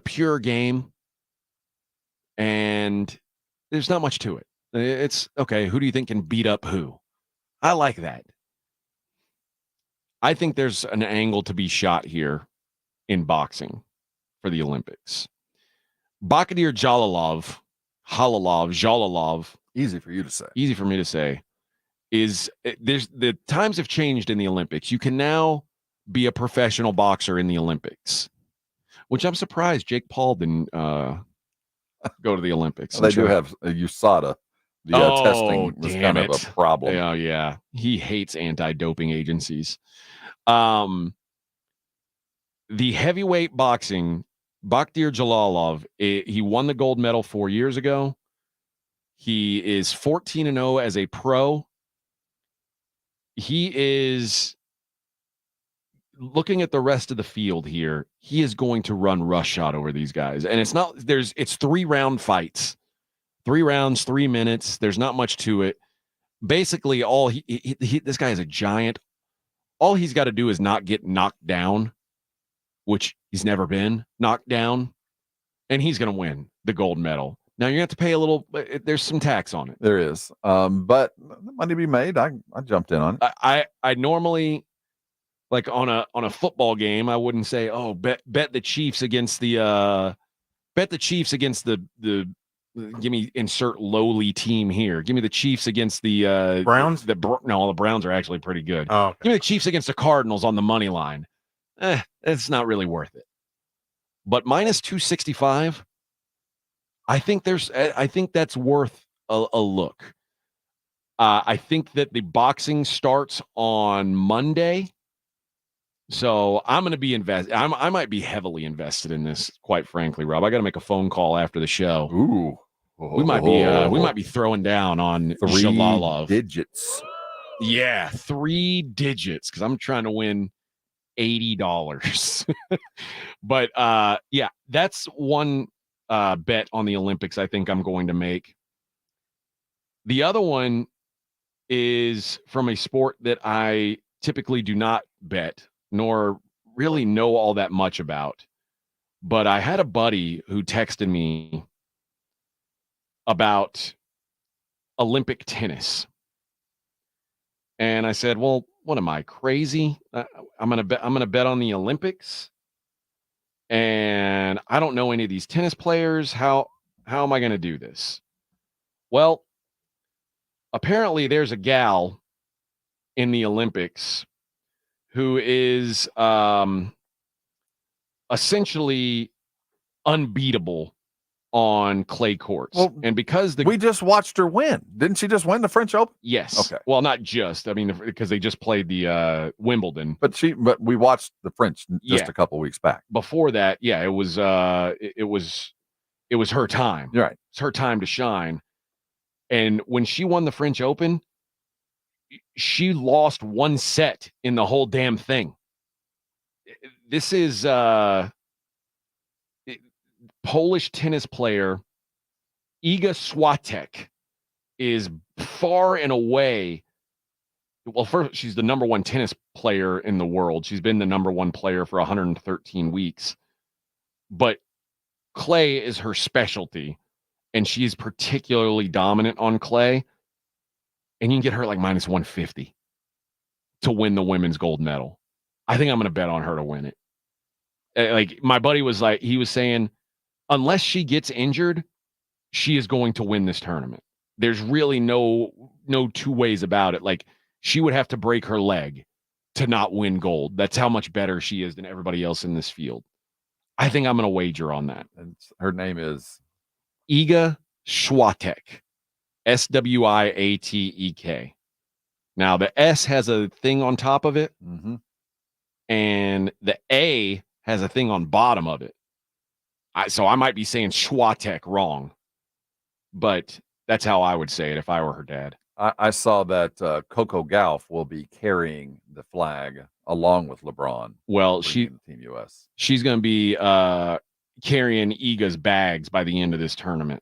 pure game and there's not much to it. It's okay. Who do you think can beat up who? I like that. I think there's an angle to be shot here in boxing for the Olympics. Bakhtir Jalolov, easy for you to say. Easy for me to say. The times have changed in the Olympics. You can now be a professional boxer in the Olympics, which I'm surprised Jake Paul didn't go to the Olympics. Well, they do have USADA. The testing was kind of a problem. Yeah. He hates anti-doping agencies. The heavyweight boxing, Bakhtir Jalolov, he won the gold medal 4 years ago. He is 14-0 as a pro. He is looking at the rest of the field here. He is going to run roughshod over these guys. And it's 3-round fights. 3 rounds, 3 minutes. There's not much to it. Basically, this guy is a giant. All he's got to do is not get knocked down, which he's never been knocked down, and he's going to win the gold medal. Now you're going to have to pay a little. There's some tax on it. There is, but money to be made. I jumped in on it. I normally, like on a football game, I wouldn't say, oh, bet the Chiefs against the Give me insert lowly team here. Give me the Chiefs against the Browns. No, the Browns are actually pretty good. Oh, okay. Give me the Chiefs against the Cardinals on the money line. It's not really worth it. But minus 265, I think that's worth a look. I think that the boxing starts on Monday. So I'm going to be invested. I might be heavily invested in this, quite frankly, Rob. I got to make a phone call after the show. Ooh, we might be throwing down on 3 Jalalov. digits. Yeah, 3 digits because I'm trying to win $80. But yeah, that's one bet on the Olympics I think I'm going to make. The other one is from a sport that I typically do not bet nor really know all that much about. But I had a buddy who texted me about Olympic tennis. And I said, well, what am I, crazy? I'm going to bet on the Olympics. And I don't know any of these tennis players. How am I going to do this? Well, apparently there's a gal in the Olympics who is essentially unbeatable on clay courts. Well, and because we just watched her win. Didn't she just win the French Open? Yes. Okay. Well, not just. I mean, because they just played the Wimbledon. But we watched the French just a couple weeks back. Before that, yeah, it was her time. You're right. It's her time to shine. And when she won the French Open, she lost 1 set in the whole damn thing. This is Polish tennis player Iga Swiatek is far and away. Well, first, she's the number 1 tennis player in the world. She's been the number 1 player for 113 weeks. But clay is her specialty, and she's particularly dominant on clay. And you can get her like minus 150 to win the women's gold medal. I think I'm going to bet on her to win it. Like my buddy was like, he was saying, unless she gets injured, she is going to win this tournament. There's really no 2 ways about it. Like she would have to break her leg to not win gold. That's how much better she is than everybody else in this field. I think I'm going to wager on that. And her name is Iga Swiatek. Swiatek. Now the S has a thing on top of it, and the A has a thing on bottom of it. So I might be saying Swiatek wrong, but that's how I would say it if I were her dad. I saw that Coco Gauff will be carrying the flag along with LeBron. Well, Team US. She's going to be carrying Iga's bags by the end of this tournament.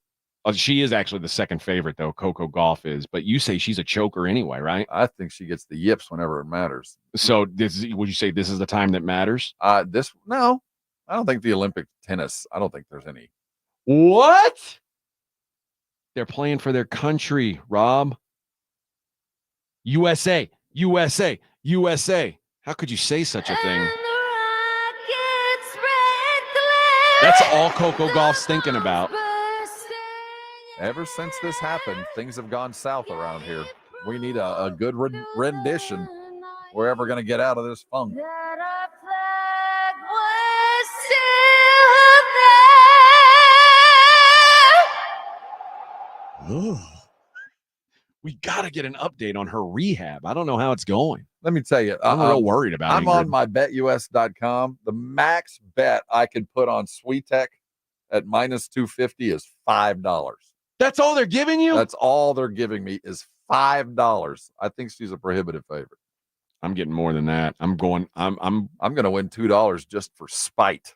She is actually the second favorite, though. Coco Gauff is, but you say she's a choker anyway, right? I think she gets the yips whenever it matters. So, would you say this is the time that matters? No, I don't think the Olympic tennis. I don't think there's any. What? They're playing for their country, Rob. USA, USA, USA. How could you say such a thing? That's all Coco Gauff's thinking about. Ever since this happened, things have gone south around here. We need a good rendition. We're ever going to get out of this funk. We got to get an update on her rehab. I don't know how it's going. Let me tell you, I'm real worried about it. I'm on my betus.com. The max bet I could put on Swiatek at minus 250 is $5. That's all they're giving you? That's all they're giving me is $5. I think she's a prohibitive favorite. I'm getting more than that. I'm going to win $2 just for spite.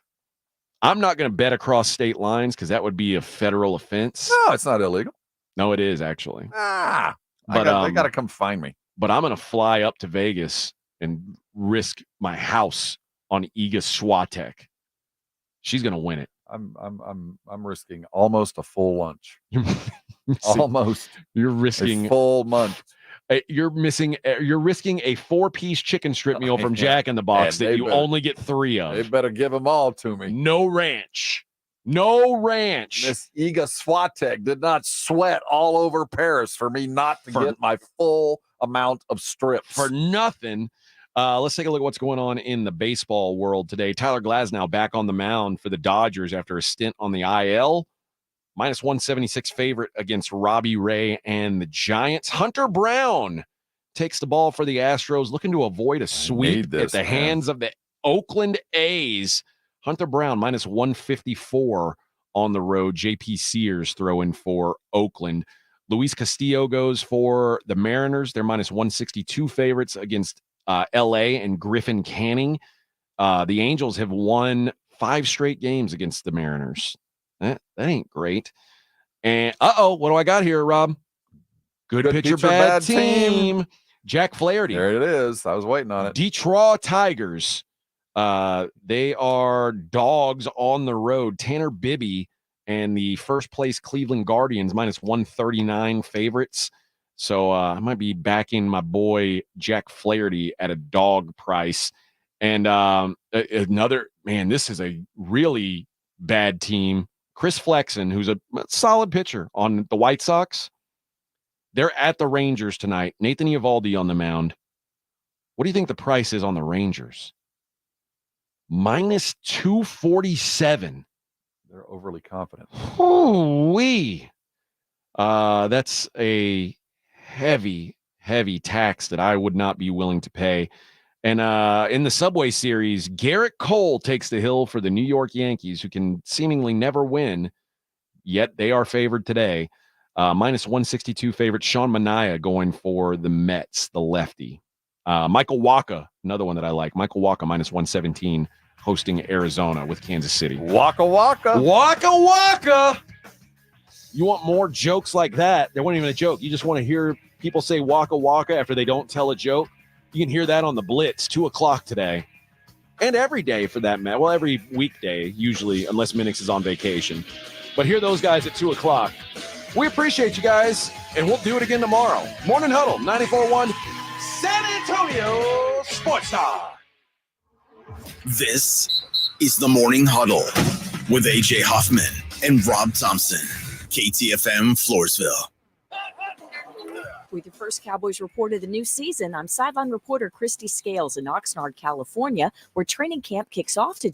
I'm not going to bet across state lines because that would be a federal offense. No, it's not illegal. No, it is actually. But they got to come find me. But I'm going to fly up to Vegas and risk my house on Iga Swiatek. She's going to win it. I'm risking almost a full lunch. Almost. You're risking a full month. You're risking a 4-piece chicken strip meal from Jack in the Box that you only get 3 of. They better give them all to me. No ranch. No ranch. Miss Iga Swiatek did not sweat all over Paris for me not to get my full amount of strips. For nothing. Let's take a look at what's going on in the baseball world today. Tyler Glasnow back on the mound for the Dodgers after a stint on the IL. Minus 176 favorite against Robbie Ray and the Giants. Hunter Brown takes the ball for the Astros, looking to avoid a sweep at the hands of the Oakland A's. Hunter Brown, minus 154 on the road. JP Sears throwing for Oakland. Luis Castillo goes for the Mariners. They're minus 162 favorites against LA and Griffin Canning. The Angels have won 5 straight games against the Mariners. That ain't great. And what do I got here, Rob? Good pitcher, bad team. Jack Flaherty. There it is. I was waiting on it. Detroit Tigers. They are dogs on the road. Tanner Bibby and the first place Cleveland Guardians minus 139 favorites. So I might be backing my boy Jack Flaherty at a dog price. And another, man, this is a really bad team. Chris Flexen, who's a solid pitcher on the White Sox. They're at the Rangers tonight. Nathan Eovaldi on the mound. What do you think the price is on the Rangers? Minus 247. They're overly confident. Hoo-wee. That's a heavy tax that I would not be willing to pay. And in the Subway Series, Garrett Cole takes the hill for the New York Yankees, who can seemingly never win, yet they are favored today. Minus 162 favorite Sean Manaea going for the Mets, the lefty. Michael Wacha, another one that I like. Michael Wacha, minus 117, hosting Arizona with Kansas City. Waka Waka. Waka Waka. You want more jokes like that? They weren't even a joke. You just want to hear people say Waka Waka after they don't tell a joke. You can hear that on the Blitz, 2 o'clock today. And every day for that matter. Well, every weekday, usually, unless Minix is on vacation. But hear those guys at 2 o'clock. We appreciate you guys, and we'll do it again tomorrow. Morning Huddle, 94.1 San Antonio Sports Star. This is the Morning Huddle with AJ Hoffman and Rob Thompson. KTFM Floresville. With your first Cowboys report of the new season, I'm sideline reporter Christy Scales in Oxnard, California, where training camp kicks off today.